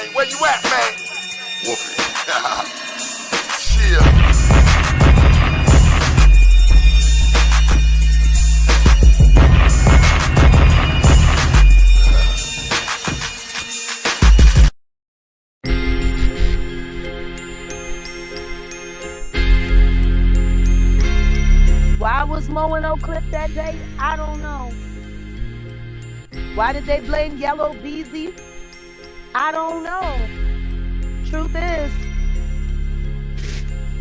man. Where you at, man? Whoopin'. Chill. Why was Mo in Oak Cliff that day? I don't know. Why did they blame Yellow Beezy? I don't know. Truth is,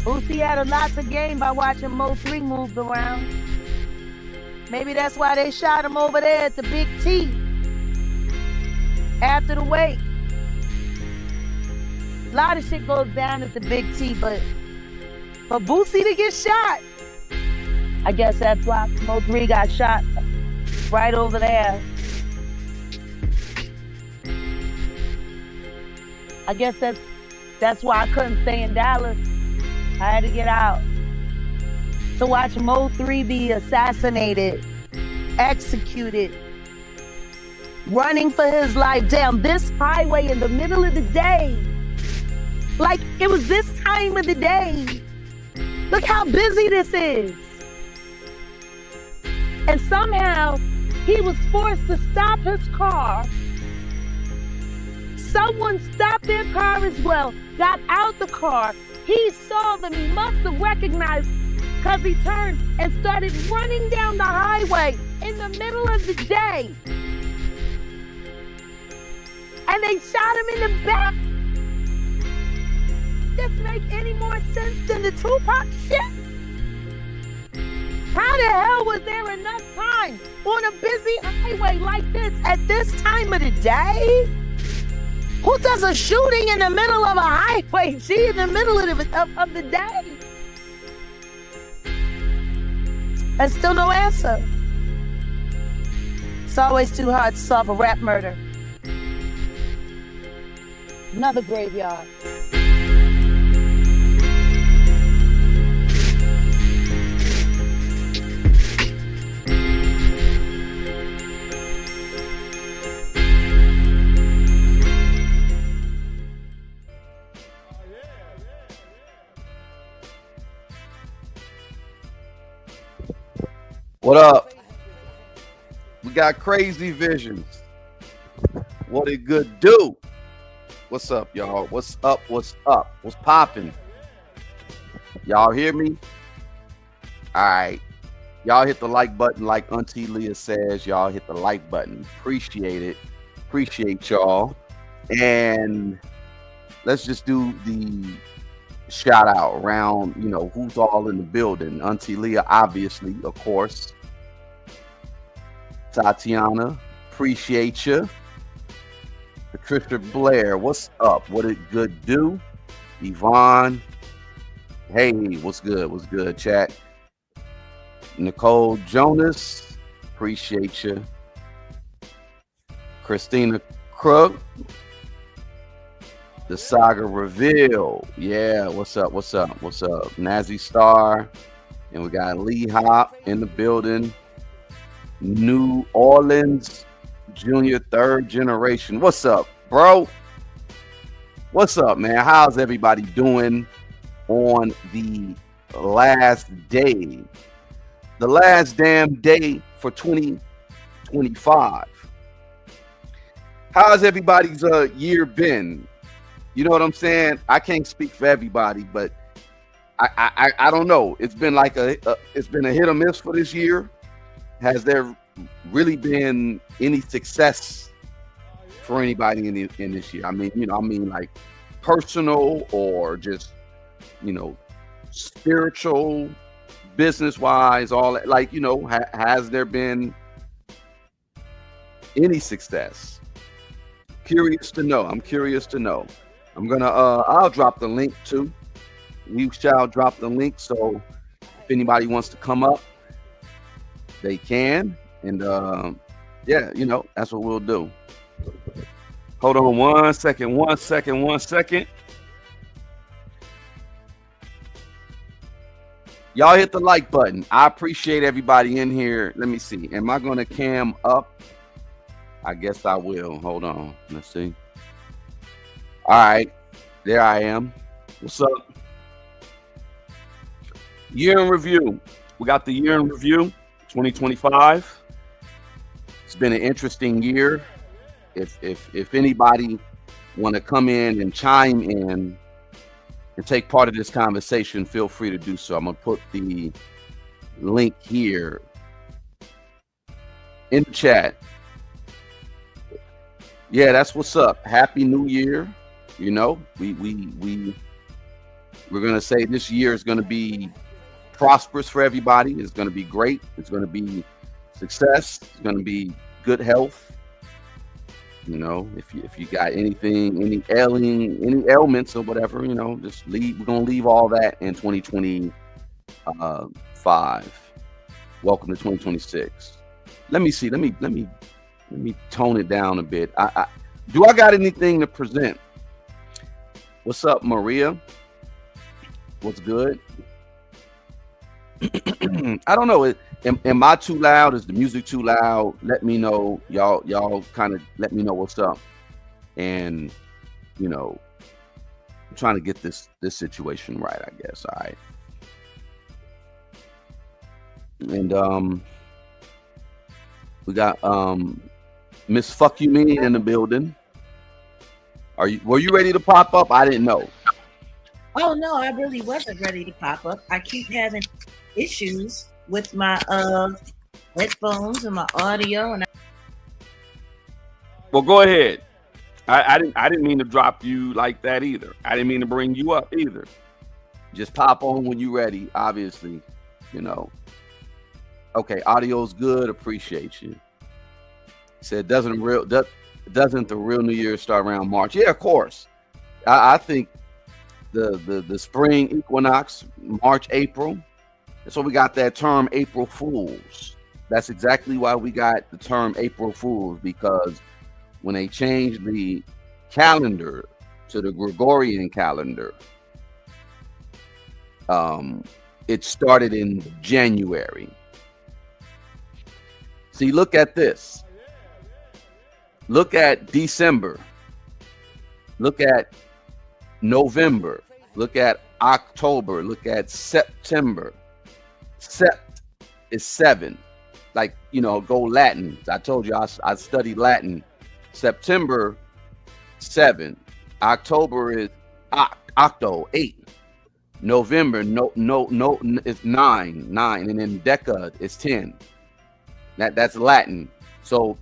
Boosie had a lot to gain by watching Mo 3 move around. Maybe that's why they shot him over there at the Big T after the wake. A lot of shit goes down at the Big T, but for Boosie to get shot, I guess that's why Mo 3 got shot right over there. I guess that's why I couldn't stay in Dallas. I had to get out to watch Mo 3 be assassinated, executed, running for his life down this highway in the middle of the day. Like it was this time of the day. Look how busy this is. And somehow he was forced to stop his car. Someone stopped their car as well, got out the car. He saw them, he must have recognized because he turned and started running down the highway in the middle of the day. And they shot him in the back. This make any more sense than the Tupac shit? How the hell was there enough time on a busy highway like this at this time of the day? Who does a shooting in the middle of a highway? She in the middle of the day. And still no answer. It's always too hard to solve a rap murder. Another graveyard. What up? We got Crazy Visions. What it good do? What's up, y'all? What's up? What's up? What's popping? Y'all hear me? All right. Y'all hit the like button like Auntie Leah says. Y'all hit the like button. Appreciate it. Appreciate y'all. And let's just do the shout out around, you know, who's all in the building. Auntie Leah, obviously, of course. Tatiana, appreciate you. Patricia Blair, what's up? What it good do? Yvonne, hey, what's good? What's good, chat? Nicole Jonas, appreciate you. Christina Krug, the Saga Reveal. Yeah, what's up? What's up? What's up? Nazi Star. And we got Lee Hop in the building. New Orleans Junior 3rd generation. What's up, bro? What's up, man? How's everybody doing on the last day? The last damn day for 2025. How's everybody's year been? You know what I'm saying? I can't speak for everybody, but I don't know. It's been like it's been a hit or miss for this year. Has there really been any success for anybody in this year? I mean, like personal or just, you know, spiritual, business wise, all that. Like, you know, has there been any success? Curious to know. I'm curious to know. I'm gonna I'll drop the link too. We shall drop the link, so if anybody wants to come up, they can. And yeah, you know, that's what we'll do. Hold on one second. Y'all hit the like button. I appreciate everybody in here. Let me see. Am I gonna cam up? I guess I will. Hold on. Let's see. All right, there I am. What's up? Year in review. We got the year in review, 2025. It's been an interesting year. If anybody want to come in and chime in and take part of this conversation, feel free to do so. I'm gonna put the link here in the chat. Yeah, that's what's up. Happy New Year. You know, we're gonna say this year is gonna be prosperous for everybody. It's gonna be great. It's gonna be success. It's gonna be good health. You know, if you got anything, any ailments or whatever, you know, just leave. We're gonna leave all that in 2025. Welcome to 2026. Let me see. Let me tone it down a bit. I got anything to present? What's up, Maria? What's good? I don't know. Am I too loud? Is the music too loud? Let me know. Y'all kind of let me know what's up. And you know, I'm trying to get this situation right, I guess. All right. And we got Miss Fuck You Me in the building. Were you ready to pop up? I didn't know. Oh no, I really wasn't ready to pop up. I keep having issues with my headphones and my audio, and Well, go ahead. I didn't mean to drop you like that either. I didn't mean to bring you up either. Just pop on when you're ready. Obviously, you know. Okay, audio's good. Appreciate you. Said doesn't the real New Year start around March? Yeah, of course. I think the spring equinox, March, April. That's why we got that term April Fools. That's exactly why we got the term April Fools, because when they changed the calendar to the Gregorian calendar, it started in January. See, look at this. Look at December. Look at November. Look at October. Look at September. Sept is 7. Like, you know, go Latin. I told you I studied Latin. September, 7. October is octo, 8. November, no, it's 9. And then decade is 10. That's Latin. So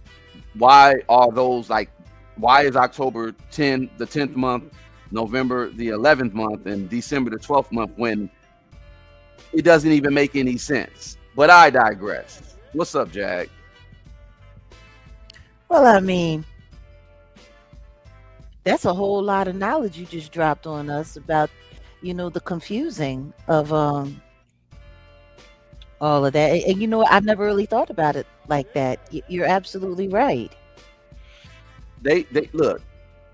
why are those like? Why is October 10 the 10th month, November the 11th month, and December the 12th month, when it doesn't even make any sense? But I digress. What's up, Jag? Well, I mean, that's a whole lot of knowledge you just dropped on us about, you know, the confusing of all of that. And you know, I've never really thought about it like that. You're absolutely right. They look.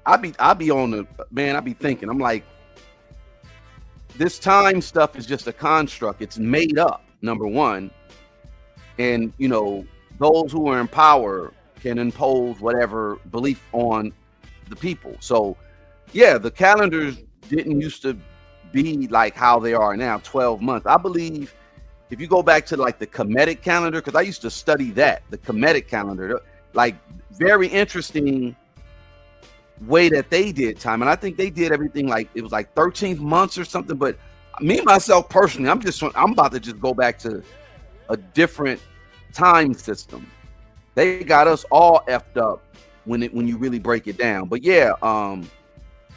I be on the man. I be thinking. I'm like, this time stuff is just a construct. It's made up. Number one, and you know, those who are in power can impose whatever belief on the people. So, yeah, the calendars didn't used to be like how they are now, 12 months. I believe if you go back to like the Kemetic calendar, because I used to study that, the Kemetic calendar, like very interesting way that they did time. And I think they did everything like it was like 13 months or something. But me myself personally, I'm about to just go back to a different time system. They got us all effed up when you really break it down. But yeah,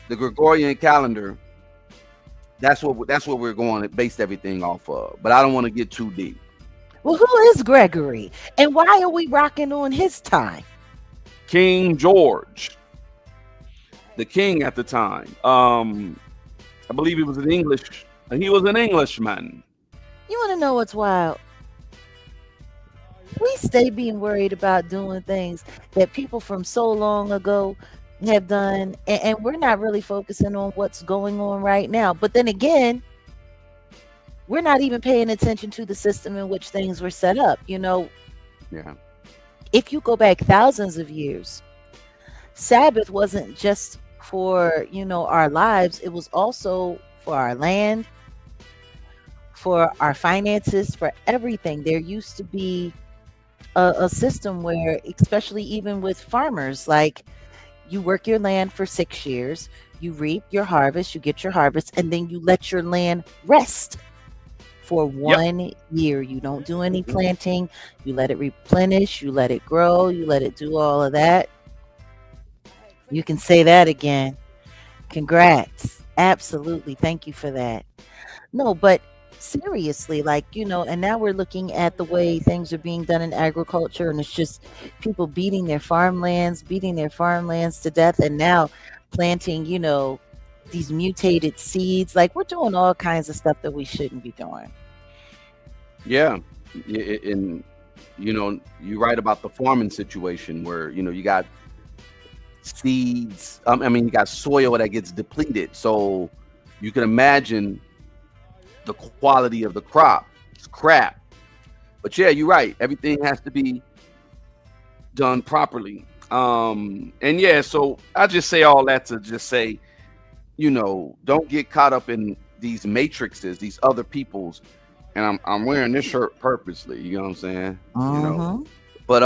the Gregorian calendar, that's what we're going to base everything off of. But I don't want to get too deep. Well, who is Gregory, and why are we rocking on his time? King George, the king at the time. I believe he was an English. He was an Englishman. You want to know what's wild? We stay being worried about doing things that people from so long ago have done, and we're not really focusing on what's going on right now. But then again, we're not even paying attention to the system in which things were set up. You know, Yeah. If you go back thousands of years, Sabbath wasn't just for, our lives. It was also for our land, for our finances, for everything. There used to be a system where, especially even with farmers, like you work your land for 6 years, you reap your harvest, you get your harvest, and then you let your land rest for Yep. 1 year. You don't do any planting, you let it replenish, you let it grow, you let it do all of that. You can say that again. Congrats. Absolutely. Thank you for that. No, but seriously, like, and now we're looking at the way things are being done in agriculture, and it's just people beating their farmlands to death, and now planting, these mutated seeds. Like, we're doing all kinds of stuff that we shouldn't be doing. Yeah. And you're right about the farming situation where you got seeds. You got soil that gets depleted, so you can imagine the quality of the crop. It's crap. But yeah, you're right. Everything has to be done properly. And yeah, so I just say all that to just say, don't get caught up in these matrices, these other people's. And I'm wearing this shirt purposely. You know what I'm saying? But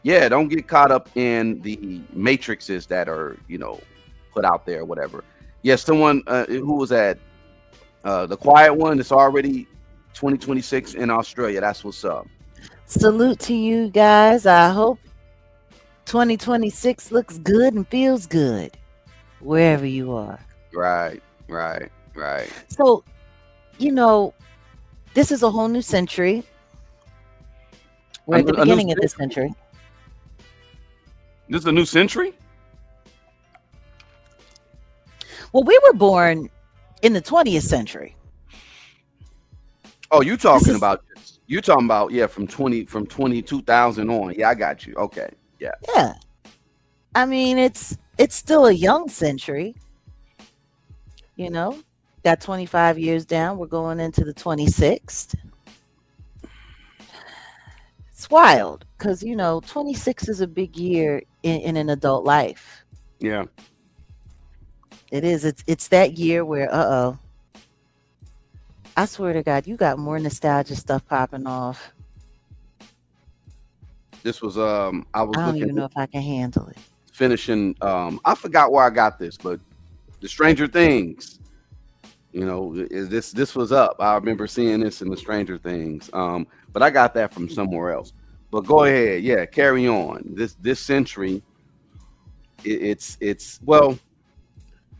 yeah, don't get caught up in the matrices that are put out there, or whatever. Yeah, someone who was at the quiet one. It's already 2026 in Australia. That's what's up. Salute to you guys. I hope 2026 looks good and feels good wherever you are. Right. So, this is a whole new century. We're at the beginning of this century. This is a new century? Well, we were born in the 20th century. Oh, you're talking about from 2000 on. Yeah, I got you. Okay. Yeah. Yeah. I mean, it's still a young century. Got 25 years down. We're going into the 26th. It's wild because 26 is a big year in an adult life. Yeah. It is. It's that year where I swear to God, you got more nostalgia stuff popping off. This was I don't even know if I can handle it. Finishing I forgot where I got this, but the Stranger Things. This was up. I remember seeing this in the Stranger Things. But I got that from somewhere else. But go ahead, yeah, carry on. This century, it's well.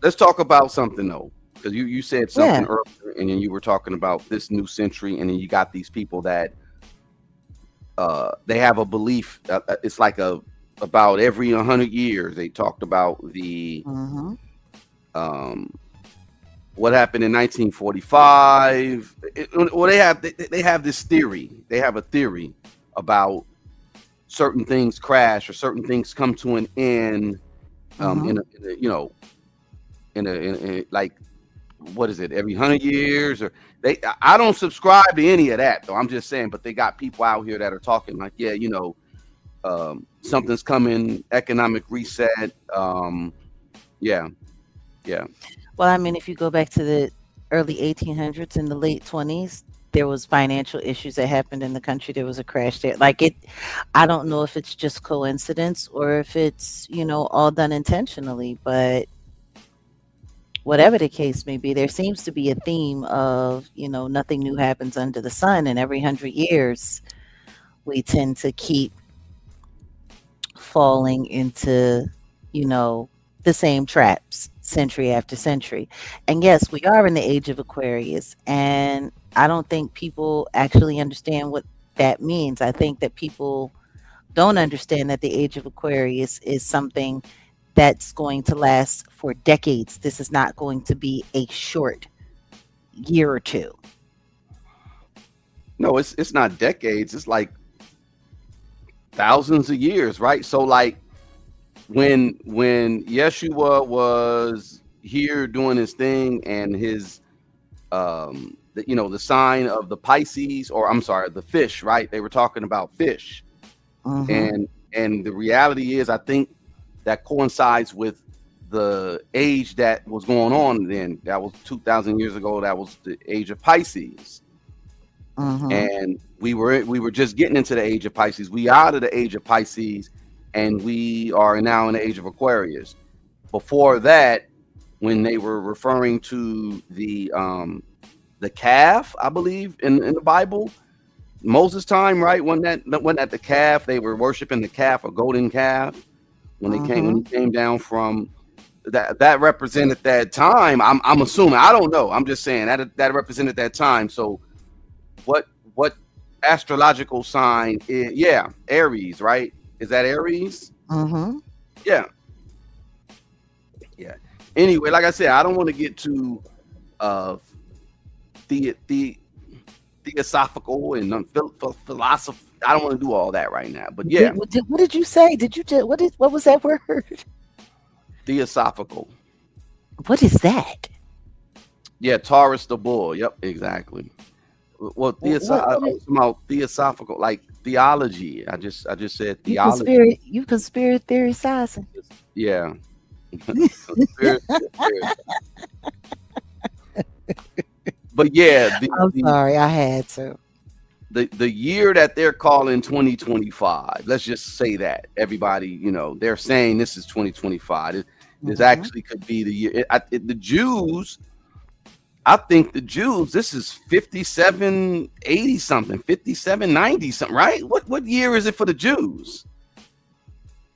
Let's talk about something though, because you said something earlier, and then you were talking about this new century, and then you got these people that they have a belief. It's like about every 100 years they talked about the what happened in 1945. They have this theory. They have a theory about certain things crash or certain things come to an end. In a like, what is it? Every 100 years, or I don't subscribe to any of that though. I'm just saying, but they got people out here that are talking like, yeah, something's coming, economic reset. Yeah. Well, I mean, if you go back to the early 1800s and the late 20s, there was financial issues that happened in the country. There was a crash there. I don't know if it's just coincidence or if it's, all done intentionally, but whatever the case may be, there seems to be a theme of, nothing new happens under the sun. And every 100 years, we tend to keep falling into, the same traps century after century. And yes, we are in the age of Aquarius. And I don't think people actually understand what that means. I think that people don't understand that the age of Aquarius is something that's going to last for decades. This is not going to be a short year or two. No, it's not decades. It's like thousands of years, right? So like when Yeshua was here doing his thing, and his the sign of the Pisces, or I'm sorry, the fish, right? They were talking about fish. And the reality is, I think that coincides with the age that was going on then. That was 2,000 years ago. That was the age of Pisces. And we were just getting into the age of Pisces. We are out of the age of Pisces, and we are now in the age of Aquarius. Before that, when they were referring to the calf, I believe in the Bible, Moses' time, right? When at the calf, they were worshiping the calf, a golden calf. When he came down from that represented that time. I'm assuming. I don't know. I'm just saying that represented that time. So what astrological sign is, yeah, Aries, right? Is that Aries? Yeah. Anyway, like I said, I don't want to get too theosophical and philosophy. I don't want to do all that right now. But yeah. What did you say? What was that word? Theosophical. What is that? Yeah, Taurus the bull. Yep, exactly. Well, theosophical, like theology. I just said theology. You conspiracy theorizing. Yeah. But yeah, I'm sorry, I had to. The year that they're calling 2025. Let's just say that everybody, they're saying this is 2025. This actually could be the year. The Jews. I think the Jews, this is 5780 something, 5790 something, right? What year is it for the Jews?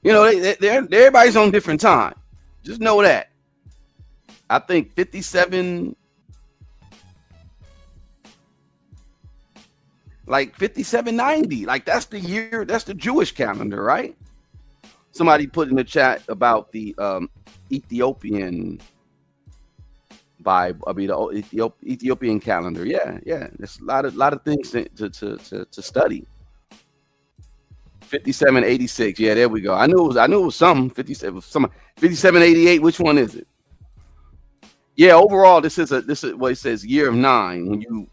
Everybody's on different time. Just know that. I think 5790, like that's the year, that's the Jewish calendar, right? Somebody put in the chat about the Ethiopian Bible, the Ethiopian calendar. Yeah. There's a lot of things to study. 5786. Yeah, there we go. I knew it was something. 5788. Which one is it? Yeah, overall, this is what it says, year of 9.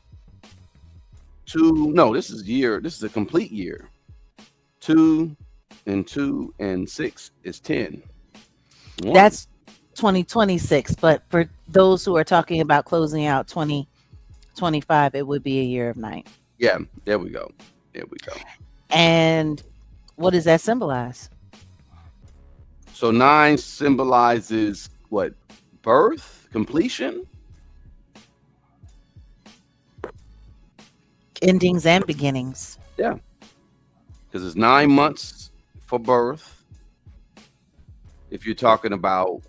This is a complete year. 2 and 2 and 6 is 10. 1. That's 2026, but for those who are talking about closing out 2025, it would be a year of 9. Yeah, there we go. And what does that symbolize? So 9 symbolizes what? Birth, completion, endings and beginnings. Yeah, because it's 9 months for birth. If you're talking about,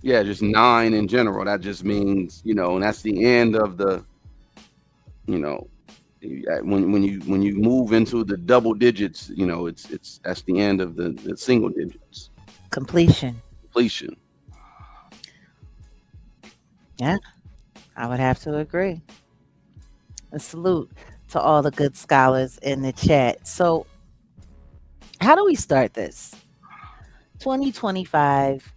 just 9 in general, that just means, and that's the end of the, when you move into the double digits, that's the end of the single digits. Completion. Yeah, I would have to agree. A salute to all the good scholars in the chat. So, how do we start this? 2025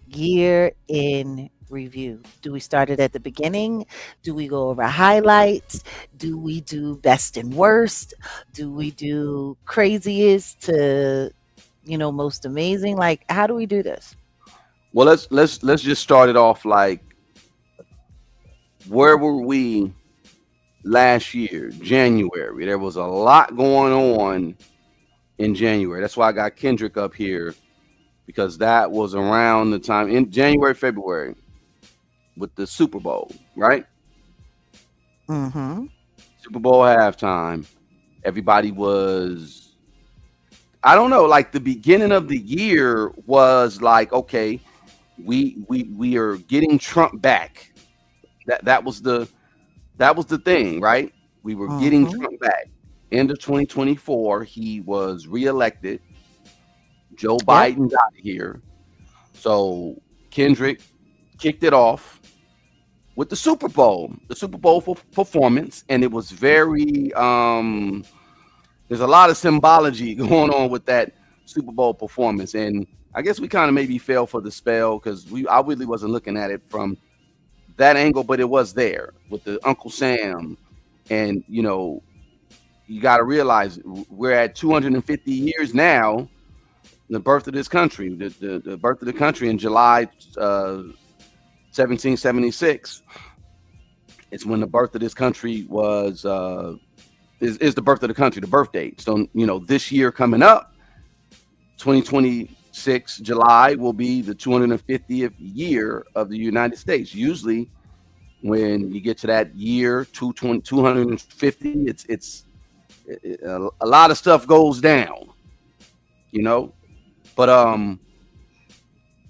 year in review. Do we start it at the beginning? Do we go over highlights? Do we do best and worst? Do we do craziest to, most amazing? Like, how do we do this? Well, let's just start it off like, where were we last year, January? There was a lot going on in January. That's why I got Kendrick up here, because that was around the time in January, February with the Super Bowl, right? Super Bowl halftime. Everybody was, I don't know, like the beginning of the year was like, okay, we are getting Trump back. That was the thing, right? We were getting Trump back. End of 2024, he was reelected. Joe Biden got here. So Kendrick kicked it off with the Super Bowl performance. And it was very, there's a lot of symbology going on with that Super Bowl performance. And I guess we kind of maybe fell for the spell, because I really wasn't looking at it from that angle, but it was there with the Uncle Sam. And, you got to realize we're at 250 years now the birth of this country, the birth of the country in July 1776. It's when the birth of this country was is the birth of the country, the birth date. So this year coming up, 2026 July will be the 250th year of the United States. Usually, when you get to that year 250, it's a lot of stuff goes down, But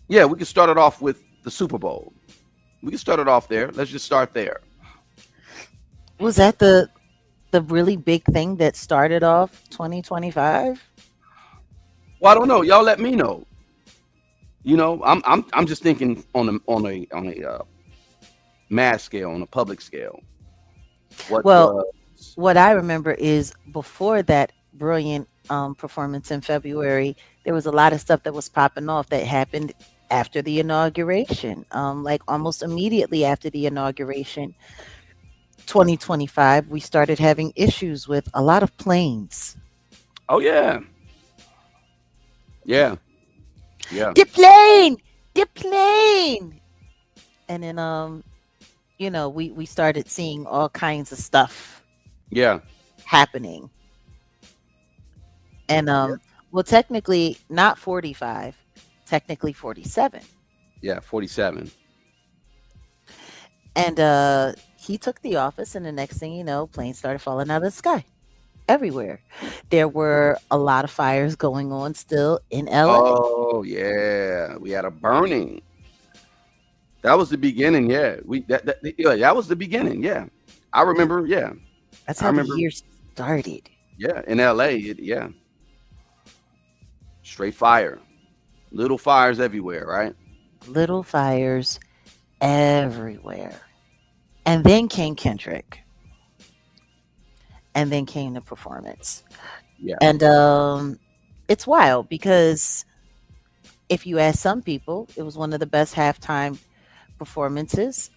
yeah, we can start it off with the Super Bowl. We can start it off there. Let's just start there. Was that the really big thing that started off 2025? Well, I don't know. Y'all let me know. I'm just thinking on a mass scale, on a public scale. What I remember is before that brilliant performance in February, there was a lot of stuff that was popping off that happened after the inauguration, like almost immediately after the inauguration. 2025, we started having issues with a lot of planes. Oh yeah. The plane. And then we started seeing all kinds of stuff happening. And well, technically not 45, technically 47. Yeah, 47. And he took the office, and the next thing you know, planes started falling out of the sky everywhere. There were a lot of fires going on still in LA. Oh yeah, we had a burning. That was the beginning. Yeah, that was the beginning. Yeah, I remember. Yeah, that's how the year started. Yeah, in LA. Yeah, straight fire, little fires everywhere. Right, little fires everywhere. And then came Kendrick. And then came the performance. Yeah. And it's wild because if you ask some people, it was one of the best halftime performances.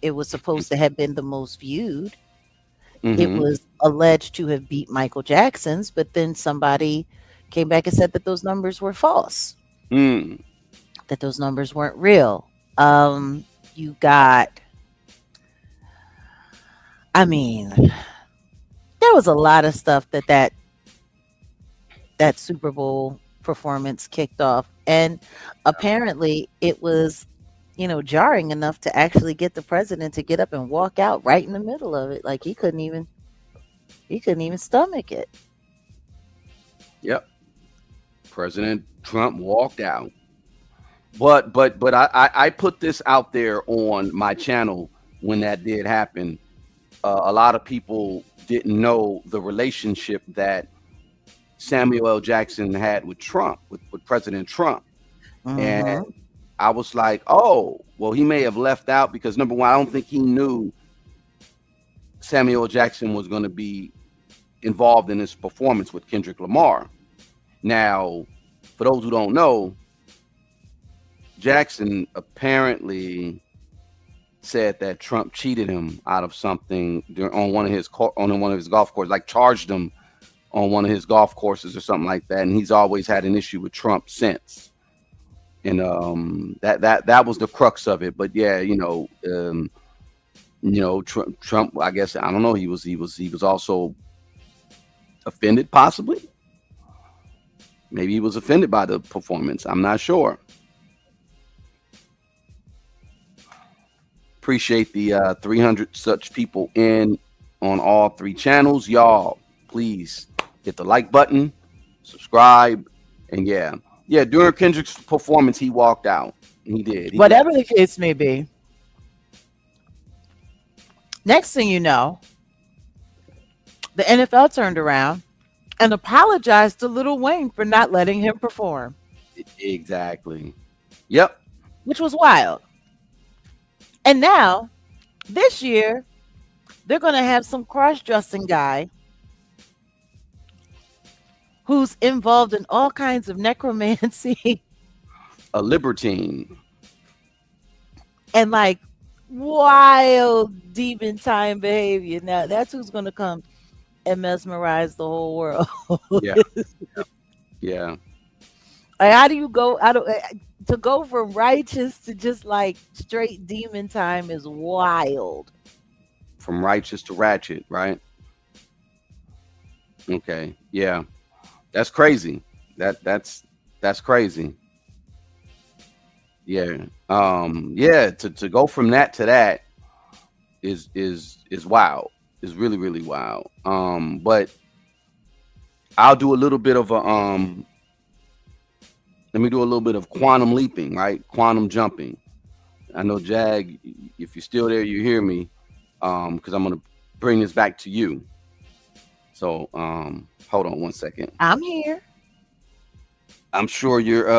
It was supposed to have been the most viewed. Mm-hmm. It was alleged to have beat Michael Jackson's, but then somebody came back and said that those numbers were false. That those numbers weren't real. You got... I mean, there was a lot of stuff that Super Bowl performance kicked off. And apparently it was, jarring enough to actually get the president to get up and walk out right in the middle of it. Like he couldn't even stomach it. Yep. President Trump walked out. But I put this out there on my channel when that did happen. A lot of people didn't know the relationship that Samuel L. Jackson had with Trump, with President Trump. Mm-hmm. And I was like, oh, well, he may have left out because, number one, I don't think he knew Samuel L. Jackson was going to be involved in this performance with Kendrick Lamar. Now, for those who don't know, Jackson apparently said that Trump cheated him out of something on one of his golf courses, like charged him on one of his golf courses or something like that. And he's always had an issue with Trump since. And that was the crux of it. But yeah, Trump, I guess, I don't know, he was also offended, possibly. Maybe he was offended by the performance. I'm not sure. Appreciate the 300 such people in on all three channels. Y'all, please hit the like button, subscribe, and yeah, during Kendrick's performance, he walked out. He did. Whatever the case may be. Next thing you know, the NFL turned around and apologized to Lil Wayne for not letting him perform. Exactly. Yep. Which was wild. And now, this year, they're going to have some cross-dressing guy who's involved in all kinds of necromancy. A libertine. And like wild demon time behavior. Now, that's who's going to come and mesmerize the whole world. Yeah. Like, how do you go? I don't to go from righteous to just like straight demon time is wild. From righteous to ratchet, right? Okay, yeah, that's crazy. That's crazy. Yeah, yeah. To go from that to that is wild. Is really really wild. But I'll do a little bit of a Let me do a little bit of quantum leaping, right? Quantum jumping. I know Jag, if you're still there, you hear me, because I'm gonna bring this back to you. So hold on one second. I'm here. I'm sure you're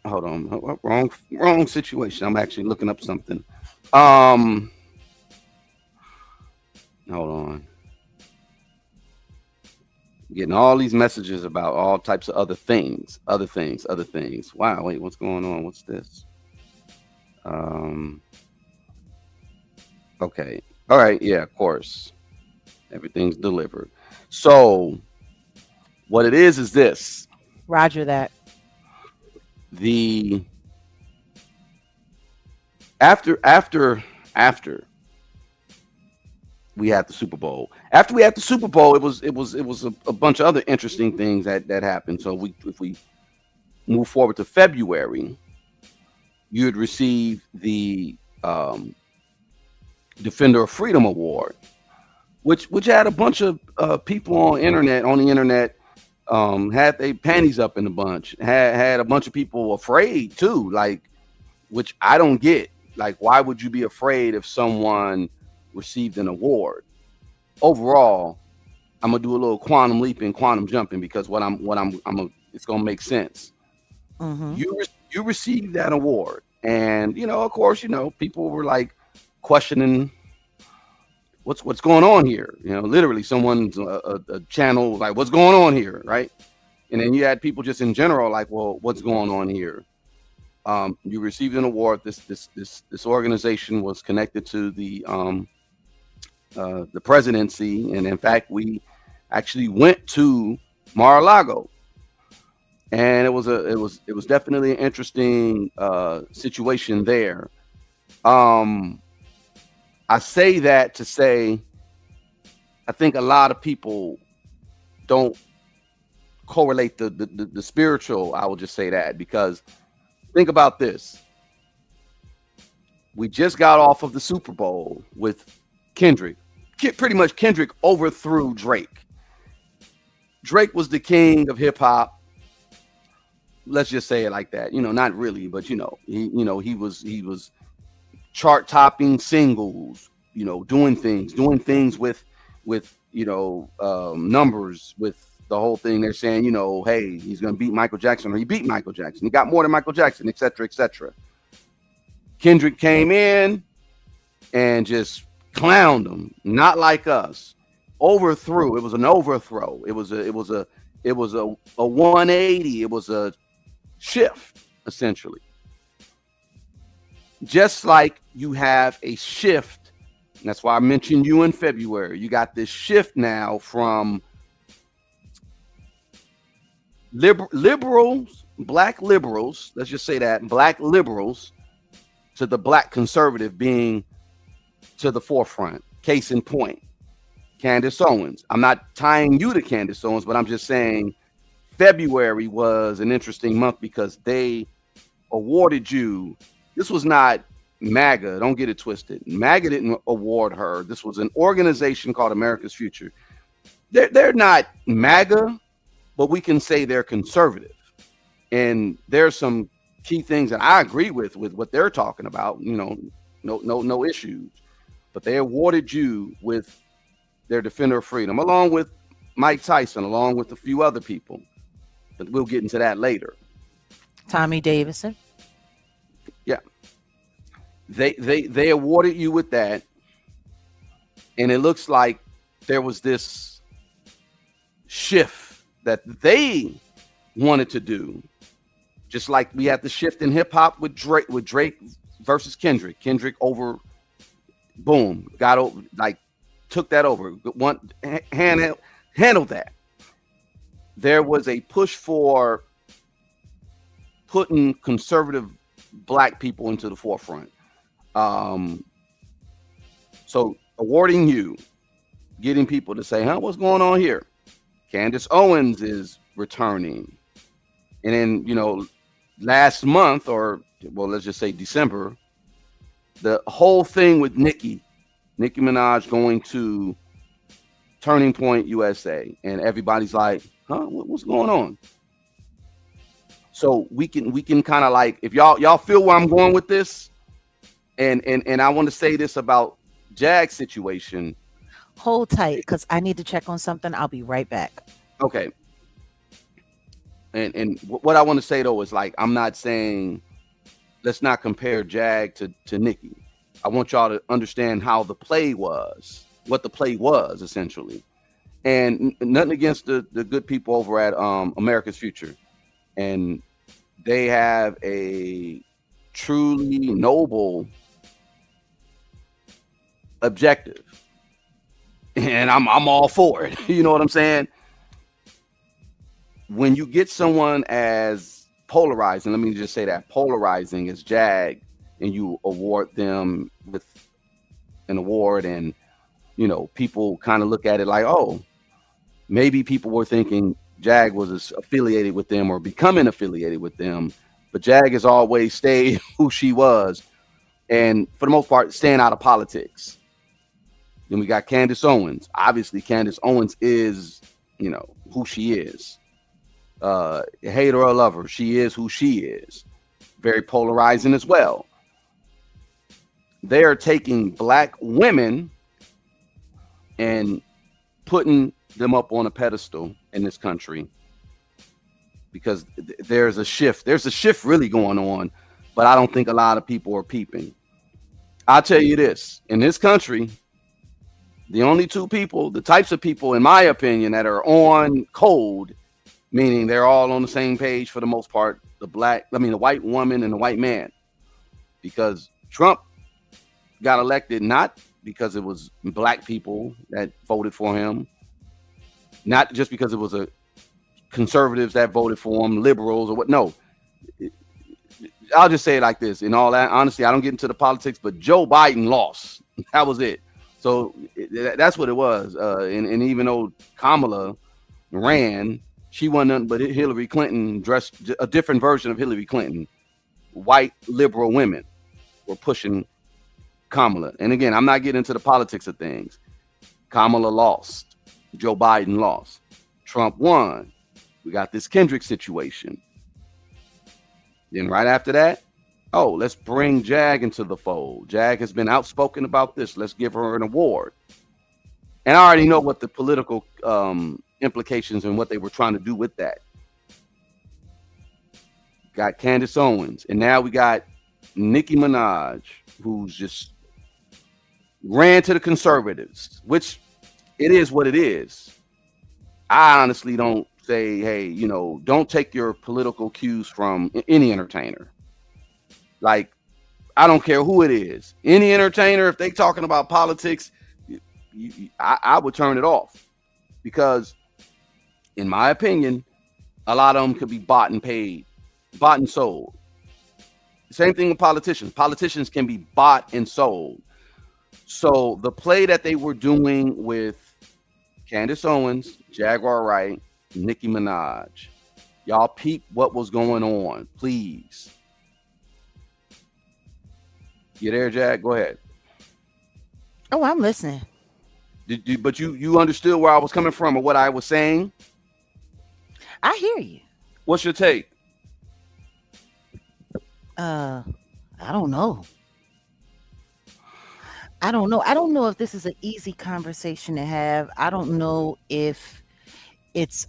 hold on, wrong situation. I'm actually looking up something. Hold on. Getting all these messages about all types of other things. Wow, wait, what's going on? What's this? Okay. All right, yeah, of course. Everything's delivered. So what it is this. Roger that. The after we had the Super Bowl. After we had the Super Bowl, it was a bunch of other interesting things that happened. So if we move forward to February, you would receive the Defender of Freedom Award, which had a bunch of people on the internet had their panties up in a bunch. Had a bunch of people afraid too, like, which I don't get. Like, why would you be afraid if someone received an award? Overall, I'm gonna do a little quantum leaping, quantum jumping, because it's gonna make sense. Mm-hmm. You received that award, and of course, people were like questioning what's going on here. Literally, someone's a channel like, what's going on here, right? And then you had people just in general like, well, what's going on here? You received an award. This organization was connected to the presidency, and in fact, we actually went to Mar-a-Lago, and it was definitely an interesting situation there. I say that to say, I think a lot of people don't correlate the spiritual. I will just say that, because think about this. We just got off of the Super Bowl with Kendrick. Pretty much Kendrick overthrew Drake. Drake was the king of hip hop. Let's just say it like that. Not really, but he was chart topping singles, doing things with numbers, with the whole thing. They're saying, hey, he's going to beat Michael Jackson, or he beat Michael Jackson. He got more than Michael Jackson, etc., etc. Kendrick came in and just clowned him, not like us. Overthrew. It was an overthrow. It was a 180. It was a shift, essentially. Just like you have a shift, and that's why I mentioned you in February. You got this shift now from liberals, black liberals, let's just say that, black liberals, to the black conservative being to the forefront. Case in point, Candace Owens. I'm not tying you to Candace Owens, but I'm just saying February was an interesting month because they awarded you. This was not MAGA. Don't get it twisted. MAGA didn't award her. This was an organization called America's Future. They're not MAGA, but we can say they're conservative. And there's some key things that I agree with what they're talking about. No issues. But they awarded you with their Defender of Freedom, along with Mike Tyson, along with a few other people. But we'll get into that later. Tommy Davidson. Yeah. They awarded you with that. And it looks like there was this shift that they wanted to do. Just like we had the shift in hip hop with Drake versus Kendrick. Kendrick over, boom, got over, like took that over. Handled that. There was a push for putting conservative black people into the forefront. Um, so awarding you, getting people to say, huh, what's going on here? Candace Owens is returning. And then, last month, or well, let's just say December, the whole thing with Nicki Minaj going to Turning Point USA, and everybody's like, huh, what's going on? So we can kind of like, if y'all feel where I'm going with this, and I want to say this about Jag's situation. Hold tight, because I need to check on something. I'll be right back. Okay. And what I want to say though is, like, I'm not saying let's not compare Jag to Nicki. I want y'all to understand how the play was, what the play was essentially, and nothing against the good people over at America's Future, and they have a truly noble objective, and I'm all for it. You know what I'm saying? When you get someone as polarizing, let me just say that, polarizing as Jag, and you award them with an award, and people kind of look at it like, oh, maybe people were thinking Jag was affiliated with them or becoming affiliated with them, but Jag has always stayed who she was, and for the most part staying out of politics. Then we got Candace Owens. Obviously Candace Owens is who she is. Hate her or love her, she is who she is. Very polarizing as well. They are taking black women and putting them up on a pedestal in this country because there's a shift. There's a shift really going on, but I don't think a lot of people are peeping. I'll tell you this, in this country, the only two people, the types of people, in my opinion, that are on code, meaning they're all on the same page for the most part, the white woman and the white man, because Trump got elected not because it was black people that voted for him, not just because it was a conservatives that voted for him, liberals or what. No, I'll just say it like this. In all that, honestly, I don't get into the politics, but Joe Biden lost. That was it. So that's what it was. And even though Kamala ran, she wasn't nothing but Hillary Clinton, dressed a different version of Hillary Clinton. White liberal women were pushing Kamala. And again, I'm not getting into the politics of things. Kamala lost. Joe Biden lost. Trump won. We got this Kendrick situation. Then right after that, oh, let's bring Jag into the fold. Jag has been outspoken about this. Let's give her an award. And I already know what the political implications and what they were trying to do with that. Got Candace Owens. And now we got Nicki Minaj, who's just ran to the conservatives, which it is what it is. I honestly don't say, hey, don't take your political cues from any entertainer. Like, I don't care who it is. Any entertainer, if they talking about politics, I would turn it off. Because, in my opinion, a lot of them could be bought and paid, bought and sold. Same thing with politicians. Politicians can be bought and sold. So the play that they were doing with Candace Owens, Jaguar Wright, Nicki Minaj, y'all peep what was going on, please. You there, Jag? Go ahead. Oh, I'm listening. But you understood where I was coming from or what I was saying? I hear you. What's your take? I don't know. I don't know if this is an easy conversation to have. I don't know if it's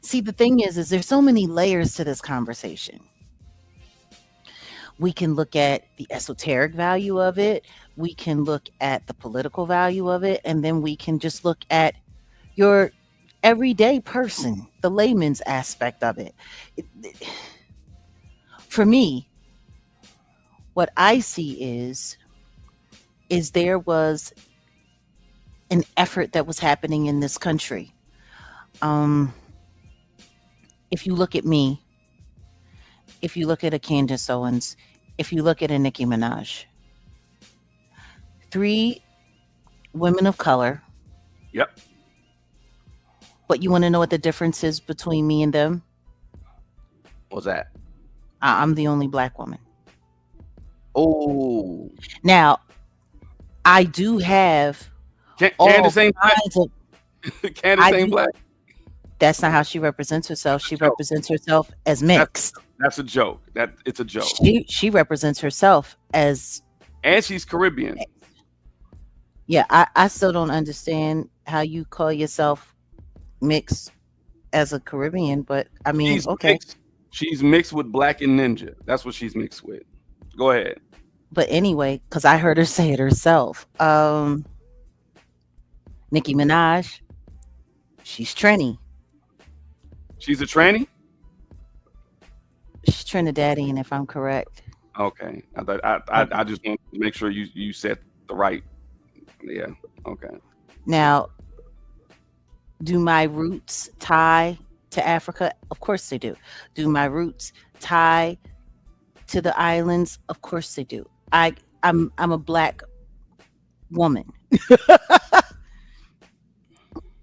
see, the thing is there's so many layers to this conversation. We can look at the esoteric value of it. We can look at the political value of it. And then we can just look at your everyday person, the layman's aspect of it. For me, what I see is there was an effort that was happening in this country. if you look at me, if you look at a Candace Owens, if you look at a Nicki Minaj, three women of color. Yep. But you want to know what the difference is between me and them? What's that? I'm the only black woman. Oh, Now, I do have Candace ain't black. kinds of. Candace I ain't do. black. That's not how she represents herself. She That's a joke. represents herself as mixed. That's a joke. It's a joke. She represents herself as. And she's Caribbean. Yeah, I still don't understand how you call yourself mixed as a Caribbean, but I mean, She's okay. mixed. She's mixed with Black and Ninja. That's what she's mixed with. Go ahead. But anyway, because I heard her say it herself. Nicki Minaj, she's Trini. She's a tranny? She's Trinidadian, if I'm correct. Okay. I just want to make sure you said the right. Yeah. Okay. Now, do my roots tie to Africa? Of course they do. Do my roots tie to the islands? Of course they do. I'm a black woman.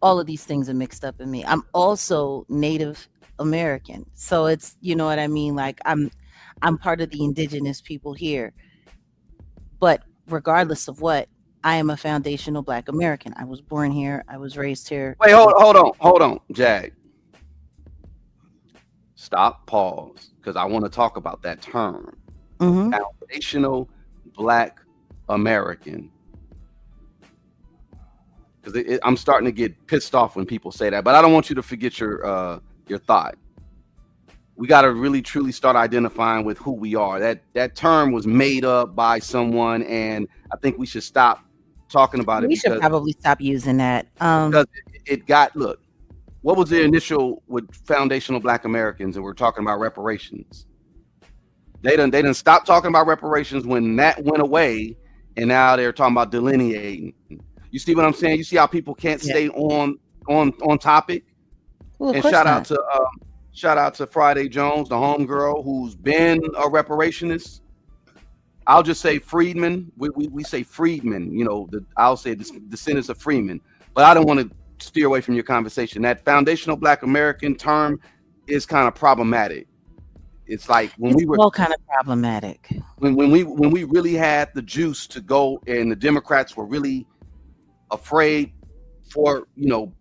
All of these things are mixed up in me. I'm also Native American. So it's, you know what I mean? Like I'm part of the indigenous people here. But regardless of what, I am a foundational black American. I was born here. I was raised here. Wait, hold on, Jag. Stop, pause, because I want to talk about that term. Mm-hmm. Foundational Black American. Because I'm starting to get pissed off when people say that, but I don't want you to forget your thought. We got to really truly start identifying with who we are. That term was made up by someone, and I think we should stop talking about it. We should probably stop using that. Because it got, look, what was the initial with foundational Black Americans, and we're talking about reparations. They didn't stop talking about reparations when that went away, and now they're talking about delineating. You see what I'm saying? You see how people can't stay on topic? Well, and shout out to Friday Jones, the homegirl who's been a reparationist. I'll just say freedman. We say freedman. You know, I'll say the descendants of freemen. But I don't want to steer away from your conversation. That foundational Black American term is kind of problematic. It's like when we were all kind of problematic. When we really had the juice to go, and the Democrats were really afraid for, you know,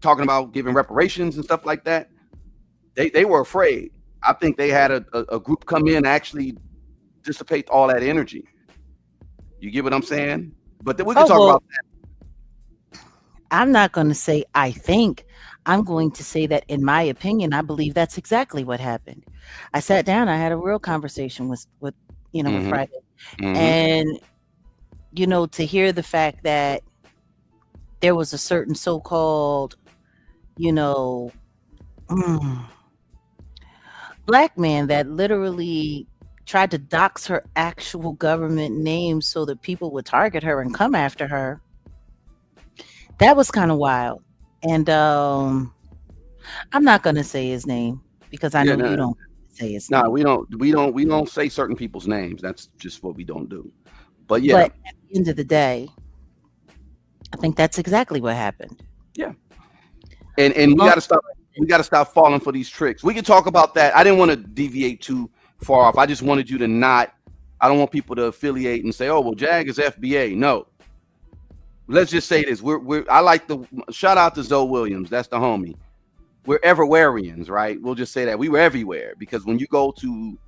talking about giving reparations and stuff like that. They were afraid. I think they had a group come in and actually dissipate all that energy. You get what I'm saying? But then we can talk about that. I'm not going to say I think. I'm going to say that, in my opinion, I believe that's exactly what happened. I sat down. I had a real conversation with with Friday, and to hear the fact that there was a certain so-called, black man that literally tried to dox her actual government name so that people would target her and come after her. That was kind of wild. And I'm not going to say his name because I know you don't say his name. No, we don't say certain people's names. That's just what we don't do. But at the end of the day, I think that's exactly what happened. Yeah. And we got to stop. We got to stop falling for these tricks. We can talk about that. I didn't want to deviate too far off. I just wanted you to not. I don't want people to affiliate and say, "Oh, well, Jag is FBA." No. Let's just say this. I like the shout out to Zoe Williams. That's the homie. We're everywhereans, right? We'll just say that we were everywhere, because when you go to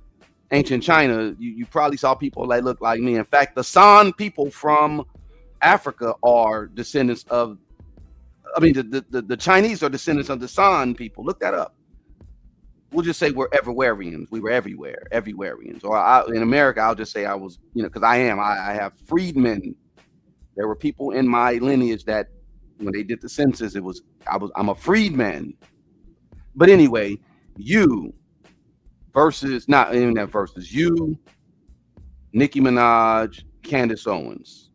ancient China, you probably saw people that look like me. In fact, the San people from Africa are descendants of. I mean, the Chinese are descendants of the San people. Look that up. We'll just say we're everywhereans. We were everywhere, everywhereans. Or in America, I'll just say I was, because I am. I have freedmen. There were people in my lineage that, when they did the census, I'm a freedman. But anyway, you versus not even that versus you, Nicki Minaj, Candace Owens.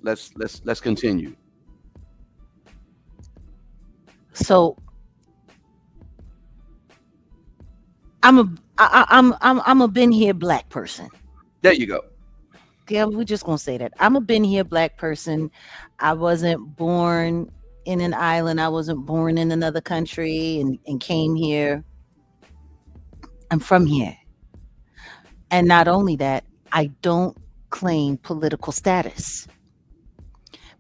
Let's continue. So I'm a been here black person. There you go. Yeah, we're just gonna say that. I'm a been here black person. I wasn't born in an island. I wasn't born in another country and came here. I'm from here. And not only that, I don't claim political status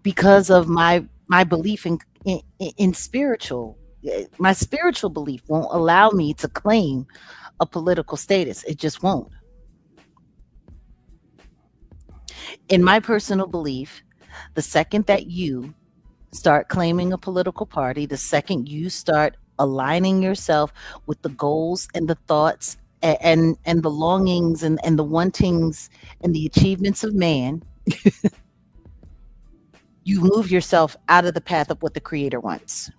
because of my belief in spiritual. My spiritual belief won't allow me to claim a political status. It just won't. In my personal belief, the second that you start claiming a political party, the second you start aligning yourself with the goals and the thoughts and the longings and the wantings and the achievements of man, you move yourself out of the path of what the creator wants.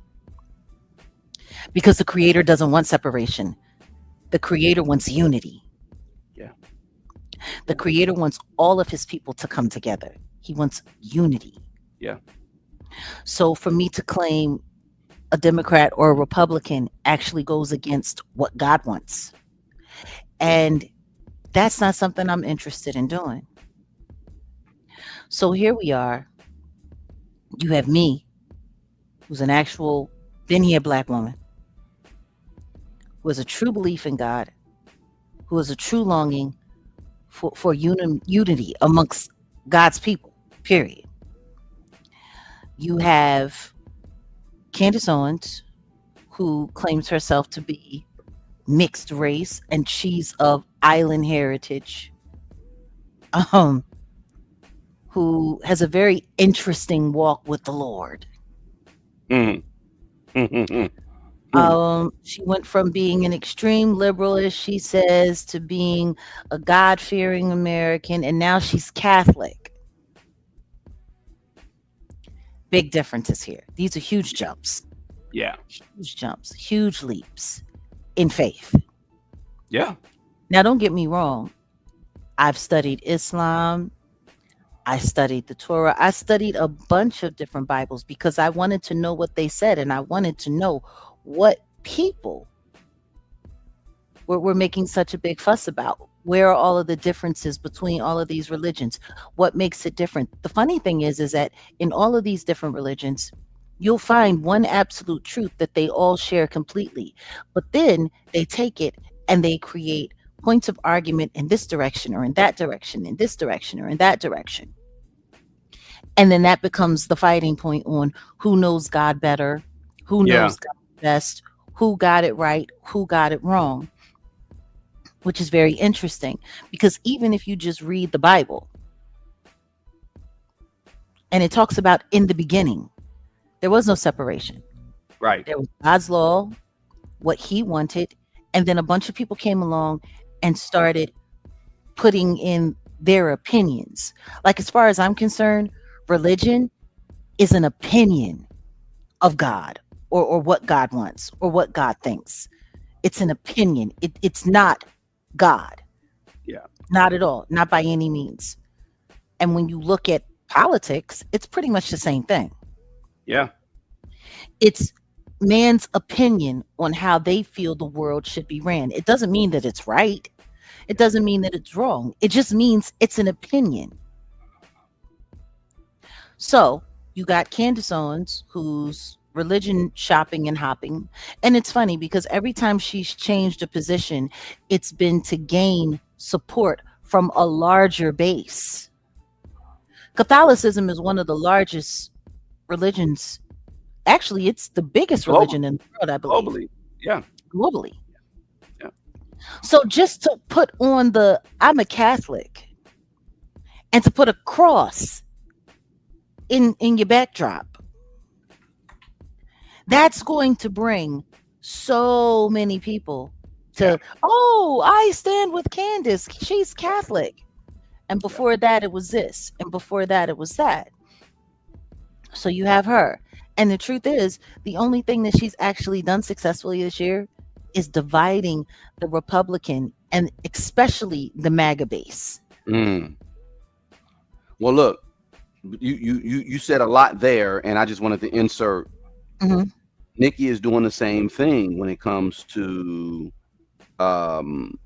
Because the creator doesn't want separation. The creator wants unity. Yeah. The creator wants all of his people to come together. He wants unity. Yeah. So for me to claim a Democrat or a Republican actually goes against what God wants. And that's not something I'm interested in doing. So here we are. You have me, who's an actual been here black woman, who has a true belief in God, who has a true longing for unity amongst God's people, period. You have Candace Owens, who claims herself to be mixed race and she's of island heritage, who has a very interesting walk with the Lord. Mm. Mm-hmm. She went from being an extreme liberal, as she says, to being a God-fearing American, and now she's Catholic. Big differences here. These are huge jumps. Yeah. Huge jumps, huge leaps in faith. Yeah. Now, don't get me wrong. I've studied Islam. I studied the Torah. I studied a bunch of different Bibles because I wanted to know what they said, and I wanted to know what people were making such a big fuss about. Where are all of the differences between all of these religions? What makes it different? The funny thing is that in all of these different religions, you'll find one absolute truth that they all share completely. But then they take it and they create points of argument in this direction or in that direction, in this direction or in that direction. And then that becomes the fighting point on who knows God better, who knows God best, who got it right, who got it wrong, which is very interesting because even if you just read the Bible and it talks about in the beginning, there was no separation. Right. There was God's law, what he wanted, and then a bunch of people came along and started putting in their opinions. Like, as far as I'm concerned, religion is an opinion of God or what God wants or what God thinks. It's an opinion. It's not God. Yeah. Not at all. Not by any means. And when you look at politics, it's pretty much the same thing. Yeah. It's man's opinion on how they feel the world should be ran. It doesn't mean that it's right. It doesn't mean that it's wrong. It just means it's an opinion. So you got Candace Owens, who's religion shopping and hopping. And it's funny because every time she's changed a position, it's been to gain support from a larger base. Catholicism is one of the largest religions. Actually, it's the biggest religion in the world, I believe. Globally. Yeah. Globally. Yeah. So just to put on the I'm a Catholic and to put a cross in your backdrop, that's going to bring so many people to, oh, I stand with Candace. She's Catholic. And before that, it was this. And before that, it was that. So you have her. And the truth is, the only thing that she's actually done successfully this year is dividing the Republican and especially the MAGA base. Mm. Well, look, you said a lot there, and I just wanted to insert. Mm-hmm. Nikki is doing the same thing when it comes to um,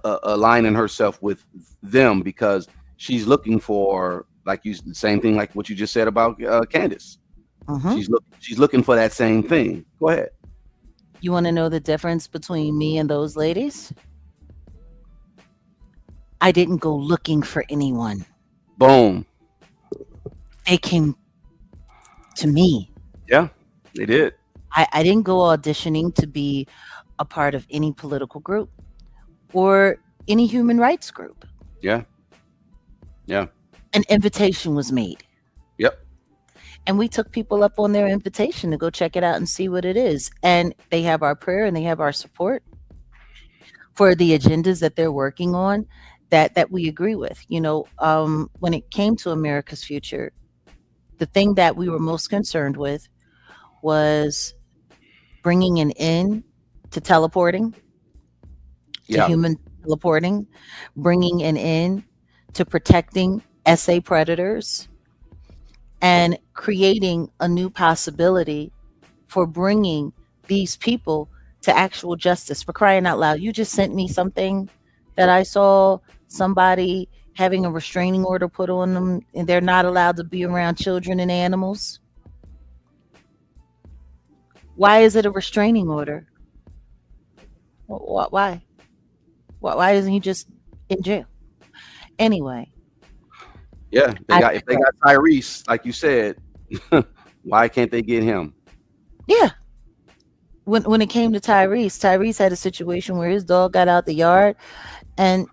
aligning herself with them because she's looking for, like you, the same thing like what you just said about Candace. Mhm. She's looking for that same thing. Go ahead. You want to know the difference between me and those ladies? I didn't go looking for anyone. Boom. They came to me. Yeah, they did. I didn't go auditioning to be a part of any political group or any human rights group. Yeah. Yeah. An invitation was made. Yep. And we took people up on their invitation to go check it out and see what it is. And they have our prayer and they have our support for the agendas that they're working on that we agree with. When it came to America's future, the thing that we were most concerned with was bringing an end to teleporting, to Yeah. human teleporting, bringing an end to protecting SA predators, and creating a new possibility for bringing these people to actual justice. For crying out loud, you just sent me something that I saw somebody having a restraining order put on them and they're not allowed to be around children and animals. Why is it a restraining order? Why? Why isn't he just in jail? Anyway, Yeah. If they got Tyrese, like you said, why can't they get him? yeah. When it came to Tyrese had a situation where his dog got out the yard and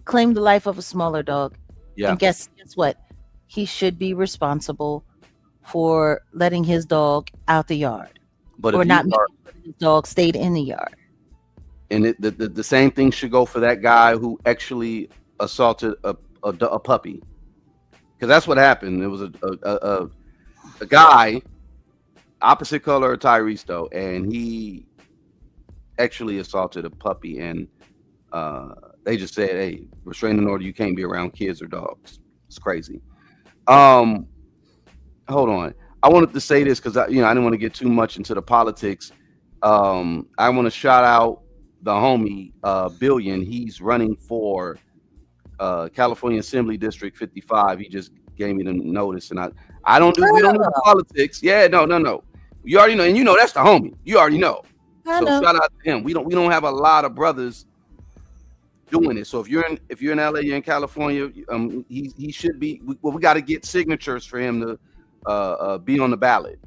claimed the life of a smaller dog. Yeah. And guess what? He should be responsible for letting his dog out the yard, But or if not you are, making sure his dog stayed in the yard. and the same thing should go for that guy who actually assaulted a puppy, because that's what happened. It was a guy, opposite color of Tyrese though, and he actually assaulted a puppy, and they just said, "Hey, restraining order. You can't be around kids or dogs." It's crazy. Hold on. I wanted to say this because I didn't want to get too much into the politics. I want to shout out the homie Billion. He's running for California Assembly District 55. He just gave me the notice, and we don't do politics. Yeah, no. You already know, and that's the homie. You already know. I So know. shout out to him. We don't have a lot of brothers doing it. So if you're in LA, you're in California, he should be. We got to get signatures for him to be on the ballot.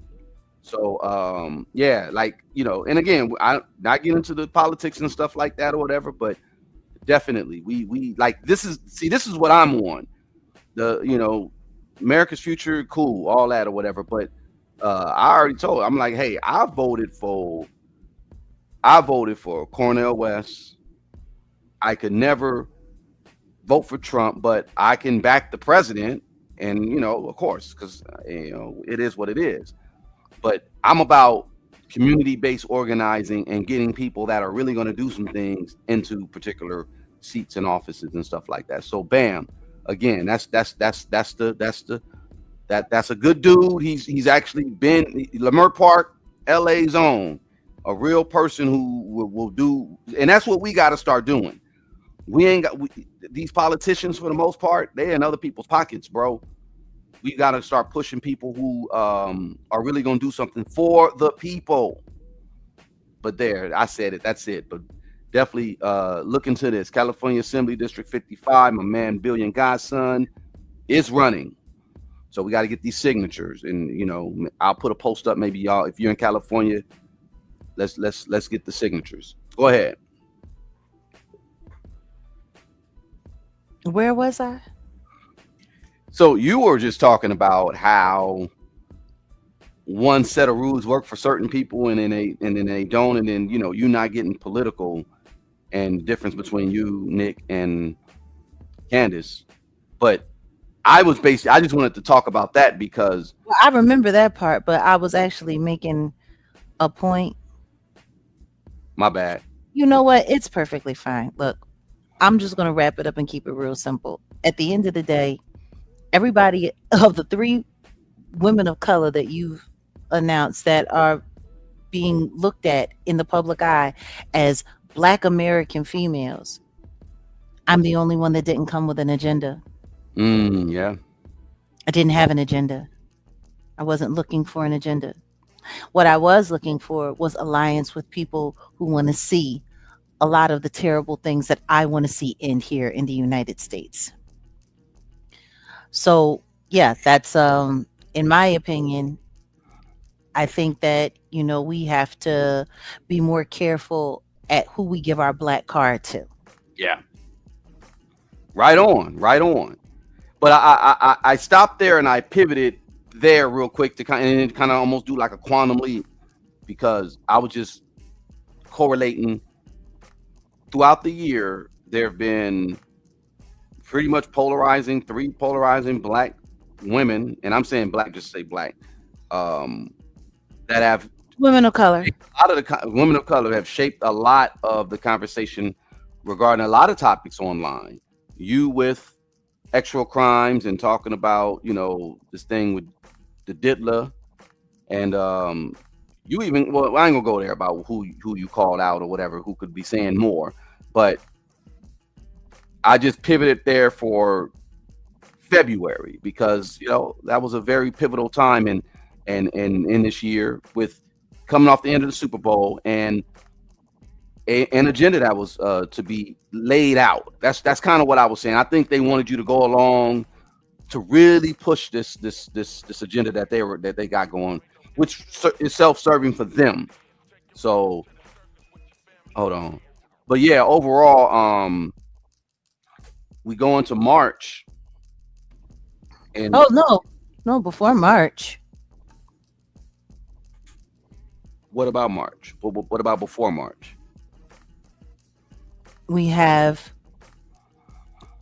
So yeah, and again, I not get into the politics and stuff like that or whatever, but definitely we like this is what I'm on. America's future, cool, all that or whatever. But I already told, I'm like, hey, I voted for Cornel West. I could never vote for Trump, but I can back the president, and of course, because it is what it is. But I'm about community-based organizing and getting people that are really going to do some things into particular seats and offices and stuff like that. So, bam, again, that's a good dude. He's actually been Leimert Park, LA's own, a real person who will do, and that's what we got to start doing. We ain't got these politicians for the most part. They're in other people's pockets, bro. We got to start pushing people who are really going to do something for the people. But there, I said it. That's it. But definitely look into this. California Assembly District 55. My man Billion Godson is running. So we got to get these signatures, and I'll put a post up. Maybe y'all, if you're in California, let's get the signatures. Go ahead. Where was I? So you were just talking about how one set of rules work for certain people, and then they don't, and then you not getting political, and the difference between you, Nick, and Candace. But I just wanted to talk about that because I remember that part, but I was actually making a point. My bad. You know what? It's perfectly fine. Look, I'm just going to wrap it up and keep it real simple. At the end of the day, everybody of the 3 women of color that you've announced that are being looked at in the public eye as Black American females, I'm the only one that didn't come with an agenda. Yeah. I didn't have an agenda. I wasn't looking for an agenda. What I was looking for was alliance with people who want to see a lot of the terrible things that I want to see end here in the United States. So, yeah, that's in my opinion, I think that, we have to be more careful at who we give our black card to. Yeah. Right on. Right on. But I stopped there and I pivoted there real quick to kind of almost do like a quantum leap, because I was just correlating throughout the year. There have been pretty much three polarizing black women, and I'm saying black, just say black, that have Women of color. a lot of the women of color have shaped a lot of the conversation regarding a lot of topics online. You with actual crimes and talking about, this thing with the diddler, and you even, well, I ain't gonna go there about who you called out or whatever, who could be saying more, but I just pivoted there for February because that was a very pivotal time in this year, with coming off the end of the Super Bowl and an agenda that was to be laid out. That's kind of what I was saying. I think they wanted you to go along to really push this agenda that they got going, which is self-serving for them. So hold on, but yeah, overall, we go into March. And no, before March. what about March? What about before March? We have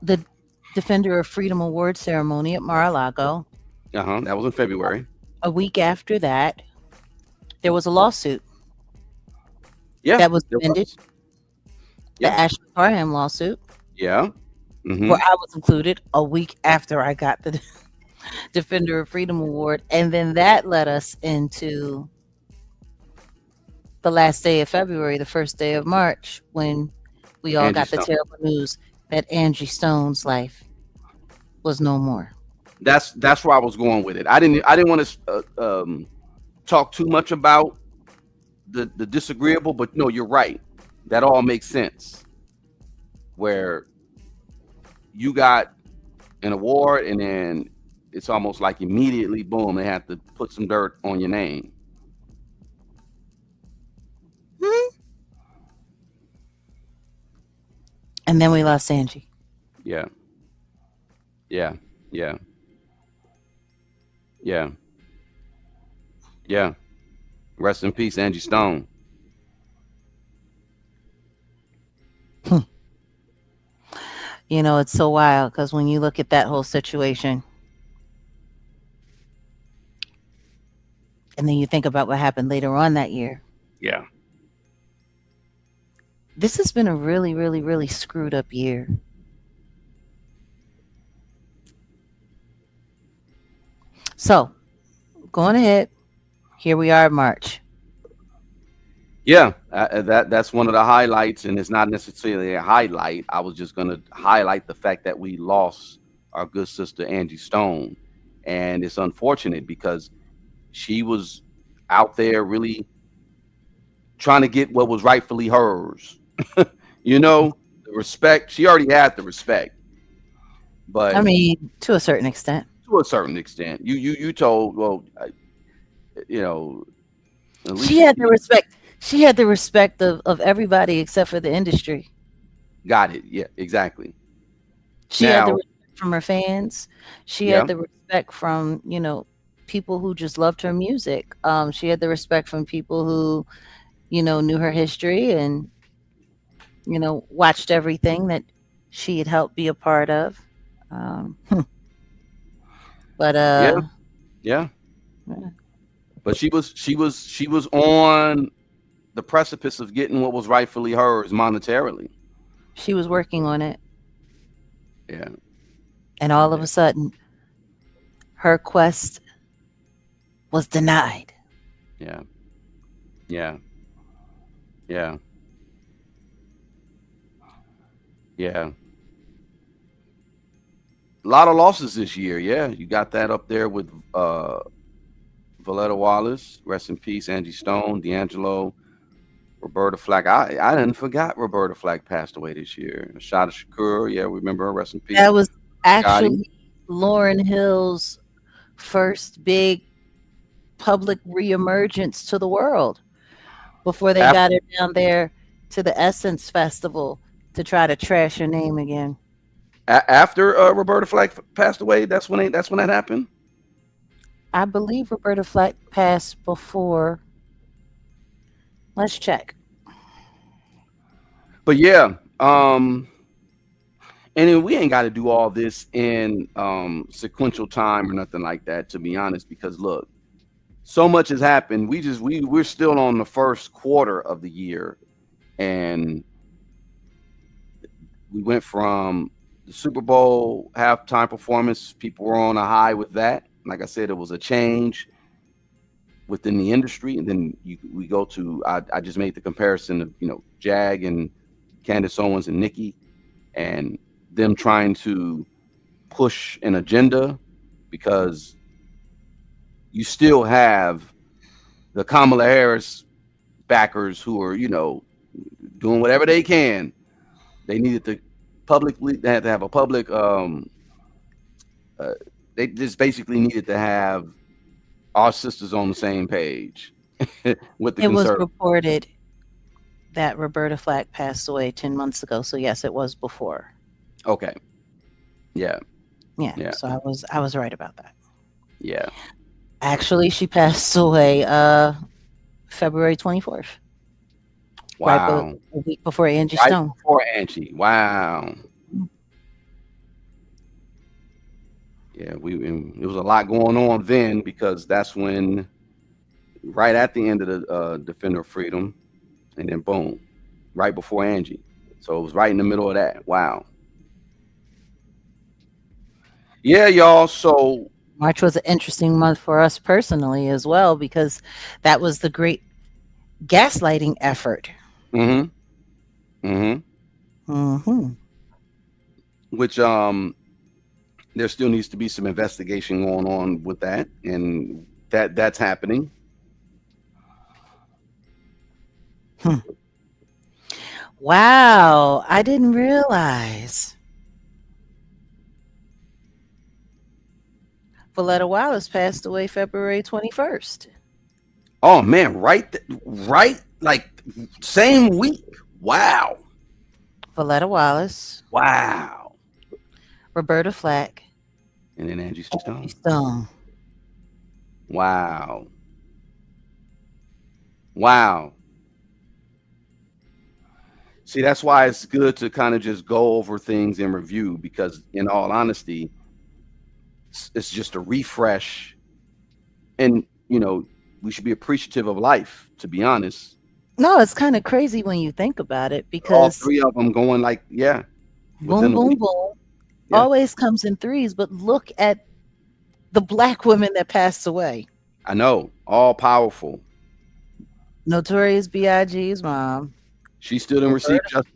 the Defender of Freedom Award ceremony at Mar-a-Lago. That was in February. A week after that, there was a lawsuit. Yeah, that was amended. Yeah. The Ashley Parham lawsuit. Yeah. Where I was included a week after I got the Defender of Freedom Award. And then that led us into the last day of February, the first day of March, when we all got the terrible news that Angie Stone's life was no more. That's where I was going with it. I didn't want to talk too much about the disagreeable, but no, you're right. That all makes sense. Where you got an award and then it's almost like immediately, boom, they have to put some dirt on your name. And then we lost Angie. Yeah. Rest in peace, Angie Stone. It's so wild because when you look at that whole situation and then you think about what happened later on that year. Yeah. This has been a really, really, really screwed up year. So, going ahead, here we are in March. Yeah, that's one of the highlights, and it's not necessarily a highlight. I was just going to highlight the fact that we lost our good sister Angie Stone, and it's unfortunate because she was out there really trying to get what was rightfully hers. The respect. She already had the respect, but I mean, to a certain extent. To a certain extent, you told, well, at least she had the respect. She had the respect of everybody except for the industry. Got it. Yeah, exactly. She had the respect from her fans. She Yeah. had the respect from, people who just loved her music. She had the respect from people who, knew her history and, watched everything that she had helped be a part of. But Yeah. But she was on the precipice of getting what was rightfully hers monetarily. she was working on it. Yeah. And all of a sudden, her quest was denied. Yeah. Yeah. Yeah. Yeah. A lot of losses this year. Yeah, you got that up there with Valletta Wallace, rest in peace, Angie Stone, D'Angelo, Roberta Flack. I didn't forgot Roberta Flack passed away this year. Shada Shakur, yeah, we remember her, rest in peace. That was Gotti. actually Lauryn Hill's first big public reemergence to the world before they Af- got her down there to the Essence Festival to try to trash her name again. After Roberta Flack passed away, that's when that happened. I believe Roberta Flack passed before. Let's check. But yeah, and then we ain't got to do all this in sequential time or nothing like that, to be honest, because look, so much has happened. We're still on the first quarter of the year, and we went from the Super Bowl halftime performance. People were on a high with that. Like I said, it was a change within the industry, and then we go to I just made the comparison of Jag and Candace Owens and Nikki, and them trying to push an agenda, because you still have the Kamala Harris backers who are doing whatever they can. They needed to publicly, they had to have a public they just basically needed to have our sisters on the same page with the It was conservatives. reported that Roberta Flack passed away 10 months ago. So yes, it was before. Okay. Yeah. Yeah. So I was right about that. Yeah. Actually, she passed away February 24th. Wow. Right a week before Angie Right Stone. before Angie. Wow. Yeah, it was a lot going on then, because that's when, right at the end of the Defender of Freedom, and then boom, right before Angie. So it was right in the middle of that. Wow. Yeah, y'all. So March was an interesting month for us personally as well, because that was the great gaslighting effort. Which there still needs to be some investigation going on with that, and that's happening. Wow, I didn't realize. Valletta Wallace passed away February 21st. Oh man, right, like same week. Wow. Valletta Wallace, Wow. Roberta Flack, And then Angie Stone. Stone. Wow. Wow. See, that's why it's good to kind of just go over things in review, because in all honesty, it's just a refresh. And, we should be appreciative of life, to be honest. No, it's kind of crazy when you think about it, All because three of them going like, yeah. boom, boom, boom, Yeah. always comes in threes. But look at the Black women that passed away. I know, all powerful. Notorious B.I.G.'s mom. She still didn't receive justice.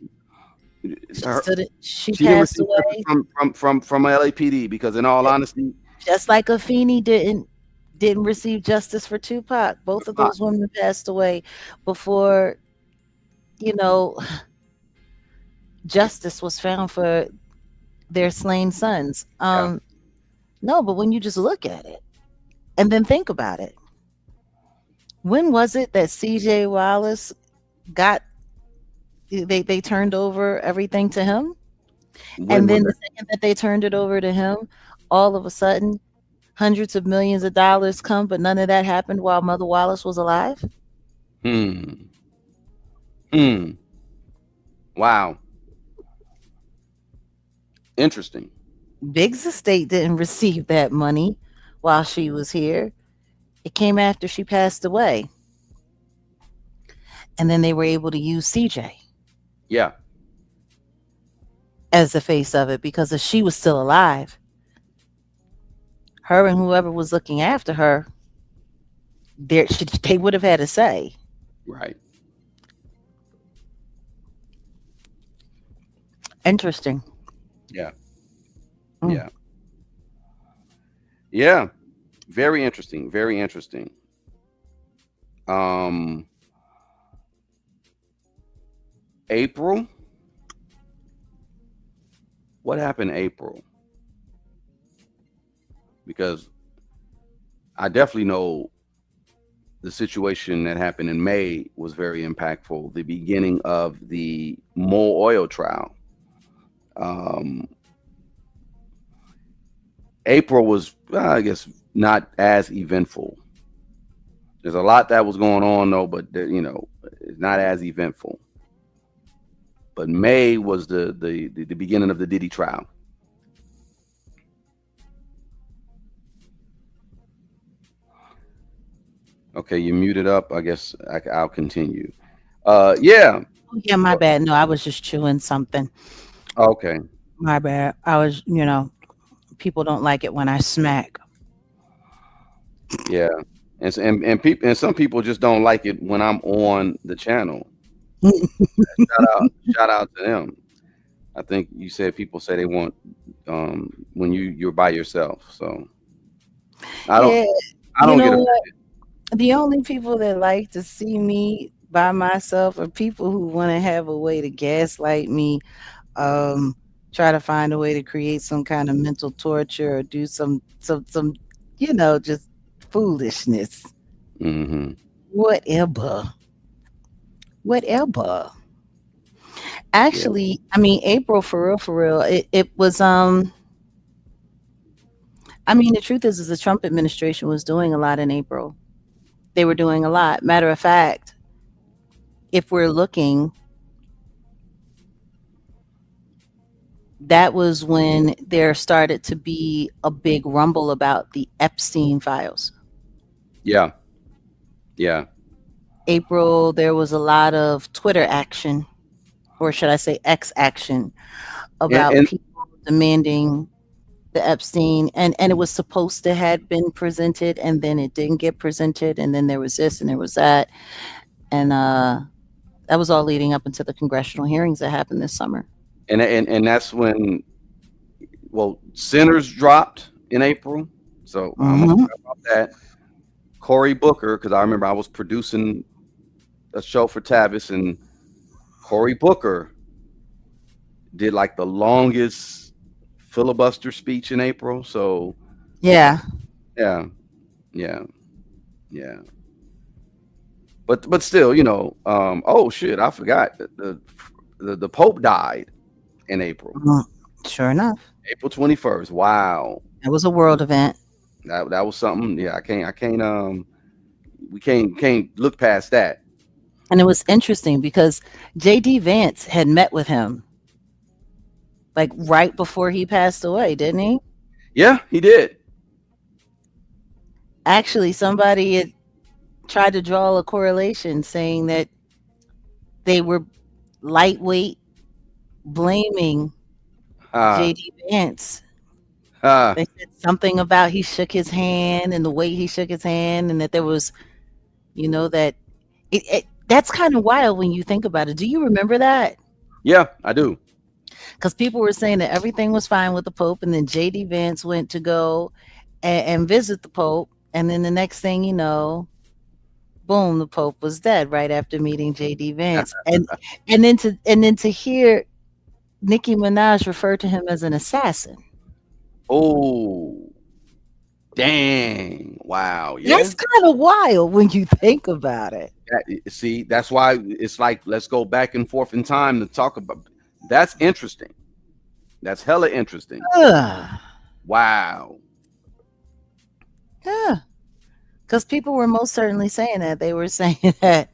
She She didn't passed receive away justice from LAPD, because in all honesty, just like Afeni didn't receive justice for Tupac. Both of those women passed away before, justice was found for their slain sons. No, but when you just look at it and then think about it, when was it that C.J. Wallace got? They turned over everything to him, and then the second that they turned it over to him, all of a sudden, hundreds of millions of dollars come, but none of that happened while Mother Wallace was alive. Wow. Interesting. Big's estate didn't receive that money while she was here. It came after she passed away. And then they were able to use CJ. Yeah. As the face of it, because if she was still alive, her and whoever was looking after her, they would have had a say. Right. Interesting. Yeah. Mm. Yeah. Yeah. Very interesting. Very interesting. Um, April. What happened April? Because I definitely know the situation that happened in May was very impactful. The beginning of the Mole Oil trial. Um, April was, I guess, not as eventful. There's a lot that was going on though, but it's not as eventful. But May was the beginning of the Diddy trial. Okay, you muted up. I guess I'll continue. Yeah. Oh, yeah, my bad. No, I was just chewing something. Okay. My bad. I was, people don't like it when I smack. Yeah. And people and some people just don't like it when I'm on the channel. Shout out to them. I think you said people say they want when you're by yourself. So I don't Yeah, I you don't get know offended. what? The only people that like to see me by myself are people who want to have a way to gaslight me, um, try to find a way to create some kind of mental torture or do some just foolishness. Hmm. Whatever. Whatever. Yeah. Actually, I mean April for real, it was I mean the truth is the Trump administration was doing a lot in April. They were doing a lot. Matter of fact, if we're looking, that was when there started to be a big rumble about the Epstein files. Yeah. Yeah. April, there was a lot of Twitter action, or should I say X action, And, about and people demanding the Epstein, and it was supposed to had been presented, and then it didn't get presented, and then there was this and there was that, and that was all leading up into the congressional hearings that happened this summer. and that's when Sinners dropped in April. So I'm gonna Hmm. talk about that. Cory Booker, because I remember I was producing a show for Tavis, and Cory Booker did like the longest filibuster speech in April. So Yeah. yeah, yeah, yeah. But still, oh shit, I forgot that the Pope died in April. Mm, sure enough, April 21st. Wow. it was a world event. That was something. Yeah, I can't we can't look past that. And it was interesting because JD Vance had met with him like right before he passed away, didn't he? Yeah, he did. Actually, somebody had tried to draw a correlation saying that they were lightweight blaming Uh JD Vance. uh They said something about he shook his hand and the way he shook his hand, and that there was, that that's kind of wild when you think about it. Do you remember that? yeah, I do. Because people were saying that everything was fine with the Pope, and then JD Vance went to go and visit the Pope, and then the next thing you know, boom, the Pope was dead right after meeting JD Vance, and then to hear Nicki Minaj refer to him as an assassin. Oh, dang. Wow. Yeah. That's kind of wild when you think about it. See, that's why it's like let's go back and forth in time to talk about. That's interesting. That's hella interesting. Ugh. Wow. Yeah, because people were most certainly saying that. They were saying that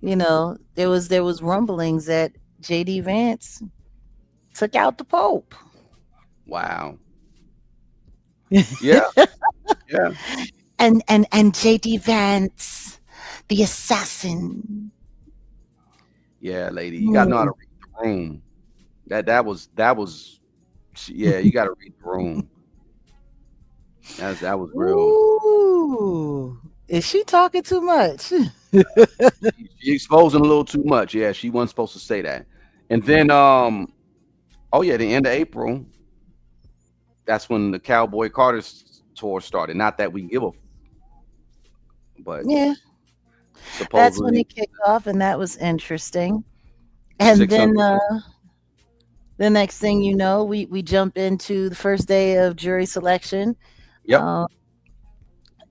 there was rumblings that JD Vance took out the Pope. Wow. Yeah. Yeah. and JD Vance, the assassin. Yeah, lady. You gotta know how to read the room. That was yeah, you gotta read the room. That was real. Ooh, is she talking too much? She exposing a little too much. Yeah, she wasn't supposed to say that. And then, oh yeah, the end of April, that's when the Cowboy Carter's tour started. Not that we give a, but Yeah, that's when supposedly it kicked off, and that was interesting. And 600. then the next thing you know, we jump into the first day of jury selection. Yep. Uh,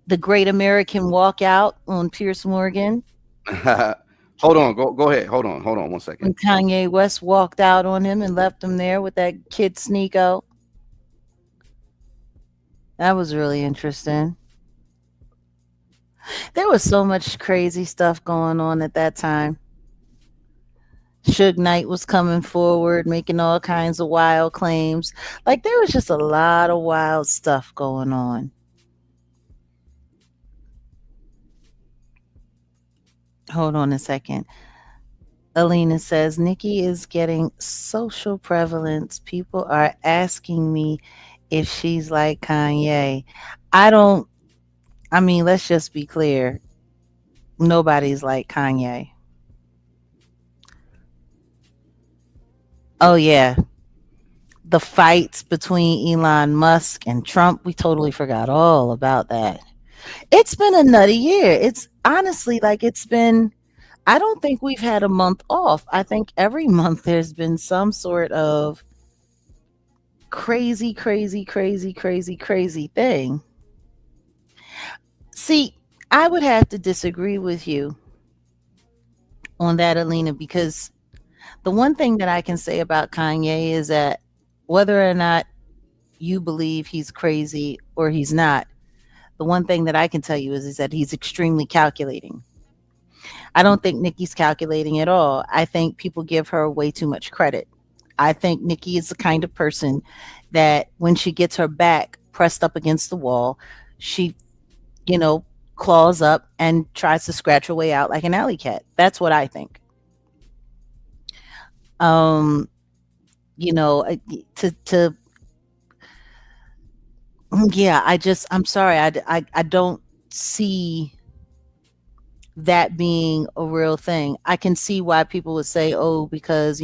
the Great American Walkout on Pierce Morgan Hold on, go ahead. Hold on 1 second. when Kanye West walked out on him and left him there with that kid Sneeko. That was really interesting. There was so much crazy stuff going on at that time. Suge Knight was coming forward, making all kinds of wild claims. Like there was just a lot of wild stuff going on. Hold on a second. Alina says Nikki is getting social prevalence. People are asking me if she's like Kanye. I don't, I mean, let's just be clear. Nobody's like Kanye. Oh, yeah. The fights between Elon Musk and Trump, we totally forgot all about that. It's been a nutty year. It's honestly like it's been, I don't think we've had a month off. I think every month there's been some sort of crazy, crazy, crazy, crazy, crazy thing. See, I would have to disagree with you on that, Alina, because the one thing that I can say about Kanye is that whether or not you believe he's crazy or he's not, the one thing that I can tell you is that he's extremely calculating. I don't think Nikki's calculating at all. I think people give her way too much credit. I think Nikki is the kind of person that when she gets her back pressed up against the wall, she, you know, claws up and tries to scratch her way out like an alley cat. That's what I think. Um, you know, to yeah, I'm sorry. I don't see that being a real thing. I can see why people would say, oh, because,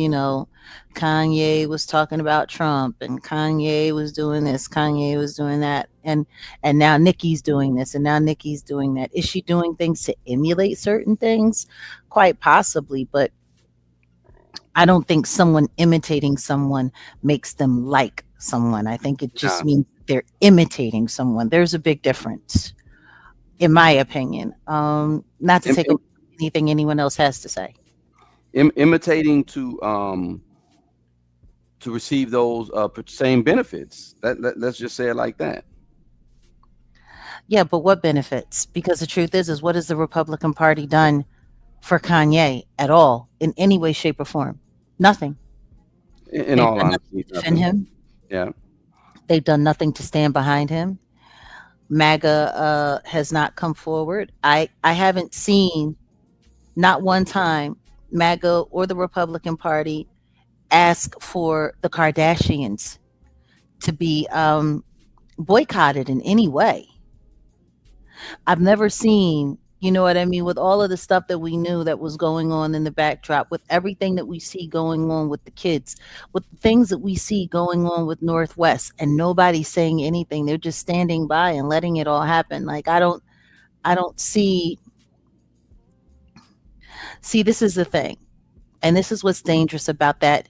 Kanye was talking about Trump and Kanye was doing this, Kanye was doing that, and now Nikki's doing this and now Nikki's doing that. Is she doing things to emulate certain things? Quite possibly, but I don't think someone imitating someone makes them like someone. I think it just Nah, means they're imitating someone. There's a big difference, in my opinion. Not to im- take im- away from anything anyone else has to say. imitating to receive those same benefits. Let's just say it like that. Yeah, but what benefits? Because the truth is what has the Republican Party done for Kanye at all in any way, shape, or form? Nothing. In They've all done nothing honesty, to defend nothing. him. Yeah. They've done nothing to stand behind him. MAGA has not come forward. I haven't seen not one time MAGA or the Republican Party ask for the Kardashians to be boycotted in any way. I've never seen, you know what I mean, with all of the stuff that we knew that was going on in the backdrop, with everything that we see going on with the kids, with the things that we see going on with Northwest, and nobody saying anything. They're just standing by and letting it all happen. Like I don't see this is the thing. And this is what's dangerous about that,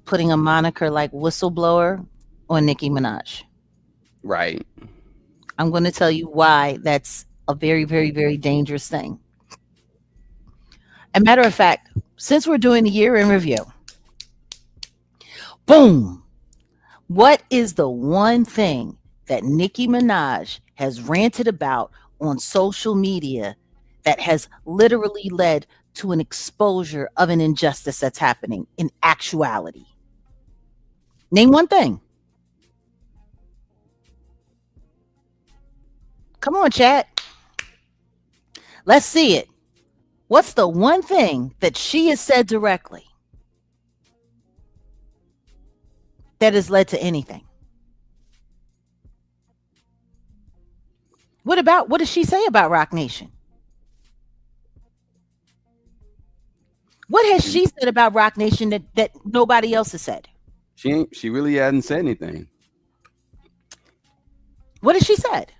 putting a moniker like whistleblower on Nicki Minaj. Right. I'm going to tell you why that's a very, very, very dangerous thing. A matter of fact, since we're doing the year in review, boom, what is the one thing that Nicki Minaj has ranted about on social media that has literally led to an exposure of an injustice that's happening in actuality? Name one thing. Come on, chat. Let's see it. What's the one thing that she has said directly that has led to anything? What does she say about Rock Nation? What has she said about Rock Nation that nobody else has said? She really hadn't said anything. What has she said?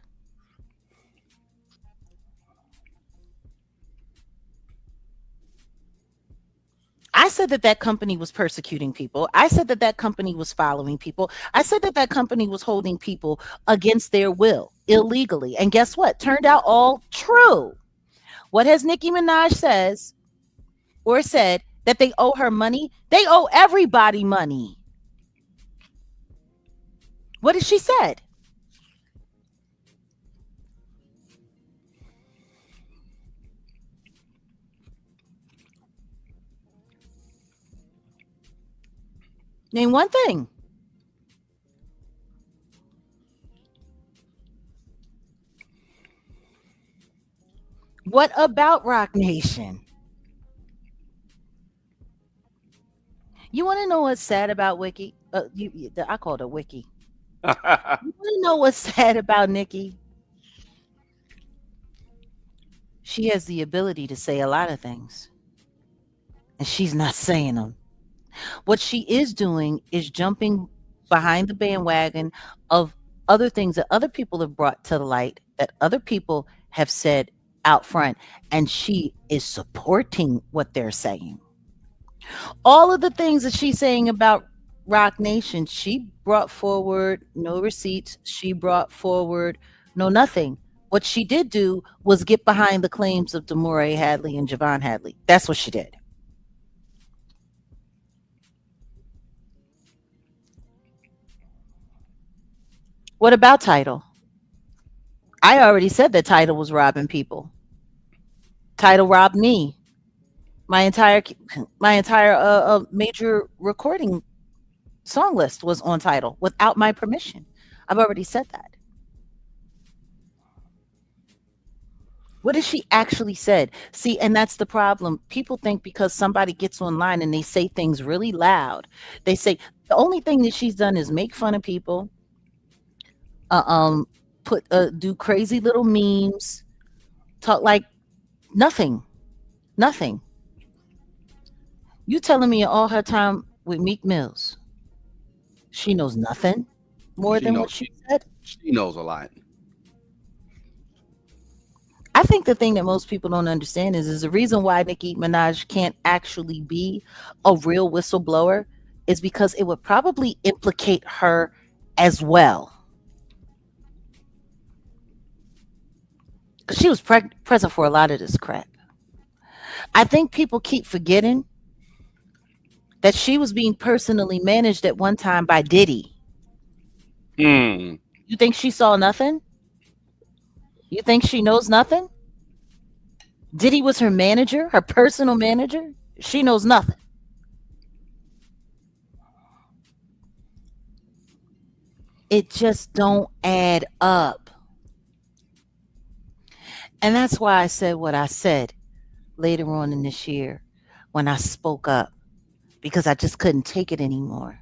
I said that that company was persecuting people. I said that that company was following people. I said that that company was holding people against their will illegally. And guess what? Turned out all true. What has Nicki Minaj says or said that they owe her money? They owe everybody money. What has she said? Name one thing. What about Rock Nation? You want to know what's sad about Wiki? I called her Wiki. You want to know what's sad about Nikki? She has the ability to say a lot of things, and she's not saying them. What she is doing is jumping behind the bandwagon of other things that other people have brought to the light, that other people have said out front, and she is supporting what they're saying. All of the things that she's saying about Rock Nation, she brought forward no receipts. She brought forward no nothing. What she did do was get behind the claims of Demore Hadley and Javon Hadley. That's what she did. What about Title? I already said that Title was robbing people. Title robbed me. My entire major recording song list was on Title without my permission. I've already said that. What has she actually said? See, and that's the problem. People think because somebody gets online and they say things really loud, they say the only thing that she's done is make fun of people, do crazy little memes, talk like nothing. You telling me all her time with Meek Mills, she knows nothing more than what she said? She knows a lot. I think the thing that most people don't understand is the reason why Nicki Minaj can't actually be a real whistleblower is because it would probably implicate her as well. Because she was present for a lot of this crap. I think people keep forgetting that she was being personally managed at one time by Diddy. You think she saw nothing? You think she knows nothing? Diddy was her manager, her personal manager. She knows nothing. It just don't add up. And that's why I said what I said later on in this year when I spoke up, because I just couldn't take it anymore.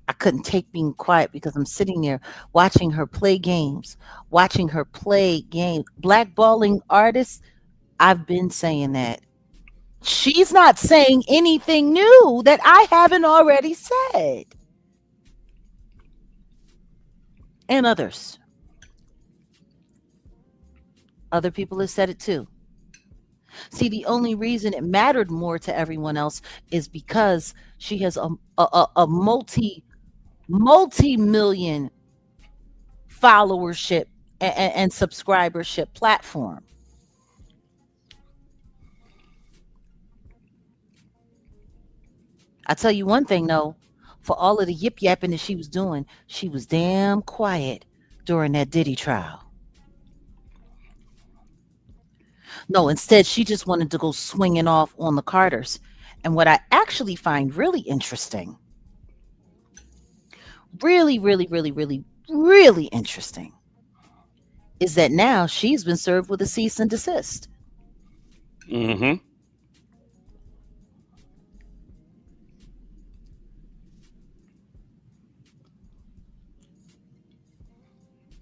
I couldn't take being quiet because I'm sitting there watching her play games, blackballing artists. I've been saying that. She's not saying anything new that I haven't already said. And others. Other people have said it too. See, the only reason it mattered more to everyone else is because she has a multi-million followership and subscribership platform. I tell you one thing though, for all of the yip yapping that she was doing, she was damn quiet during that Diddy trial. No, instead, she just wanted to go swinging off on the Carters. And what I actually find really interesting, really, really, really, really, really interesting, is that now she's been served with a cease and desist. Mm-hmm.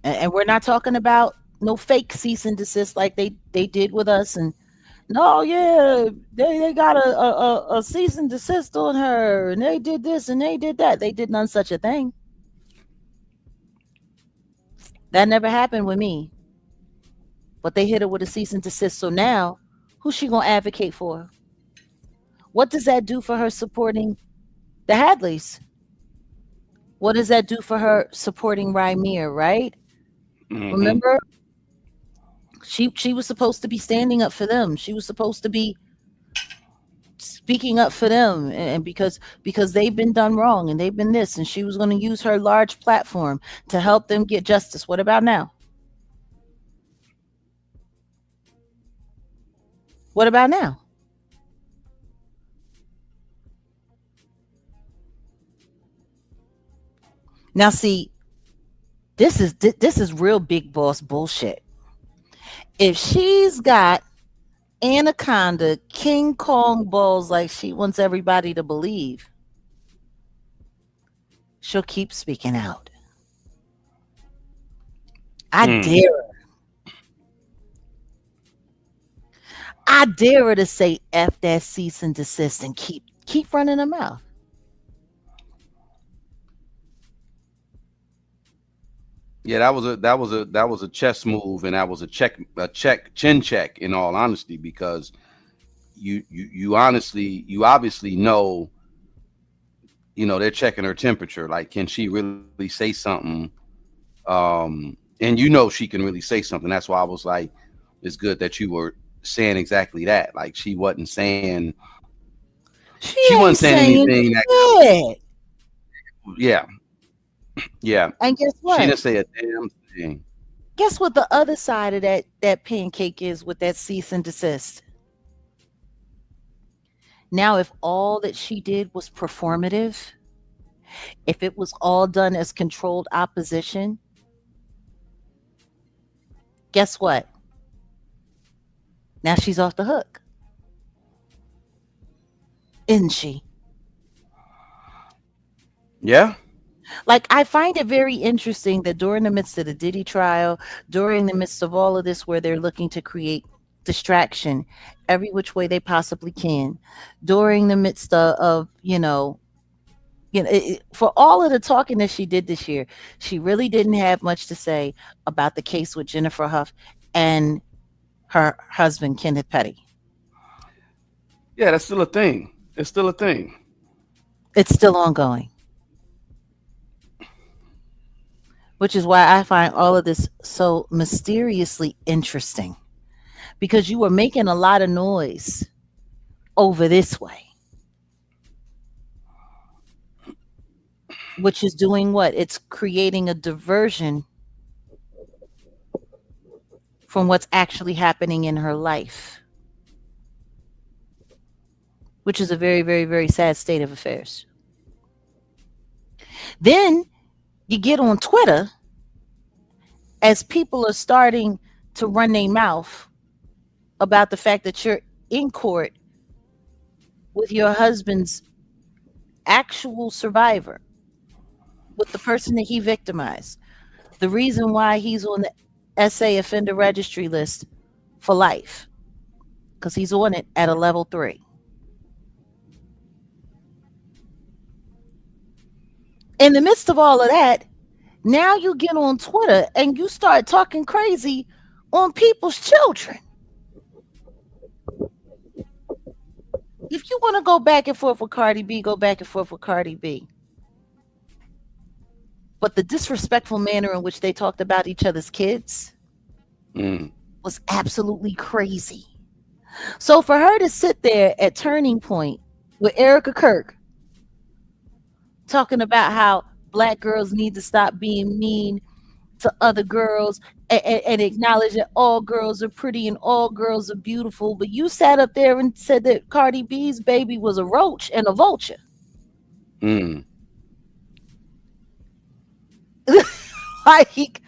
And we're not talking about no fake cease and desist like they did with us and No, yeah, they got a cease and desist on her, and they did this and they did that. They did none such a thing. That never happened with me. But they hit her with a cease and desist. So now, who's she gonna advocate for? What does that do for her supporting the Hadleys? What does that do for her supporting Rymir? Right? Hmm. Remember, she was supposed to be standing up for them. She was supposed to be speaking up for them, and because they've been done wrong and they've been this, and she was going to use her large platform to help them get justice. What about now? What about now? Now see, this is real big boss bullshit. If she's got anaconda King Kong balls like she wants everybody to believe, she'll keep speaking out. I Mm. dare her. I dare her to say F that cease and desist and keep running her mouth. Yeah, that was a chess move, and that was a chin check. In all honesty, because you obviously know, they're checking her temperature. Like, can she really say something? And she can really say something. That's why I was like, it's good that you were saying exactly that. Like, She she wasn't ain't saying saying anything that, shit. yeah, yeah. And guess She what? didn't say a damn thing. Guess what the other side of that pancake is with that cease and desist? Now, if all that she did was performative, if it was all done as controlled opposition, guess what? Now she's off the hook, isn't she? Yeah. Like, I find it very interesting that during the midst of the Diddy trial, during the midst of all of this, where they're looking to create distraction every which way they possibly can, during the midst of for all of the talking that she did this year, she really didn't have much to say about the case with Jennifer Huff and her husband, Kenneth Petty. Yeah, that's still a thing. It's still a thing. It's still ongoing, which is why I find all of this so mysteriously interesting, because you were making a lot of noise over this way, which is doing what? It's creating a diversion from what's actually happening in her life, which is a very, very, very sad state of affairs. Then you get on Twitter as people are starting to run their mouth about the fact that you're in court with your husband's actual survivor, with the person that he victimized. The reason why he's on the SA offender registry list for life, because he's on it at a level 3. In the midst of all of that, now you get on Twitter and you start talking crazy on people's children. If you want to go back and forth with Cardi B, go back and forth with Cardi B. But the disrespectful manner in which they talked about each other's kids Mm. was absolutely crazy. So for her to sit there at Turning Point with Erica Kirk talking about how black girls need to stop being mean to other girls, and acknowledge that all girls are pretty and all girls are beautiful, but you sat up there and said that Cardi B's baby was a roach and a vulture. Mm. Like,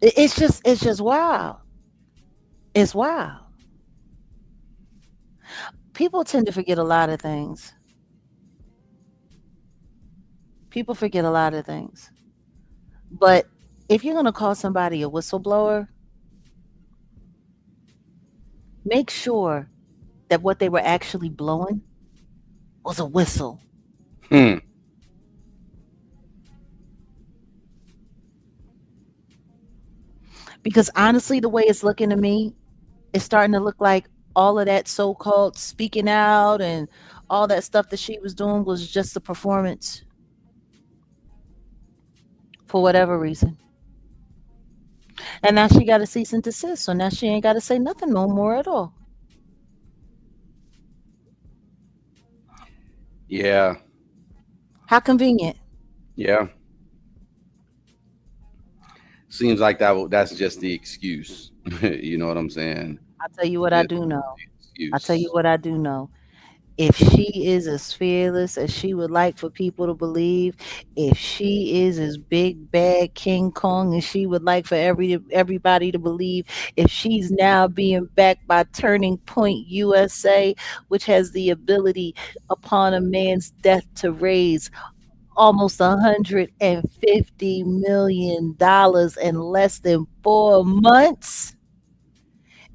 it's just wow. It's wow. People tend to forget a lot of things. People forget a lot of things. But if you're going to call somebody a whistleblower, make sure that what they were actually blowing was a whistle. Hmm. Because honestly, the way it's looking to me, it's starting to look like all of that so-called speaking out and all that stuff that she was doing was just a performance for whatever reason. And now she got a cease and desist, so now she ain't got to say nothing no more at all. Yeah. How convenient. Yeah. Seems like that's just the excuse. You know what I'm saying? I'll tell you what I Just do know. the I'll tell you excuse. what I do know. If she is as fearless as she would like for people to believe, if she is as big bad King Kong as she would like for everybody to believe, if she's now being backed by Turning Point USA, which has the ability upon a man's death to raise almost $150 million in less than 4 months.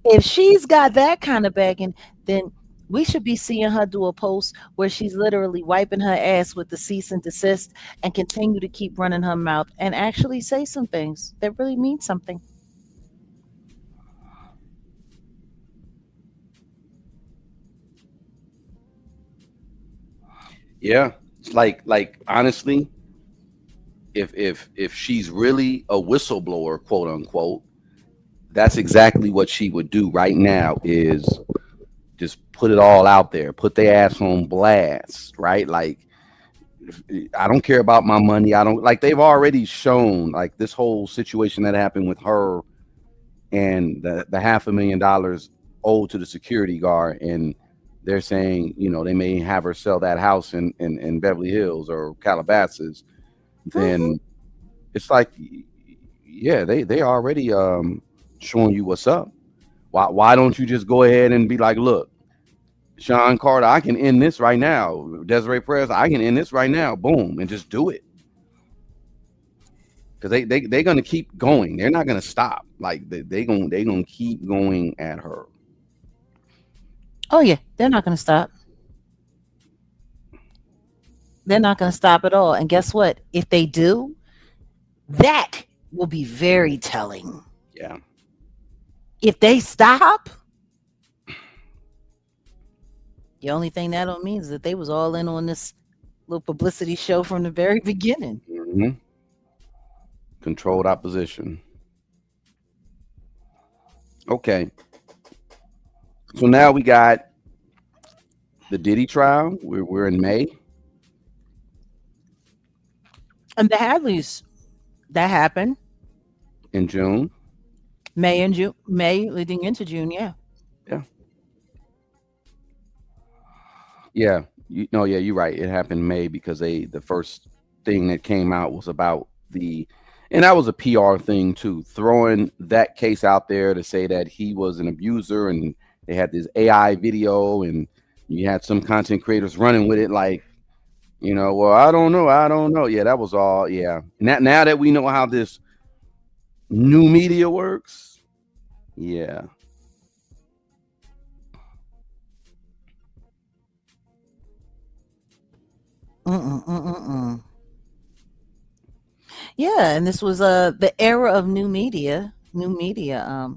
If she's got that kind of backing, then we should be seeing her do a post where she's literally wiping her ass with the cease and desist and continue to keep running her mouth and actually say some things that really mean something. Yeah. It's like honestly, if she's really a whistleblower, quote unquote, that's exactly what she would do right now is just put it all out there, put their ass on blast, right? Like I don't care about my money. I don't like they've already shown like this whole situation that happened with her and the $500,000 owed to the security guard and they're saying, they may have her sell that house in Beverly Hills or Calabasas, Hmm. then it's like yeah, they already showing you what's up. Why don't you just go ahead and be like, look, Sean Carter, I can end this right now. Desiree Perez, I can end this right now. Boom, and just do it. Because they're gonna keep going. They're not gonna stop. Like they gonna keep going at her. Oh, yeah, they're not going to stop. They're not going to stop at all. And guess what? If they do, that will be very telling. Yeah. If they stop, the only thing that don't mean is that they was all in on this little publicity show from the very beginning. Hmm. Controlled opposition. Okay. So now we got the Diddy trial. We're in May. And the Hadleys, that happened In June. May and June, May leading into June. Yeah. Yeah. Yeah. Yeah, you're right. It happened May because the first thing that came out was about and that was a PR thing too, throwing that case out there to say that he was an abuser and they had this AI video and you had some content creators running with it like, well, I don't know. Yeah, that was all. Yeah. Now that we know how this new media works, yeah. Mm-mm-mm-mm-mm. Yeah, and this was the era of new media. New media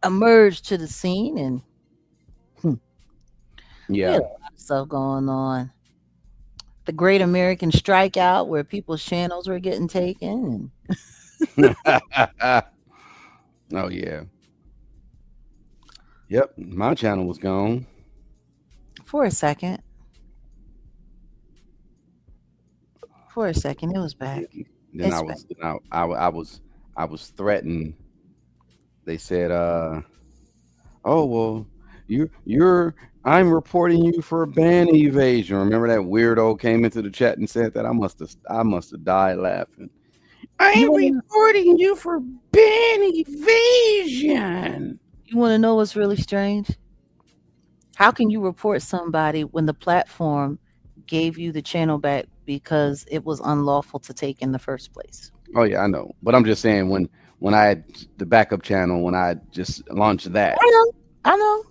emerged to the scene, and hmm, we Yeah. had a lot of stuff going on. The Great American Strikeout, where people's channels were getting taken, Oh yeah. Yep. My channel was gone. and for a second, it was Yeah. back. Then I It's back. was I was threatened. They said, "Oh well, you're I'm reporting you for ban evasion." Remember that weirdo came into the chat and said that I must have died laughing. You I'm wanna reporting you for ban evasion. you wanna know what's really strange? How can you report somebody when the platform gave you the channel back because it was unlawful to take in the first place? Oh yeah, I know. But I'm just saying when when I had the backup channel when I just launched that. I know, I know,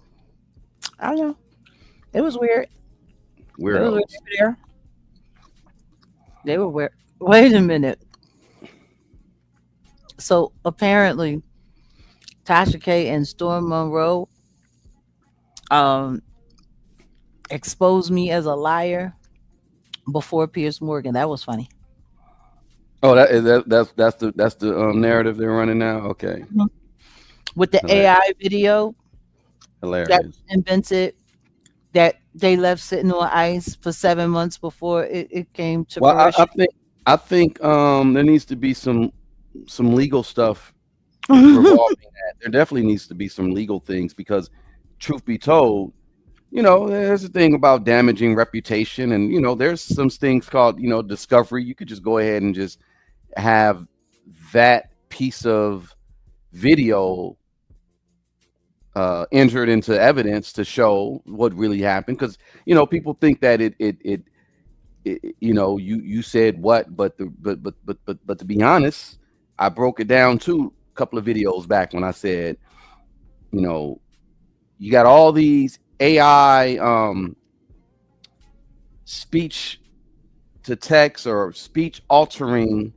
I know. It was weird. It was weird. Weirdos. They were weird. Wait a minute. So apparently, Tasha K and Storm Monroe um exposed me as a liar before Pierce Morgan. That was funny. Oh, that's the narrative they're running now. Okay, Mhm. With the hilarious. AI video that Hilarious. invented that they left sitting on ice for 7 months before it came to Well, I fruition. think there needs to be some legal stuff revolving that. There definitely needs to be some legal things because, truth be told, there's a thing about damaging reputation, and there's some things called discovery. You could just go ahead and just have that piece of video entered into evidence to show what really happened because people think that you said what, but to be honest, I broke it down too a couple of videos back when I said, you know, you got all these AI speech to text or speech altering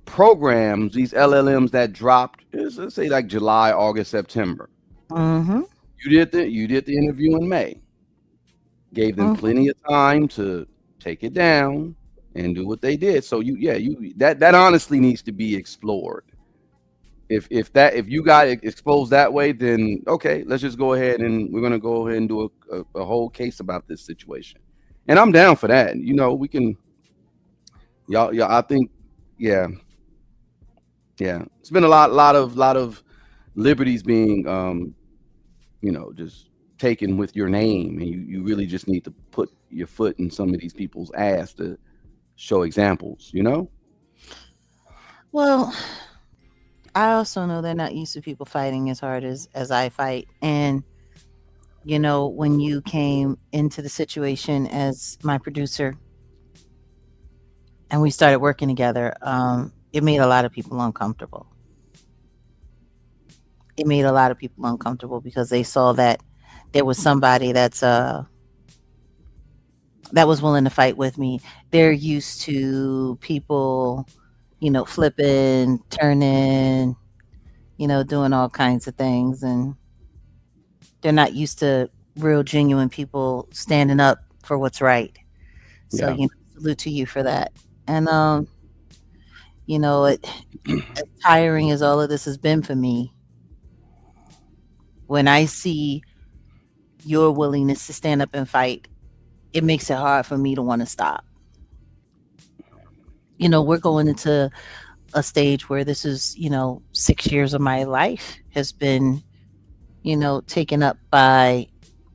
programs, these LLMs that dropped, let's say like July, August, September. Mm-hmm. You did the interview in May. Gave them Mm-hmm. plenty of time to take it down and do what they did. So that honestly needs to be explored. If you got exposed that way, then okay, let's just go ahead and we're gonna go ahead and do a whole case about this situation. And I'm down for that. We can y'all I think yeah, yeah. It's been a lot of liberties being just taken with your name, and you really just need to put your foot in some of these people's ass to show examples. Well, I also know they're not used to people fighting as hard as I fight. And, when you came into the situation as my producer and we started working together, it made a lot of people uncomfortable. It made a lot of people uncomfortable because they saw that there was somebody that was willing to fight with me. They're used to people, flipping, turning, doing all kinds of things. And they're not used to real, genuine people standing up for what's right. So, Yeah. salute to you for that. And, as tiring as all of this has been for me, when I see your willingness to stand up and fight, it makes it hard for me to want to stop. We're going into a stage where this is, 6 years of my life has been, taken up by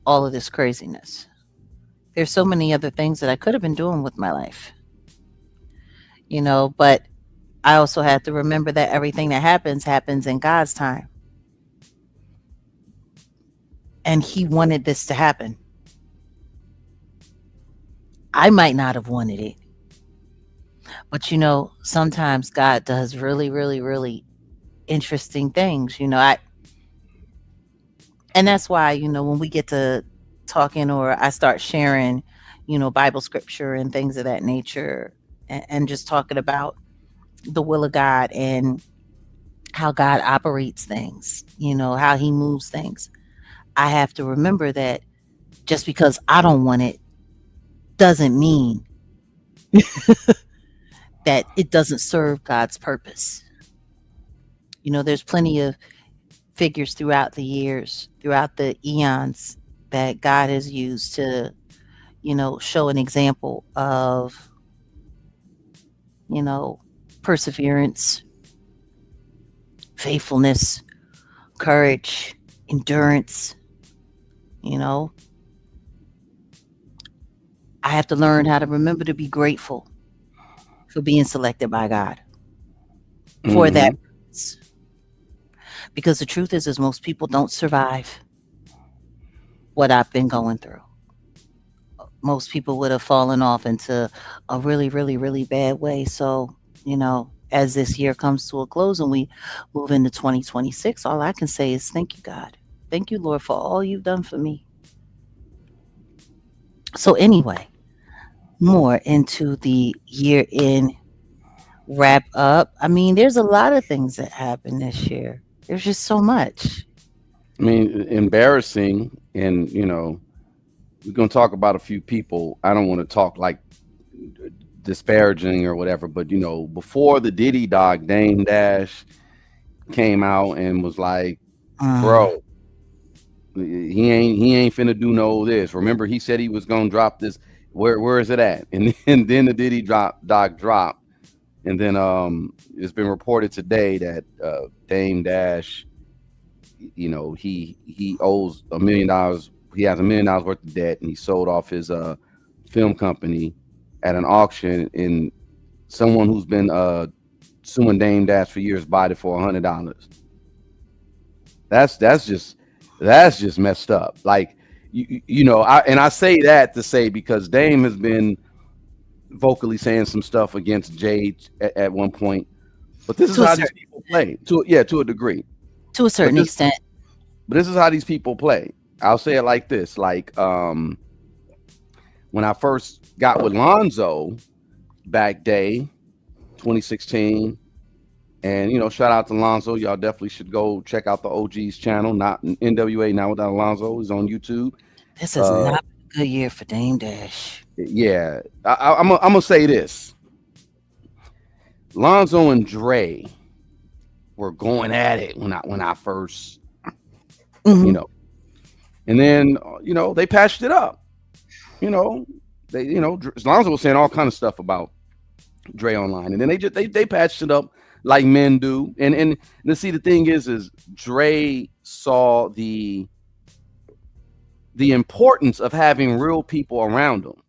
all of this craziness. There's so many other things that I could have been doing with my life, but I also have to remember that everything that happens in God's time. And He wanted this to happen. I might not have wanted it. But sometimes God does really, really, really interesting things. And that's why, when we get to talking or I start sharing, Bible scripture and things of that nature and just talking about the will of God and how God operates things, how He moves things. I have to remember that just because I don't want it doesn't mean that it doesn't serve God's purpose. There's plenty of figures throughout the years, throughout the eons that God has used to, show an example of, perseverance, faithfulness, courage, endurance. I have to learn how to remember to be grateful for being selected by God for that Mhm. purpose. Because the truth is most people don't survive what I've been going through. Most people would have fallen off into a really, really, really bad way. So, as this year comes to a close and we move into 2026, all I can say is thank you, God. Thank you, Lord, for all you've done for me. So, anyway, more into the year end wrap up. I mean, there's a lot of things that happened this year. There's just so much. I mean, embarrassing, and we're gonna talk about a few people. I don't want to talk like disparaging or whatever, but before the Diddy dog, Dame Dash came out and was like, Mm, "Bro, he ain't finna do no this." Remember, he said he was gonna drop this. Where is it at? And then the Diddy dog dropped, and then it's been reported today that Dame Dash, he owes $1 million. He has $1 million worth of debt, and he sold off his film company at an auction. And someone who's been suing Dame Dash for years bought it for $100. That's just messed up. Like I say that to say because Dame has been vocally saying some stuff against Jay at one point, but this is to a how these certain people play to a degree. to a But certain this extent. but this is how these people play. I'll say it like this: like when I first got with Lonzo back day, 2016. And shout out to Lonzo. Y'all definitely should go check out the OG's channel. Not NWA Now Without Alonzo is on YouTube. This has Uh, not been a good year for Dame Dash. yeah, I'm gonna say this: Lonzo and Dre were going at it when I first, you Hmm. know, and then they patched it up. They Lonzo was saying all kind of stuff about Dre online, and then they patched it up like men do. And to see the thing is Dre saw the importance of having real people around him.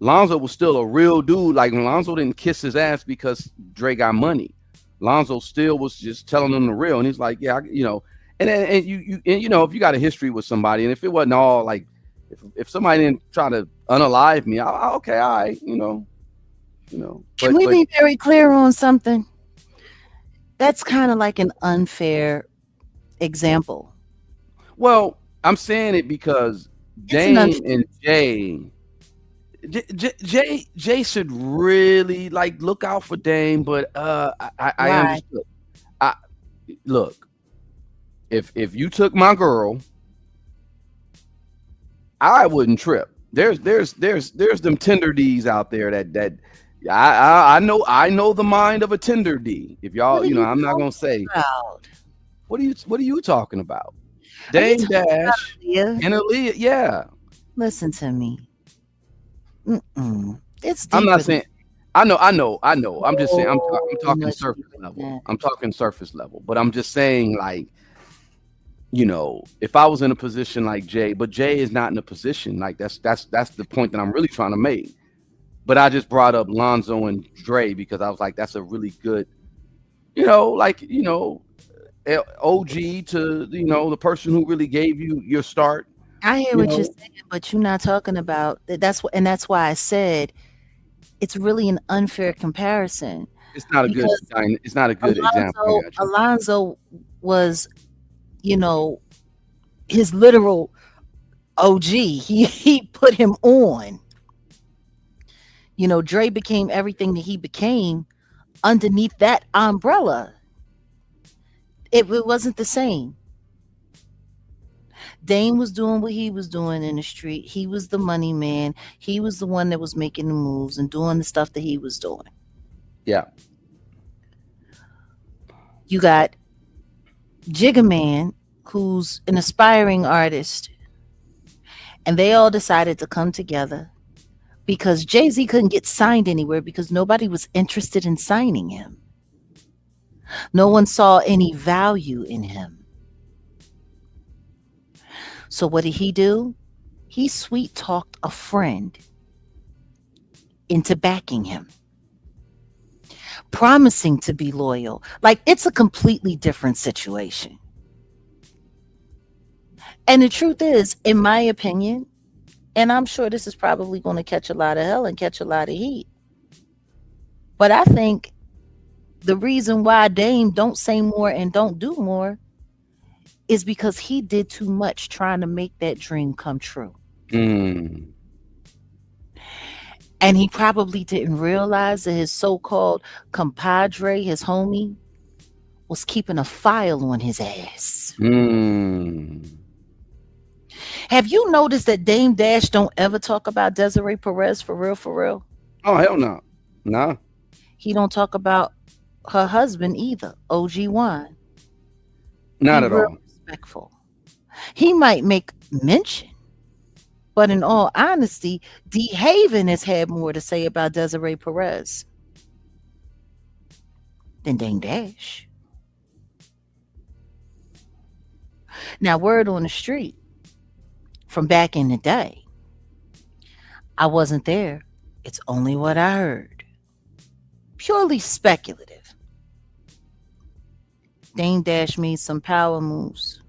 Lonzo was still a real dude. Like Lonzo didn't kiss his ass because Dre got money. Lonzo still was just telling him the real, and he's like, yeah, and if you got a history with somebody, and if it wasn't all like, if somebody didn't try to unalive me, okay, all right, Can we but be very clear on something? That's kind of like an unfair example. well, I'm saying it because It's an Dame unfair. and Jay should really like look out for Dame, but I Why? understood. I look, if you took my girl, I wouldn't trip. There's them tender D's out there that I know the mind of a tender D. If What y'all, are you I'm not gonna talking say about? what are you talking about? Are you Dame talking about Dash Aaliyah? and Aaliyah, yeah. Listen to me. Mm-mm. It's I'm deeper not than saying I know. I'm just saying I'm so talking much surface deeper than level. that. I'm talking surface level, but I'm just saying like if I was in a position like Jay, but Jay is not in a position like that's the point that I'm really trying to make. But I just brought up Lonzo and Dre because I was like, that's a really good, like OG to the person who really gave you your start. I hear You what you're know, saying, but you're not talking about that's what, and that's why I said it's really an unfair comparison it's not a good because it's not a good example. I got you. Alonzo was, you know, his literal OG. He put him on. Dre became everything that he became underneath that umbrella. It wasn't the same. Dane was doing what he was doing in the street. He was the money man. He was the one that was making the moves and doing the stuff that he was doing. Yeah, You got Jigga Man, who's an aspiring artist, and they all decided to come together because Jay-Z couldn't get signed anywhere because nobody was interested in signing him. No one saw any value in him. So what did he do? He sweet talked a friend into backing him, promising to be loyal. Like it's a completely different situation. And the truth is, in my opinion, and I'm sure this is probably going to catch a lot of hell and catch a lot of heat, but I think the reason why Dame don't say more and don't do more is because he did too much trying to make that dream come true. Mm. And he probably didn't realize that his so-called compadre, his homie, was keeping a file on his ass. Mm. Have you noticed that Dame Dash don't ever talk about Desiree Perez for real, for real? Oh, hell no. Nah. He don't talk about her husband either, OG1. Not Be at real all. respectful. He might make mention, but in all honesty, D Haven has had more to say about Desiree Perez than Dame Dash. Now, word on the street from back in the day, I wasn't there. It's only what I heard. Purely speculative. Dame Dash made some power moves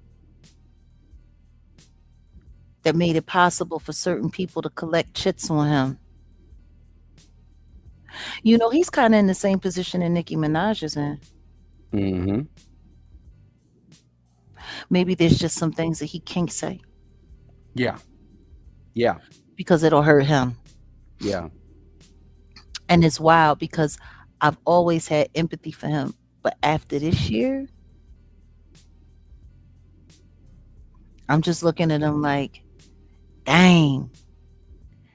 that made it possible for certain people to collect chits on him. You know, he's kind of in the same position that Nicki Minaj is in. Mm-hmm. Maybe there's just some things that he can't say Yeah. Yeah. because it'll hurt him. Yeah. And it's wild because I've always had empathy for him. But after this year, I'm just looking at him like, dang,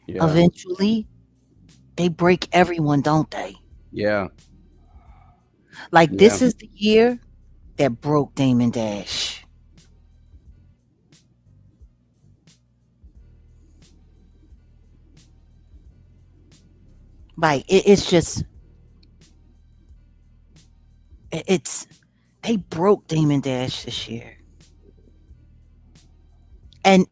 Yeah. eventually they break everyone, don't they? Yeah. Like Yeah. this is the year that broke Damon Dash. Like it's just it's they broke Damon Dash this year. And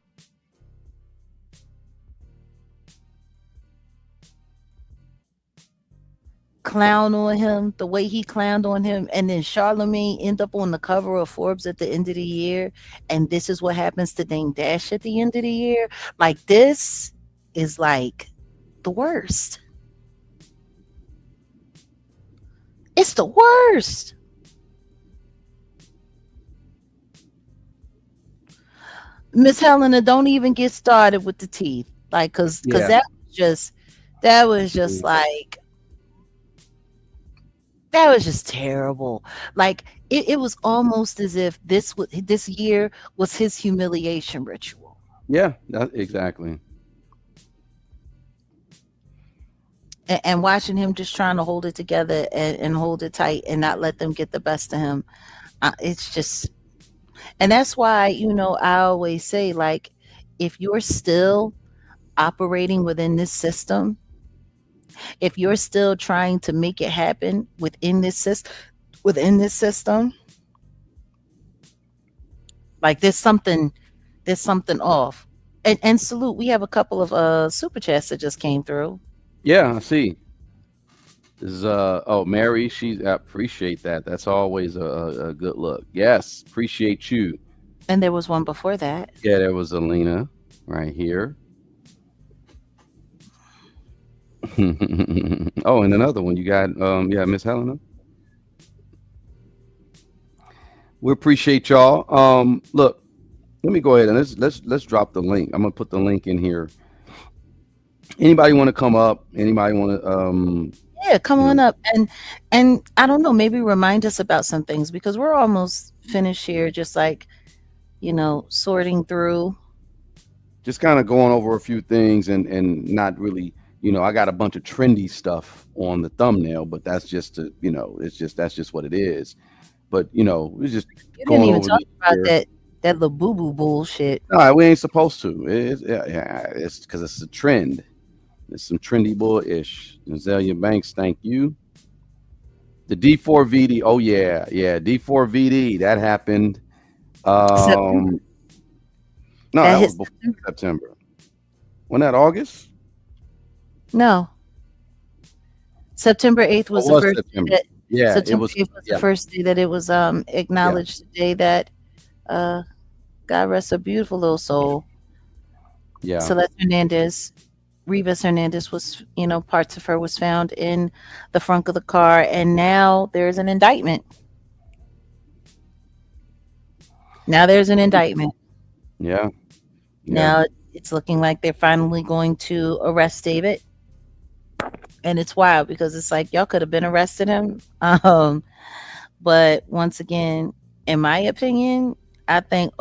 clown on him the way he clowned on him, and then Charlemagne end up on the cover of Forbes at the end of the year, and this is what happens to Dame Dash at the end of the year. Like this is like the worst. It's the worst. Miss Helena, don't even get started with the teeth. Like cause Yeah. that was just like that was just terrible. Like it was almost as if this year was his humiliation ritual. Yeah. Exactly. And watching him just trying to hold it together and hold it tight and not let them get the best of him. It's just, and that's why, you know, I always say, like, if you're still operating within this system, if you're still trying to make it happen within this system, like there's something off. And salute, we have a couple of super chats that just came through. Yeah. I see. This is Mary. I appreciate that. That's always a good look. Yes. Appreciate you. And there was one before that. Yeah. There was Alina right here. Oh, and another one. You got Miss Helena. We appreciate y'all. Look, let me go ahead and let's drop the link. I'm gonna put the link in here. Anybody want to come up? Anybody want to Yeah, come on up and I don't know, maybe remind us about some things because we're almost finished here, just like, you know, sorting through. just kind of going over a few things and not really, I got a bunch of trendy stuff on the thumbnail, but that's just that's just what it is. But it's just You going didn't even over talk about here. that little boo boo bullshit. No, we ain't supposed to. It's because it's a trend. It's some trendy bull-ish. Azalea Banks, thank you. The D4VD, oh yeah, D4VD, that happened. September. No, That that hit was before September. Wasn't that August? No. September 8th was Oh, the first September. day Yeah, September it was. 8th was Yeah, the first day that it was acknowledged, the day that God rest her beautiful little soul. yeah. Celeste Hernandez Rivas Hernandez was, parts of her was found in the front of the car, and now there's an indictment. Now there's an indictment. Yeah. Yeah. Now it's looking like they're finally going to arrest David. And it's wild because it's like y'all could have been arrested him. But once again, in my opinion, I think,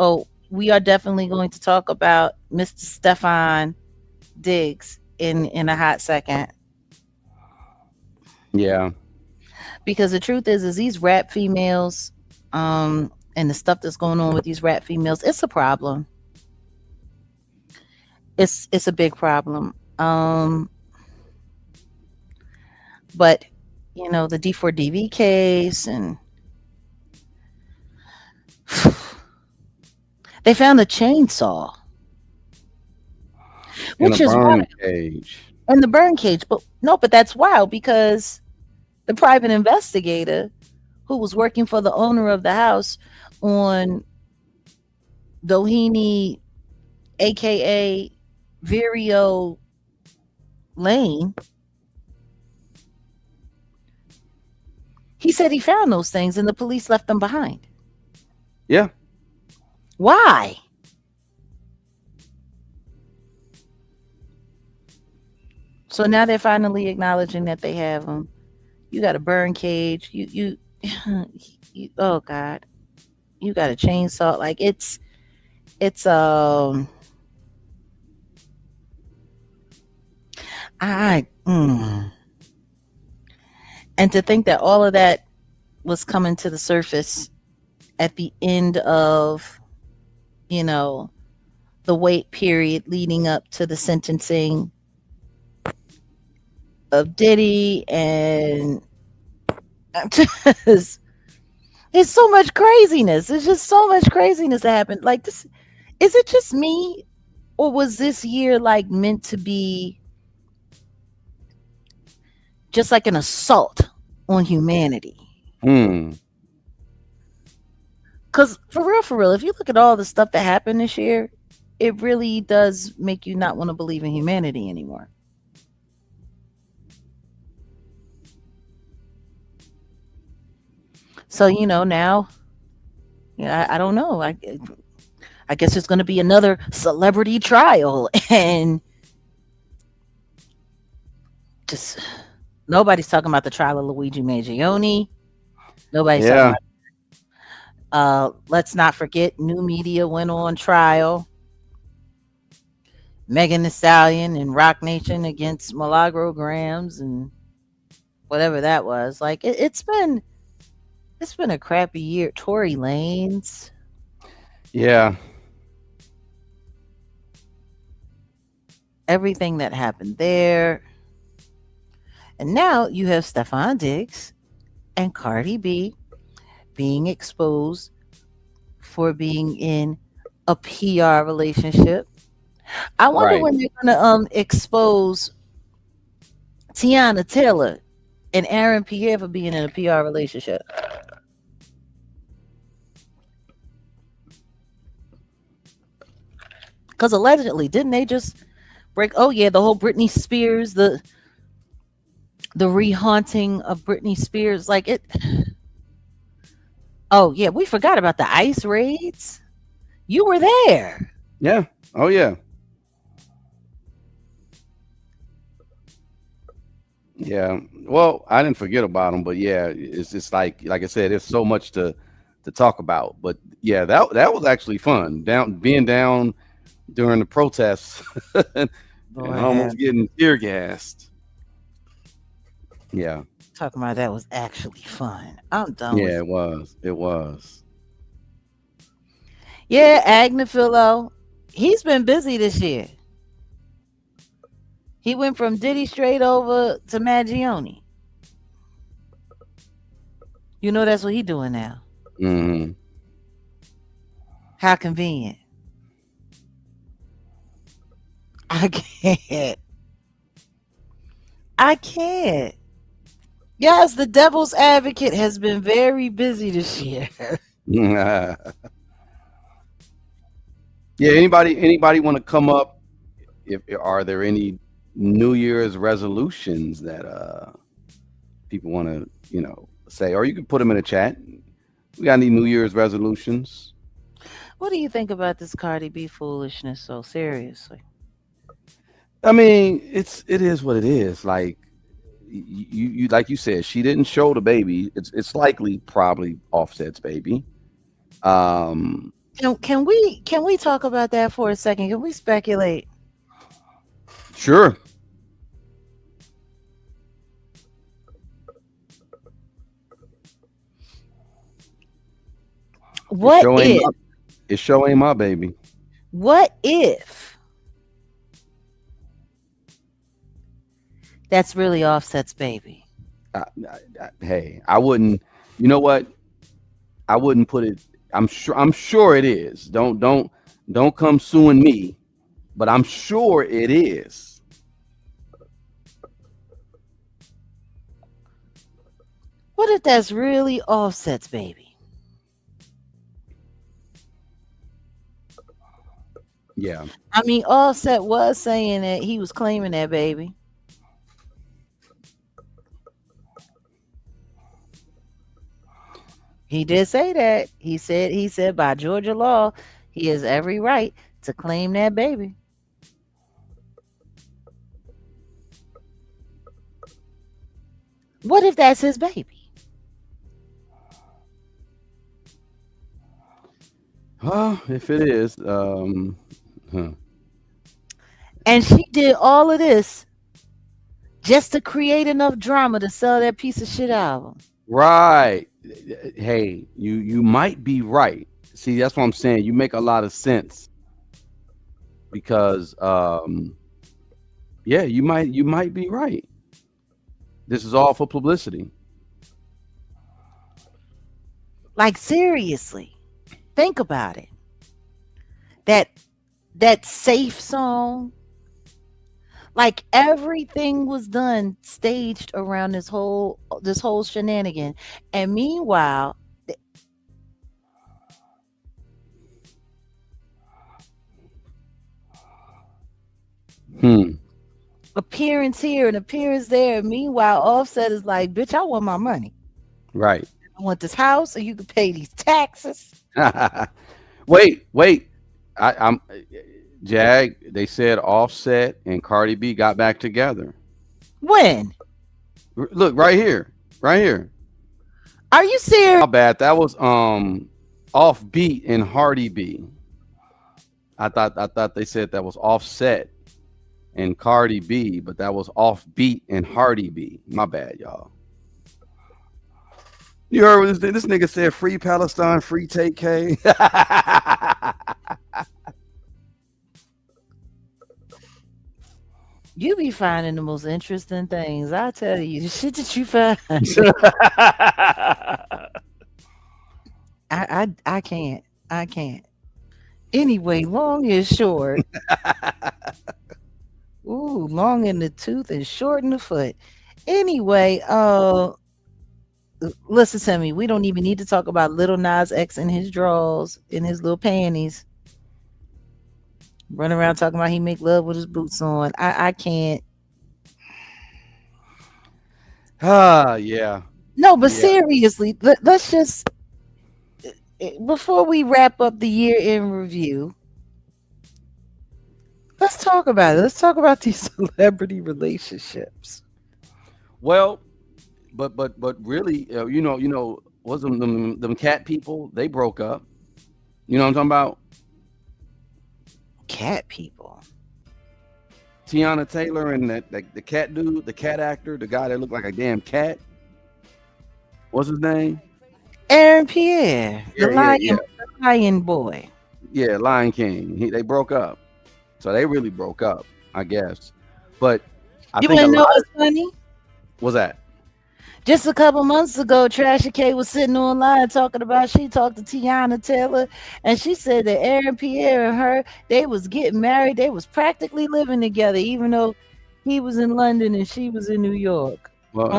we are definitely going to talk about Mr. Stefan Diggs in a hot second. Yeah. Because the truth is these rap females, and the stuff that's going on with these rap females, it's a problem. It's a big problem. But the D4DV case, and they found a chainsaw, In a which is burn wild, cage. in the burn cage. But no, but that's wild because the private investigator who was working for the owner of the house on Doheny, aka Vireo Lane, he said he found those things and the police left them behind. Yeah. Why? So now they're finally acknowledging that they have them. You got a burn cage. Oh God, you got a chainsaw. Like it's I and to think that all of that was coming to the surface at the end of the wait period leading up to the sentencing of Diddy, and it's so much craziness. It's just so much craziness that happened. Like this, is it just me, or was this year like meant to be just like an assault on humanity? Because for real, if you look at all the stuff that happened this year, it really does make you not want to believe in humanity anymore. So now, I don't know. I guess there's going to be another celebrity trial, and just nobody's talking about the trial of Luigi Mangione. Nobody's talking Yeah. about. Let's not forget, New Media went on trial. Megan Thee Stallion and Rock Nation against Milagro Grams and whatever that was. Like it's been a crappy year. Tory Lanez. Yeah. Everything that happened there. And now you have Stefan Diggs and Cardi B being exposed for being in a PR relationship. I wonder Right. when they're gonna expose Tiana Taylor and Aaron Pierre for being in a PR relationship. Because allegedly, didn't they just break? Oh yeah, the whole Britney Spears, the rehaunting of Britney Spears, like it. Oh yeah, we forgot about the ICE raids. You were there. Yeah. Oh yeah. Yeah. Well, I didn't forget about them, but yeah, it's just like I said, there's so much to talk about. But yeah, that was actually fun. Being down during the protests and almost getting tear gassed. Yeah. Talking about that was actually fun. I'm done Yeah, with it was. It was. Yeah, Agnafilo, he's been busy this year. He went from Diddy straight over to Mangione. That's what he's doing now. Mm-hmm. How convenient. I can't. Yes, the devil's advocate has been very busy this year. Yeah. Anybody want to come up? If are there any New Year's resolutions that people want to, say, or you can put them in the chat. We got any New Year's resolutions? What do you think about this Cardi B foolishness? So seriously, I mean, it is what it is. Like you like you said, she didn't show the baby. It's likely probably Offset's baby. Um, can we talk about that for a second? Can we speculate? sure. It What sure ain't if? my, it sure ain't my baby. What if that's really Offset's baby? Hey, I wouldn't. You know what? I wouldn't put it. I'm sure it is. Don't come suing me, but I'm sure it is. What if that's really Offset's baby? Yeah. I mean, Offset was saying that he was claiming that baby. He did say that. He said by Georgia law, he has every right to claim that baby. What if that's his baby? If it is, And she did all of this just to create enough drama to sell that piece of shit album. right. Hey, you might be right. See, that's what I'm saying. You make a lot of sense because, yeah, you might be right. This is all for publicity. Like seriously, think about it. That safe song, like everything was done staged around this whole shenanigan, and meanwhile, Hmm. appearance here and appearance there. Meanwhile, Offset is like, "Bitch, I want my money. Right. I want this house, so you can pay these taxes." Wait. I'm Jag. They said Offset and Cardi B got back together. When? Look right here, right here. Are you serious? How bad that was? Offbeat and Hardy B. I thought they said that was Offset and Cardi B, but that was Offbeat and Hardy B. My bad, y'all. You heard what this nigga said? Free Palestine, free Take K. You be finding the most interesting things. I tell you, the shit that you find. I can't. I can't. Anyway, long is short. Ooh, long in the tooth and short in the foot. Anyway, listen to me. We don't even need to talk about Little Nas X and his drawers and his little panties. Running around talking about he make love with his boots on. I can't. Yeah. No, but Yeah. seriously, let's just before we wrap up the year in review, let's talk about it. Let's talk about these celebrity relationships. Well, but really, was them cat people? They broke up. You know what I'm talking about? Cat people. Tiana Taylor and the cat dude, the cat actor, the guy that looked like a damn cat. What's his name? Aaron Pierre, Yeah, the lion boy. Yeah, Lion King. They broke up. So they really broke up, I guess. But You want to know what's funny? What's that? Just a couple months ago, Trashy K was sitting online talking about she talked to Tiana Taylor, and she said that Aaron Pierre and her, they was getting married. They was practically living together, even though he was in London and she was in New York. Well,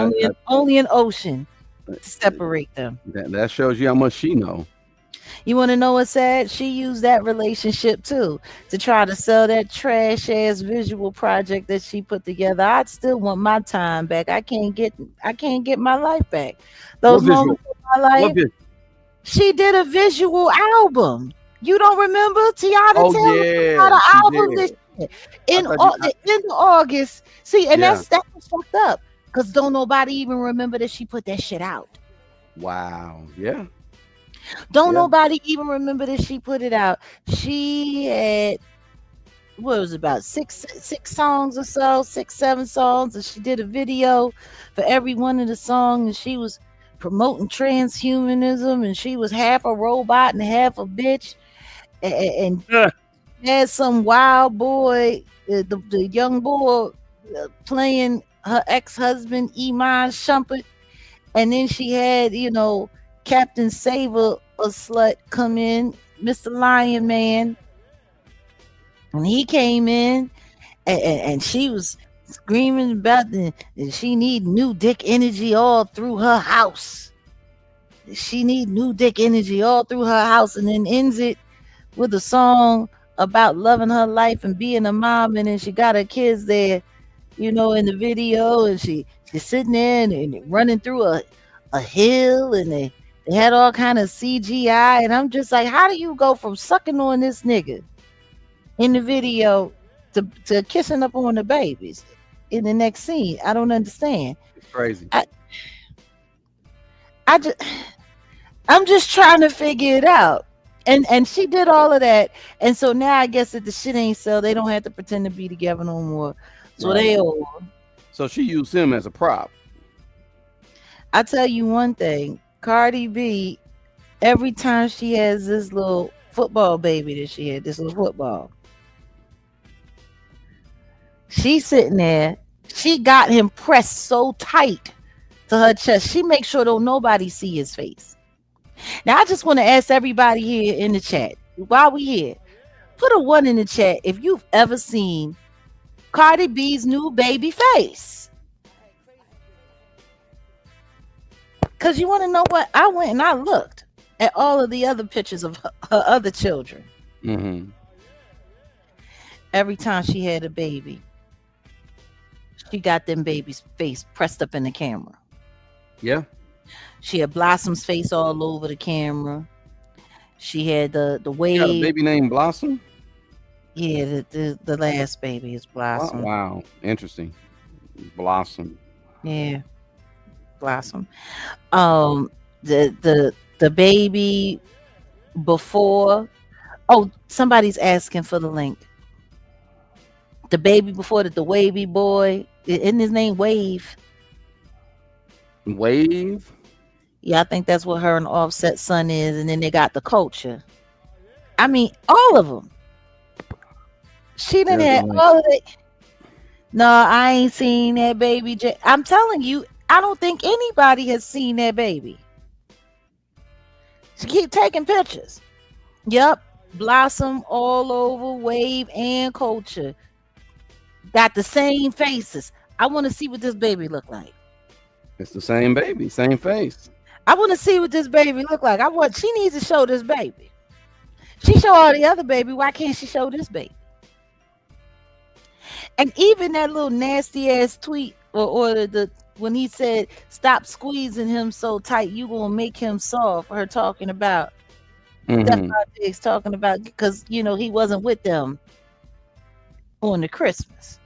Only an ocean to separate them. That shows you how much she know. You want to know what's sad? She used that relationship too to try to sell that trash ass visual project that she put together. I'd still want my time back. I can't get my life back. What Those visual? moments of my What life. visual? She did a visual album. You don't remember Tiana Oh Taylor put out yeah, an she album this did. year I in thought you. the end of August. See, and Yeah. that was fucked up because don't nobody even remember that she put that shit out. Wow. Yeah. Don't Yeah. nobody even remember that she put it out. She had what was it, about six songs or so, 6 7 songs, and she did a video for every one of the songs, and she was promoting transhumanism, and she was half a robot and half a bitch, and Yeah. had some wild boy, the young boy, playing her ex-husband Iman Shumpert, and then she had Captain Saver, a slut, come in, Mr. Lion Man, and he came in, and she was screaming about that she need new dick energy all through her house. She need new dick energy all through her house, and then ends it with a song about loving her life and being a mom, and then she got her kids there, in the video, and she's sitting there and running through a hill, and they had all kind of CGI, and I'm just like, how do you go from sucking on this nigga in the video to kissing up on the babies in the next scene? I don't understand. It's crazy. I just I'm just trying to figure it out. And she did all of that. And so now I guess that the shit ain't sell, they don't have to pretend to be together no more. So Right. they all. So she used him as a prop. I tell you one thing, Cardi B, every time she has this little football baby that she had, this little football, she's sitting there. She got him pressed so tight to her chest. She makes sure don't nobody see his face. Now I just want to ask everybody here in the chat, while we here, put a 1 in the chat if you've ever seen Cardi B's new baby face. Because you want to know what? I went and I looked at all of the other pictures of her other children. Mm-hmm. Every time she had a baby, she got them baby's face pressed up in the camera. Yeah. She had Blossom's face all over the camera. She had the She got a wave. baby named Blossom. Yeah, the last baby is Blossom. Wow. Interesting. Blossom. Yeah, Blossom. The baby before. Oh, somebody's asking for the link. The baby before the wavy boy. Isn't his name Wave? Wave. Yeah, I think that's what her and Offset son is. And then they got the Culture. I mean, all of them. She done There's had the link. all of it. No, I ain't seen that baby. I'm telling you, I don't think anybody has seen that baby. She keep taking pictures. Yep, Blossom all over, Wave and Culture. Got the same faces. I want to see what this baby look like. It's the same baby, same face. I want to see what this baby look like. She needs to show this baby. She show all the other baby. Why can't she show this baby? And even that little nasty ass tweet or the when he said stop squeezing him so tight, you gonna make him soft. Her talking about that's Mhm. how Diggs talking about, because he wasn't with them on the Christmas.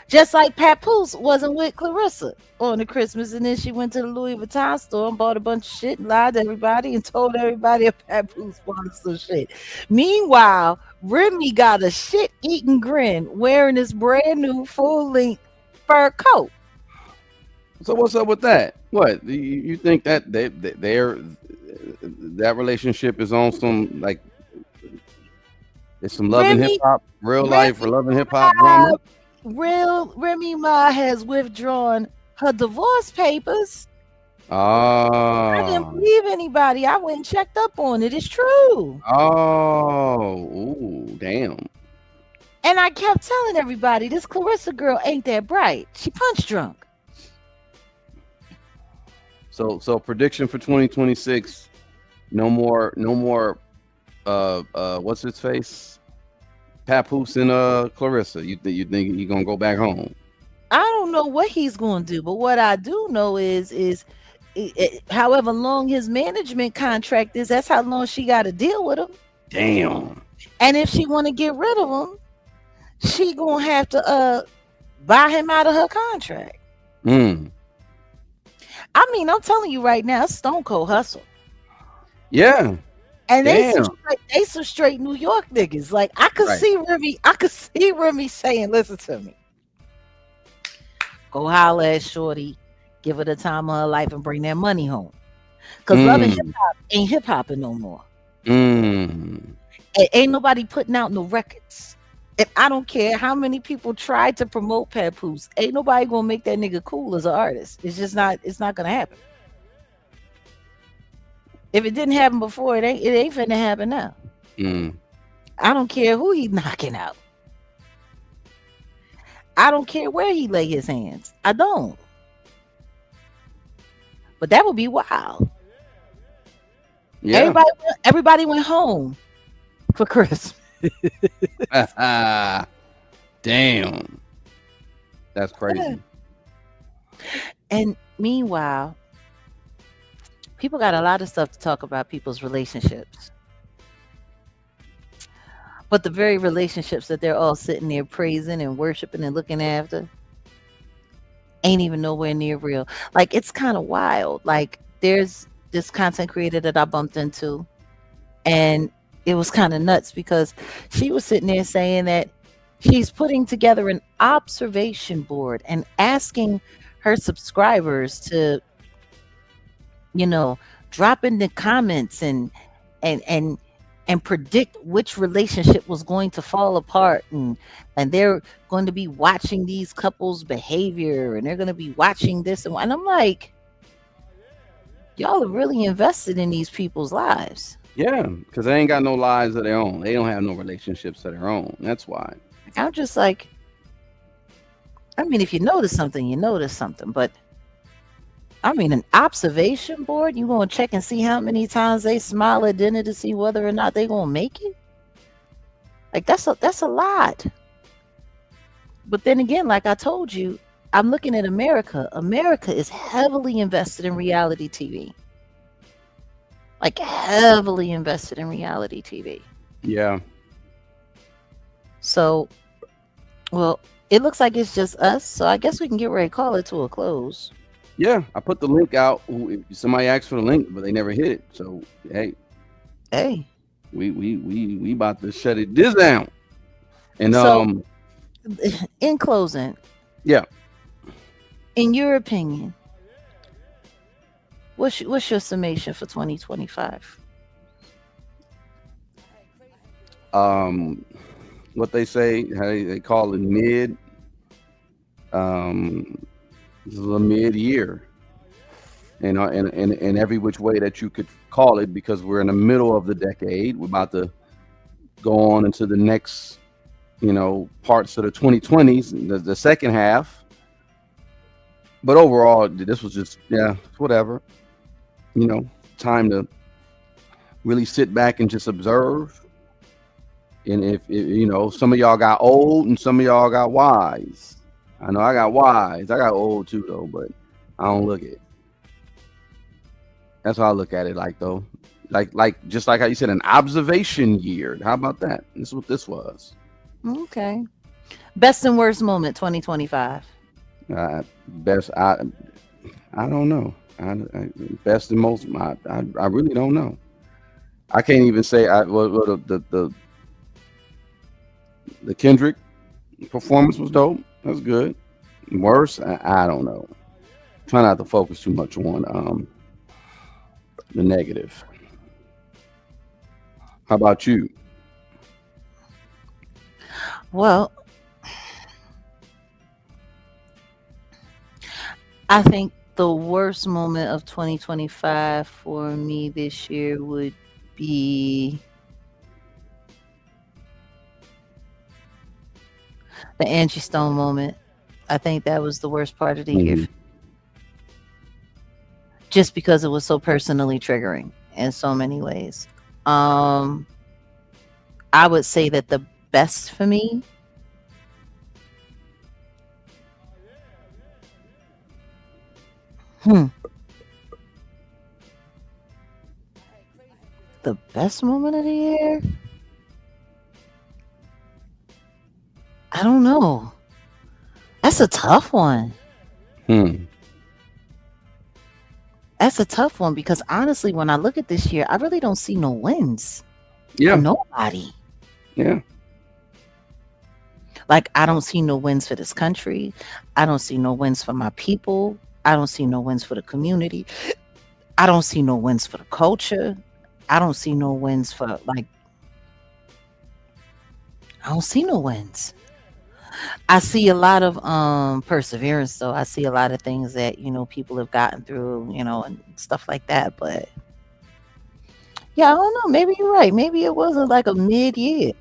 Just like Papoose wasn't with Clarissa on the Christmas, and then she went to the Louis Vuitton store and bought a bunch of shit and lied to everybody and told everybody a Papoose bought some shit. Meanwhile, Remy got a shit-eating grin wearing this brand new full-length fur coat. So what's up with that? What you think that that relationship is on some like it's some love and Remy- hip hop, real life or Remy love and hip hop drama? Remy Ma has withdrawn her divorce papers. I didn't Oh, believe anybody. I went and checked up on it. It's true. ooh, damn. And I kept telling everybody, this Clarissa girl ain't that bright. She punch drunk. So prediction for 2026, No more. What's his face? Papoose and Clarissa. You think he gonna go back home? I don't know what he's going to do, but what I do know is however long his management contract is, that's how long she got to deal with him. Damn. And if she want to get rid of him, she gonna have to buy him out of her contract. Mm. I mean, I'm telling you right now, it's Stone Cold Hustle. Yeah. And they Damn. some straight New York niggas. Like I could Right. see Remy saying, listen to me. Go holler at Shorty, give her the time of her life and bring that money home. Cause love and hip hop ain't hip hopping no more. Mm. Ain't nobody putting out no records. And I don't care how many people try to promote Papoose. Ain't nobody gonna make that nigga cool as an artist. It's not gonna happen. If it didn't happen before, it ain't finna happen now. Mm. I don't care who he knocking out. I don't care where he lay his hands. I don't. But that would be wild. Yeah. Everybody went home for Christmas. Damn. That's crazy. And meanwhile, people got a lot of stuff to talk about people's relationships. But the very relationships that they're all sitting there praising and worshiping and looking after ain't even nowhere near real. Like, it's kind of wild. Like, there's this content creator that I bumped into, and it was kind of nuts because she was sitting there saying that she's putting together an observation board and asking her subscribers to, drop in the comments and predict which relationship was going to fall apart, and they're going to be watching these couples' behavior, and they're going to be watching this, and I'm like, y'all are really invested in these people's lives. Yeah, because they ain't got no lives of their own. They don't have no relationships of their own. That's why. I'm just like, I mean, if you notice something, you notice something, but I mean, an observation board, you gonna check and see how many times they smile at dinner to see whether or not they gonna make it? Like, that's a lot. But then again, like I told you, I'm looking at America. America is heavily invested in reality TV. Like, heavily invested in reality TV. Yeah. So, well, it looks like it's just us. So I guess we can get ready to call it to a close. Yeah, I put the link out. Somebody asked for the link, but they never hit it. So hey, we about to shut it this down. And so, in closing, yeah, in your opinion, what's your summation for 2025? What they say, how they call it mid. This is a mid-year, and every which way that you could call it, because we're in the middle of the decade. We're about to go on into the next, parts of the 2020s, the second half. But overall, this was just, whatever. Time to really sit back and just observe. And if some of y'all got old and some of y'all got wise. I know I got wise. I got old too, though, but I don't look it. That's how I look at it, though. Just like how you said, an observation year. How about that? This is what this was. Okay. Best and worst moment 2025. Best. I don't know. Best and most. I really don't know. I can't even say. The Kendrick performance was dope. That's good. Worse, I don't know. Try not to focus too much on the negative. How about you? Well, I think the worst moment of 2025 for me this year would be the Angie Stone moment. I think that was the worst part of the year. Just because it was so personally triggering. in so many ways. Um, I would say that the best for me, hmm, the best moment of the year. I don't know. That's a tough one. Hmm. That's a tough one because honestly, when I look at this year, I really don't see no wins for Yeah. nobody. Yeah. Like, I don't see no wins for this country. I don't see no wins for my people. I don't see no wins for the community. I don't see no wins for the culture. I don't see no wins for, like, I don't see no wins. I see a lot of perseverance though. I see a lot of things that, people have gotten through, and stuff like that. But yeah, I don't know. Maybe you're right. Maybe it wasn't like a mid year.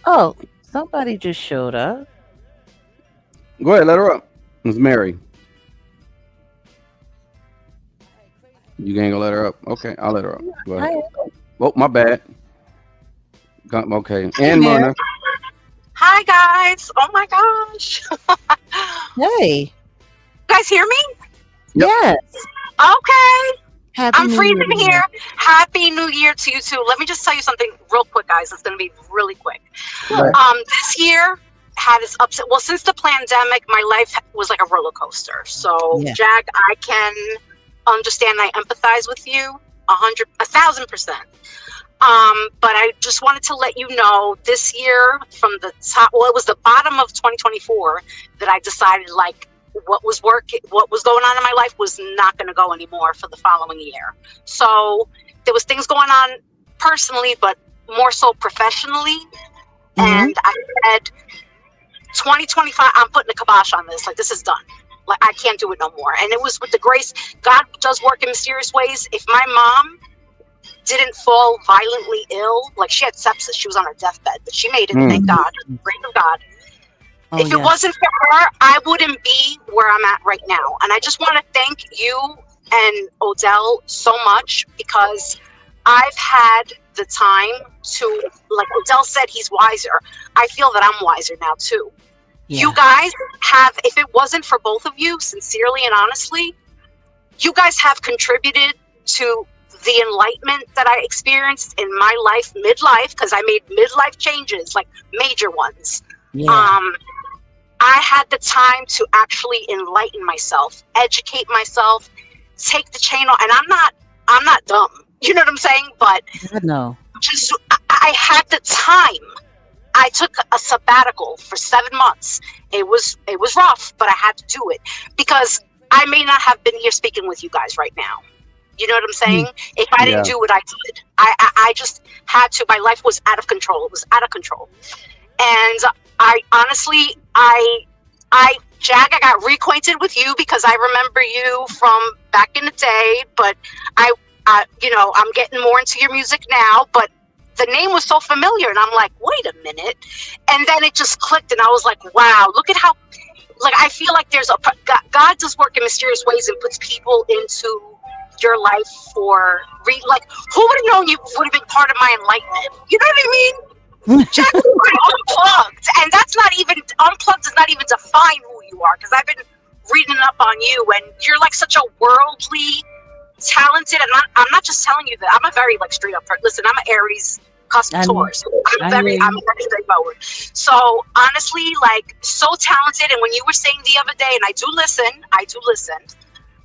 Oh, somebody just showed up. Go ahead, let her up. It's Mary. You ain't gonna let her up? Okay, I'll let her up. Go ahead. Hi. Oh, my bad. Okay, Hey, and Mary. Myrna. Hi guys. Oh my gosh. Hey. You guys hear me? Yep. Yes. Okay. Happy I'm New freezing Year to you. here. Happy New Year to you too. Let me just tell you something real quick, guys. It's gonna be really quick. Sure. This year had its ups. Well, since the pandemic, my life was like a roller coaster. So, Yeah. Jag, I can understand. I empathize with you 1,000%. But I just wanted to let you know this year from the top, well, it was the bottom of 2024 that I decided like what was going on in my life was not going to go anymore for the following year. So there was things going on personally, but more so professionally. And I said, 2025, I'm putting a kibosh on this. Like, this is done. Like, I can't do it no more. And it was with the grace. God does work in mysterious ways. If my mom didn't fall violently ill, like she had sepsis, she was on her deathbed, but she made it, thank God, grace of God. Oh, If it yes. wasn't for her, I wouldn't be where I'm at right now. And I just want to thank you and Odell so much because I've had the time to, like Odell said, he's wiser. I feel that I'm wiser now too. Yeah. You guys have, if it wasn't for both of you, sincerely and honestly, you guys have contributed to the enlightenment that I experienced in my life, midlife, because I made midlife changes, like major ones. Yeah. I had the time to actually enlighten myself, educate myself, take the chain off. And I'm not dumb. You know what I'm saying? But No. just I had the time. I took a sabbatical for 7 months. It was rough, but I had to do it because I may not have been here speaking with you guys right now. You know what I'm saying? If I didn't do what I did, I just had to. My life was out of control. It was out of control. And I honestly, Jag, I got reacquainted with you because I remember you from back in the day, but I'm getting more into your music now, but the name was so familiar and I'm like, wait a minute. And then it just clicked and I was like, wow, look at how, like, I feel like there's God does work in mysterious ways and puts people into your life for like, who would have known you would have been part of my enlightenment? You know what I mean? Jack was unplugged, and that's not even unplugged does not even define who you are because I've been reading up on you, and you're like such a worldly, talented. And I'm not just telling you that. I'm a very like straight up. Listen, I'm an Aries cusp Taurus. I'm very straightforward. So honestly, like so talented. And when you were saying the other day, and I do listen.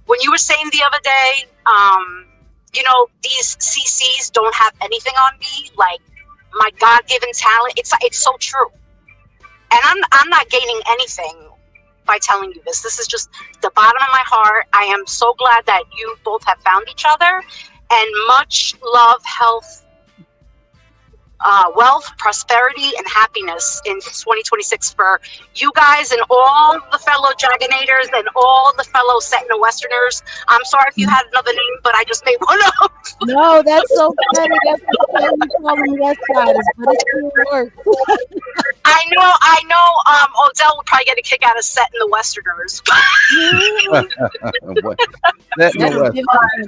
When you were saying the other day, these CCs don't have anything on me, like my God-given talent. It's so true. And I'm not gaining anything by telling you this. This is just the bottom of my heart. I am so glad that you both have found each other, and much love, health, wealth, prosperity, and happiness in 2026 for you guys and all the fellow Dragonators and all the fellow Sentinel Westerners. I'm sorry if you had another name, but I just made one up. No, that's so funny. That's so funny. You call them West Siders, but it still works. I know. Odell would probably get a kick out of Sentinel Westerners. What? That no That'll West. give us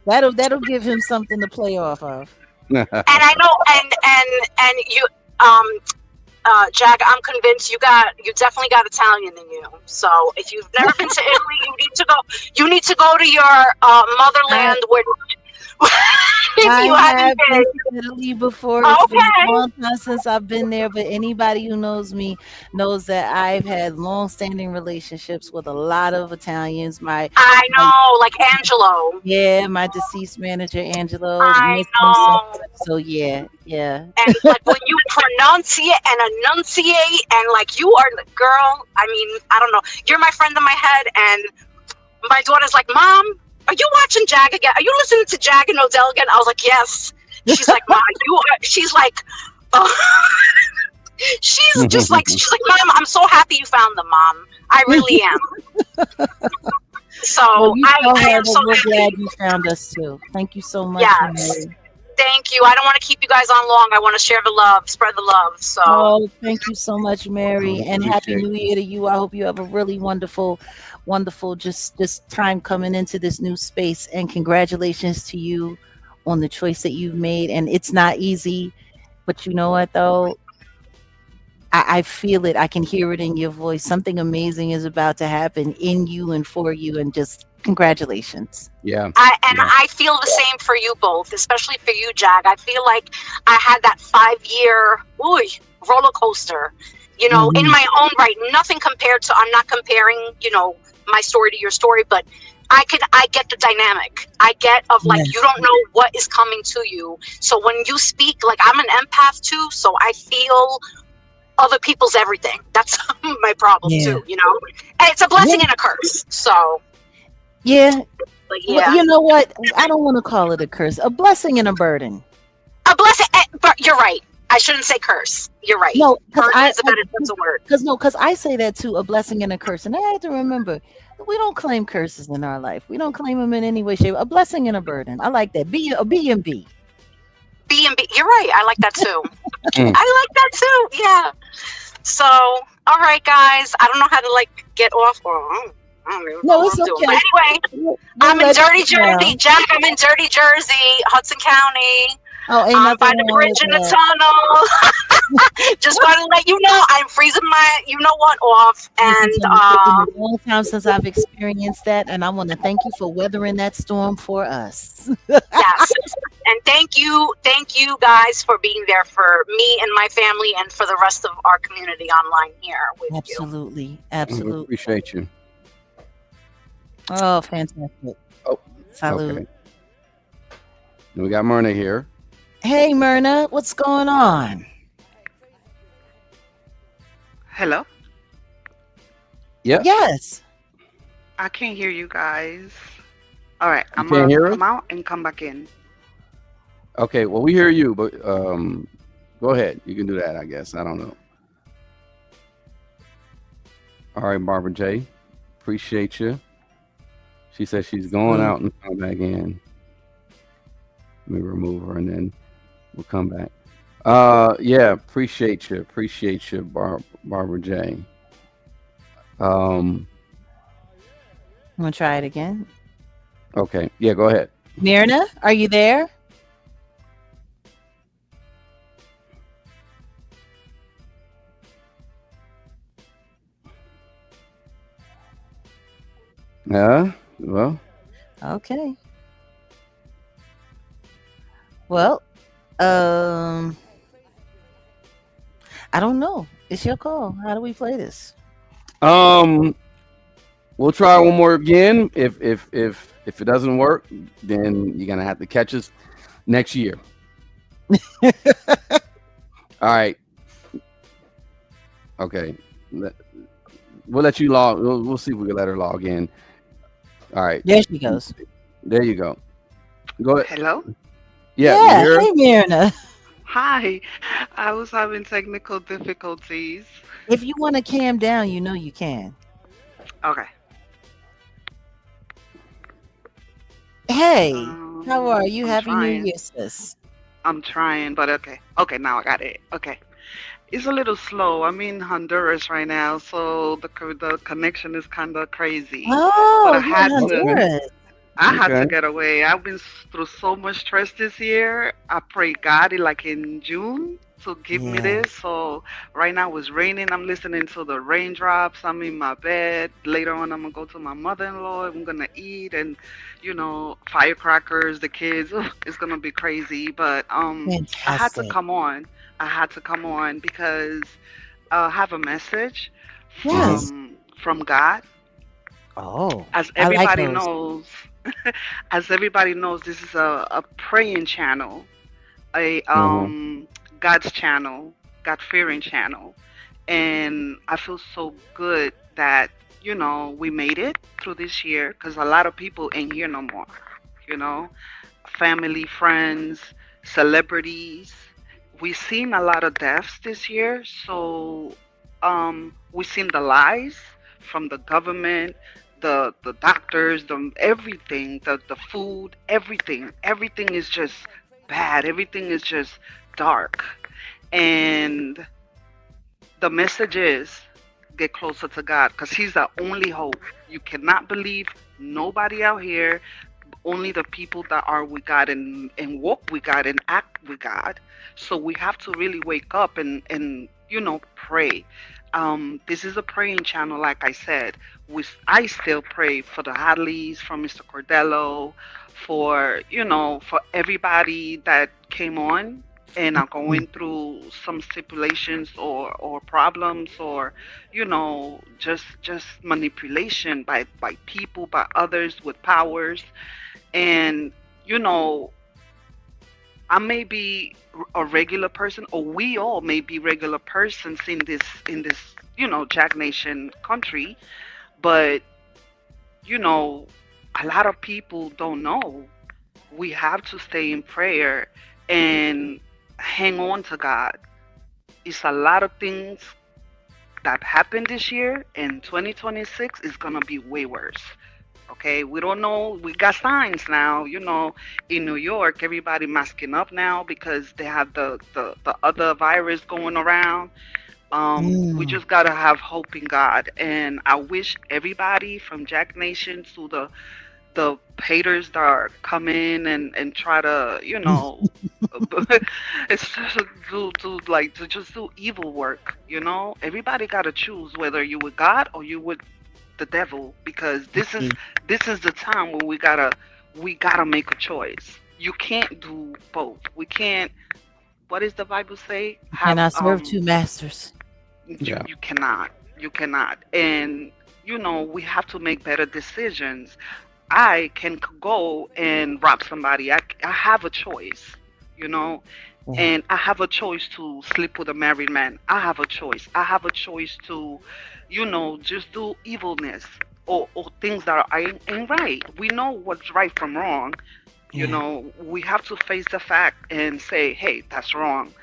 That'll give him something to play off of. And I know, and you, Jack, I'm convinced you definitely got Italian in you. So if you've never been to Italy, you need to go to your motherland where. If you I haven't have been been, to Italy before. It's been okay. a long time since I've been there, but anybody who knows me knows that I've had long-standing relationships with a lot of Italians. I My know, like Angelo. yeah, my deceased manager Angelo I missed him so know. much. So yeah. And like when you pronunciate and enunciate, and like you are the girl. I mean, I don't know. You're my friend in my head, and my daughter's like, "Mom, are you watching Jag again? Are you listening to Jag and Odell again?" I was like, "Yes." She's like, "Mom, you are." She's like, "Oh." she's like, "Mom, I'm so happy you found them, Mom. I really am." So Well, you tell I her am that so we're happy. glad you found us too. Thank you so much, Yes. Mary. Thank you. I don't want to keep you guys on long. I want to share the love, spread the love. So Oh, thank you so much, Mary, and Happy Appreciate New Year to you. I hope you have a really wonderful, wonderful just this time coming into this new space. And congratulations to you on the choice that you've made. And it's not easy, but you know what though? I feel it. I can hear it in your voice. Something amazing is about to happen in you and for you. And just congratulations. Yeah. I feel the same for you both, especially for you, Jag. I feel like I had that 5-year roller coaster, in my own right. Nothing compared to. I'm not comparing, my story to your story, but I get the dynamic. I get of like you don't know what is coming to you. So when you speak, like I'm an empath too, so I feel other people's everything. That's my problem too, And it's a blessing and a curse. So Yeah. but Well, you know what? I don't want to call it a curse. A blessing and a burden. A blessing, but you're right. I shouldn't say curse. You're right. No, because Burden is a better that's a word. Because I say that too, a blessing and a curse. And I have to remember, we don't claim curses in our life. We don't claim them in any way, shape. A blessing and a burden. I like that. A B and B. B and B. You're right. I like that too. I like that too. Yeah. So, all right, guys. I don't know how to like get off. I don't even know No, what it's I'm doing. okay. But anyway, I'm in Dirty Jersey. Jack, I'm in Dirty Jersey, Hudson County. Oh, ain't I'm nothing by the wrong bridge with in the that. tunnel. Just want to let you know I'm freezing my off. And It's been a long time since I've experienced that, and I want to thank you for weathering that storm for us. yes. And thank you guys for being there for me and my family and for the rest of our community online here with Absolutely, you. absolutely. Appreciate you. Oh, fantastic. Oh, salute. Okay. We got Myrna here. Hey, Myrna, what's going on? Hello? Yep. Yes. I can't hear you guys. All right, I'm can't hear us? come out and come back in. Okay, well, we hear you, but go ahead. You can do that, I guess. I don't know. All right, Barbara J. Appreciate you. She says she's going out and come back in. Let me remove her and then we'll come back. Yeah, appreciate you. Appreciate you, Barbara J. I'm gonna try it again. Okay. Yeah, go ahead. Myrna, are you there? Yeah. Well. Okay. Well, I don't know. It's your call. How do we play this? We'll try one more again. If it doesn't work, then you're gonna have to catch us next year. All right. Okay. We'll let you log. We'll see if we can let her log in. All right. There she goes. There you go. Go ahead. Hello? Yeah. You hear? Hey, Myrna. Hi. I was having technical difficulties. If you want to calm down, you know you can. Okay. Hey, how are you? I'm Happy New trying. Year, sis. I'm trying, but okay. Okay, now I got it. Okay. It's a little slow. I'm in Honduras right now, so the connection is kind of crazy. Oh, But I had to. Honduras. I had Okay. to get away. I've been through so much stress this year. I pray God like in June to give me Yeah. this. So right now it's raining. I'm listening to the raindrops. I'm in my bed. Later on, I'm gonna go to my mother-in-law. I'm gonna eat and, firecrackers, the kids. It's gonna be crazy. But I had to Fantastic. come on. I had to come on because I have a message Yes. Mm-hmm. from God. Oh, As I like everybody those. knows, as everybody knows, this is a praying channel, a Mm-hmm. God's channel, God fearing channel, and I feel so good that we made it through this year because a lot of people ain't here no more. You know, family, friends, celebrities. We've seen a lot of deaths this year, so we've seen the lies from the government, the doctors, the everything, the food, everything is just bad. Everything is just dark, and the message is get closer to God because He's the only hope. You cannot believe nobody out here, only the people that are with God and walk with God and act with God. So we have to really wake up and pray. This is a praying channel, like I said. I still pray for the Hadleys, for Mr. Cordello, for everybody that came on and are Mm. going through some stipulations or problems or just manipulation by people, by others with powers. And you know I may be a regular person, or we all may be regular persons in this Jack Nation country, but you know a lot of people don't know. We have to stay in prayer and hang on to God. It's a lot of things that happened this year, and 2026 is gonna be way worse. Okay, we don't know. We got signs now. In New York, everybody masking up now because they have the other virus going around. We Mm. just gotta have hope in God, and I wish everybody from Jack Nation to the haters that are come in and try to it's just to just do evil work. Everybody gotta choose whether you with God or you with the devil, because this is the time when we gotta make a choice. You can't do both. We can't. What does the Bible say? You Have cannot serve two masters. you Yeah. you cannot. You cannot. And we have to make better decisions. I can go and rob somebody. I have a choice, you know, Yeah. and I have a choice to sleep with a married man. I have a choice. I have a choice to, just do evilness or things that ain't right. We know what's right from wrong. Yeah. We have to face the fact and say, hey, that's wrong.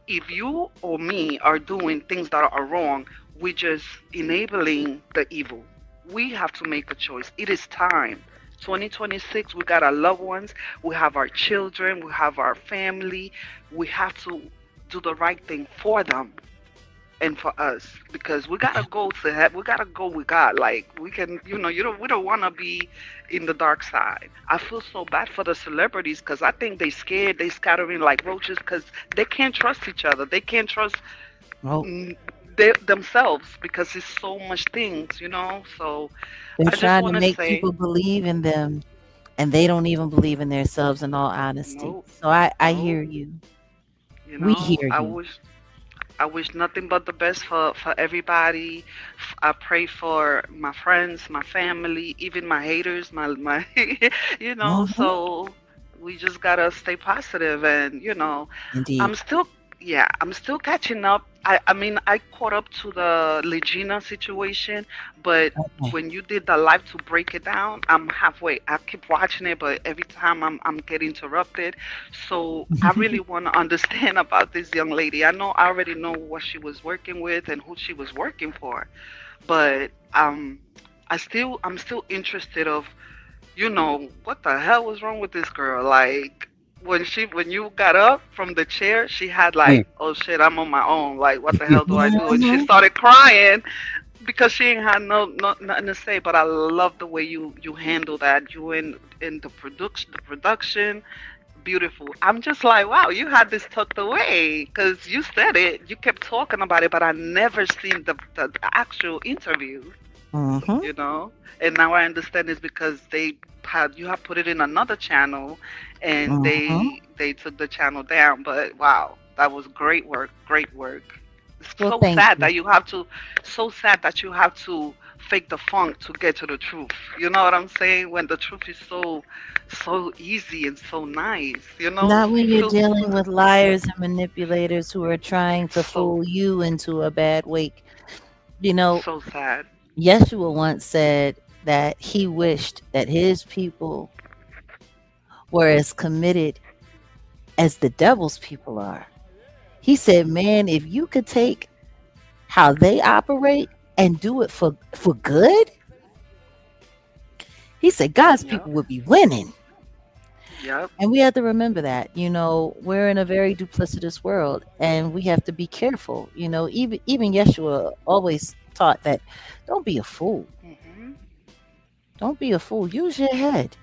If you or me are doing things that are wrong, we're just enabling the evil. We have to make a choice. It is time. 2026, we got our loved ones, we have our children, we have our family. We have to do the right thing for them and for us, because we gotta go to heaven. We gotta go with God. Like we can, we don't want to be in the dark side. I feel so bad for the celebrities because I think they scared. They scattering like roaches because they can't trust each other. They can't trust Well, mm, themselves because it's so much things. So they're I just trying to want to make say, people believe in them, and they don't even believe in themselves, in all honesty. no, So I no. hear you. We hear I you. wish nothing but the best for everybody. I pray for my friends, my family, even my haters, my Hmm. so we just gotta stay positive and I'm Indeed. still, yeah, I'm still catching up. I mean, I caught up to the Legina situation, but Okay. when you did the live to break it down, I'm halfway. I keep watching it, but every time I'm getting interrupted. So I really want to understand about this young lady. I already know what she was working with and who she was working for, but I'm still interested of what the hell was wrong with this girl? Like when you got up from the chair, she had Mm. like, oh shit, I'm on my own. Like what the hell do I do? And she Hmm. started crying. because she ain't had nothing to say. But I love the way you handle that. You in the production, beautiful. I'm just like, wow, you had this tucked away because you said it. You kept talking about it, but I never seen the actual interview. Mm-hmm. You know, and now I understand it's because you have put it in another channel, and Mm-hmm. they took the channel down. But wow, that was great work. It's Well, so thank sad you. that you have to fake the funk to get to the truth. You know what I'm saying? When the truth is so easy and so nice, Not when you you're feel dealing with liars and manipulators who are trying to so fool you into a bad wake. You know, so sad. Yeshua once said that he wished that his people were as committed as the devil's people are. He said, man, if you could take how they operate and do it for good, he said God's Yep, people would be winning. yep. And we have to remember that, we're in a very duplicitous world and we have to be careful. Even Yeshua always taught that don't be a fool. Hmm. Don't be a fool. Use your head.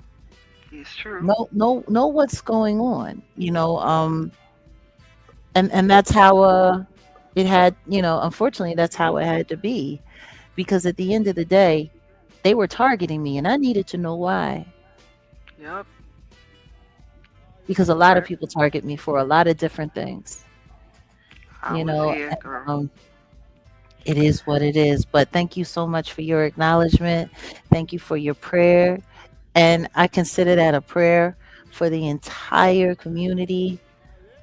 It's true. Know what's going on. And that's how it had, unfortunately that's how it had to be. Because at the end of the day, they were targeting me and I needed to know why. Yep. Because a lot of Right. people target me for a lot of different things. I You was know, here, girl. it is what it is. But thank you so much for your acknowledgement. Thank you for your prayer. And I consider that a prayer for the entire community.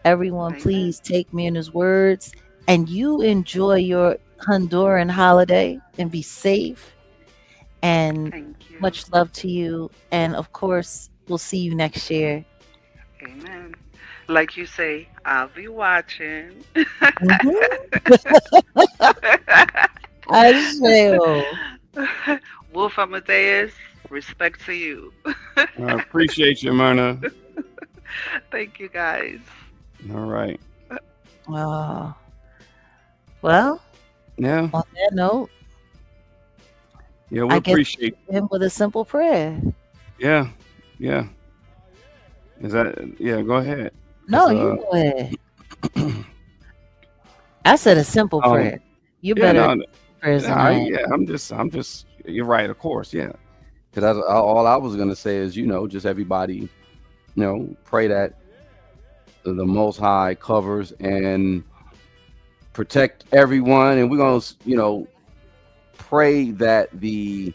Everyone, Amen. please take me in his words and you enjoy your Honduran holiday and be safe. And Thank you. much love to you. And of course, we'll see you next year. Amen. Like you say, I'll be watching. Mhm. I shall. Wolf Amadeus, respect to you. I appreciate you, Myrna. Thank you guys. All right. Oh, well, Yeah. on that note, Yeah, we I guess appreciate. him with a simple prayer. Yeah. Yeah. Is that? Yeah. Go ahead. No, Cause you go ahead. I said a simple um prayer. You yeah better no prayers than nah, that. yeah I'm just you're right, of course, yeah. Because all I was gonna say is just everybody pray that the Most High covers and protect everyone, and we're gonna pray that the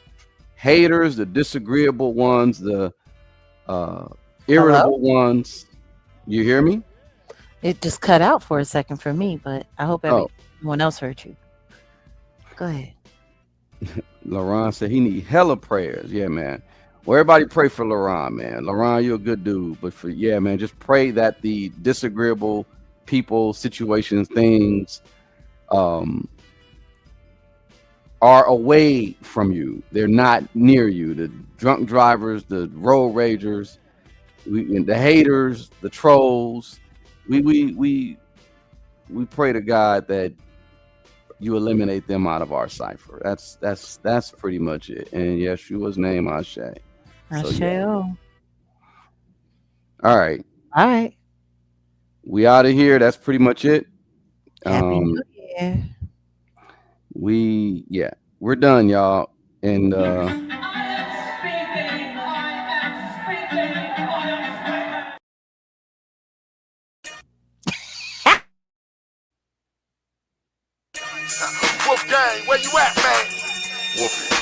haters, the disagreeable ones, the uh Hello? irritable ones. You hear me? It just cut out for a second for me, but I hope Oh, everyone else heard you. Go ahead. LaRon said he need hella prayers. Yeah, man. Well, everybody pray for LaRon, man. LaRon, you're a good dude. But yeah, man, just pray that the disagreeable people, situations, things um, are away from you. They're not near you. The drunk drivers, the road ragers, the haters, the trolls. We pray to God that you eliminate them out of our cipher. That's pretty much it. And Yeshua's name, Ashe. I So yeah. shall. All right. All right. We out of here. That's pretty much it. Happy New Year. We're done, y'all. And Wolf gang, where you at, man? Wolfie.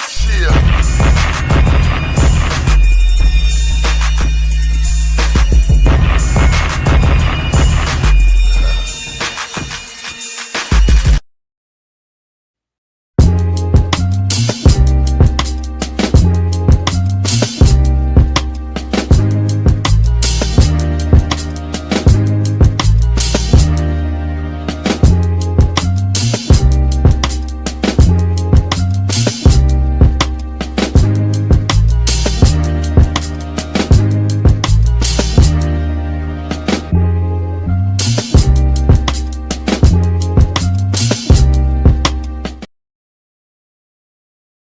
Chill.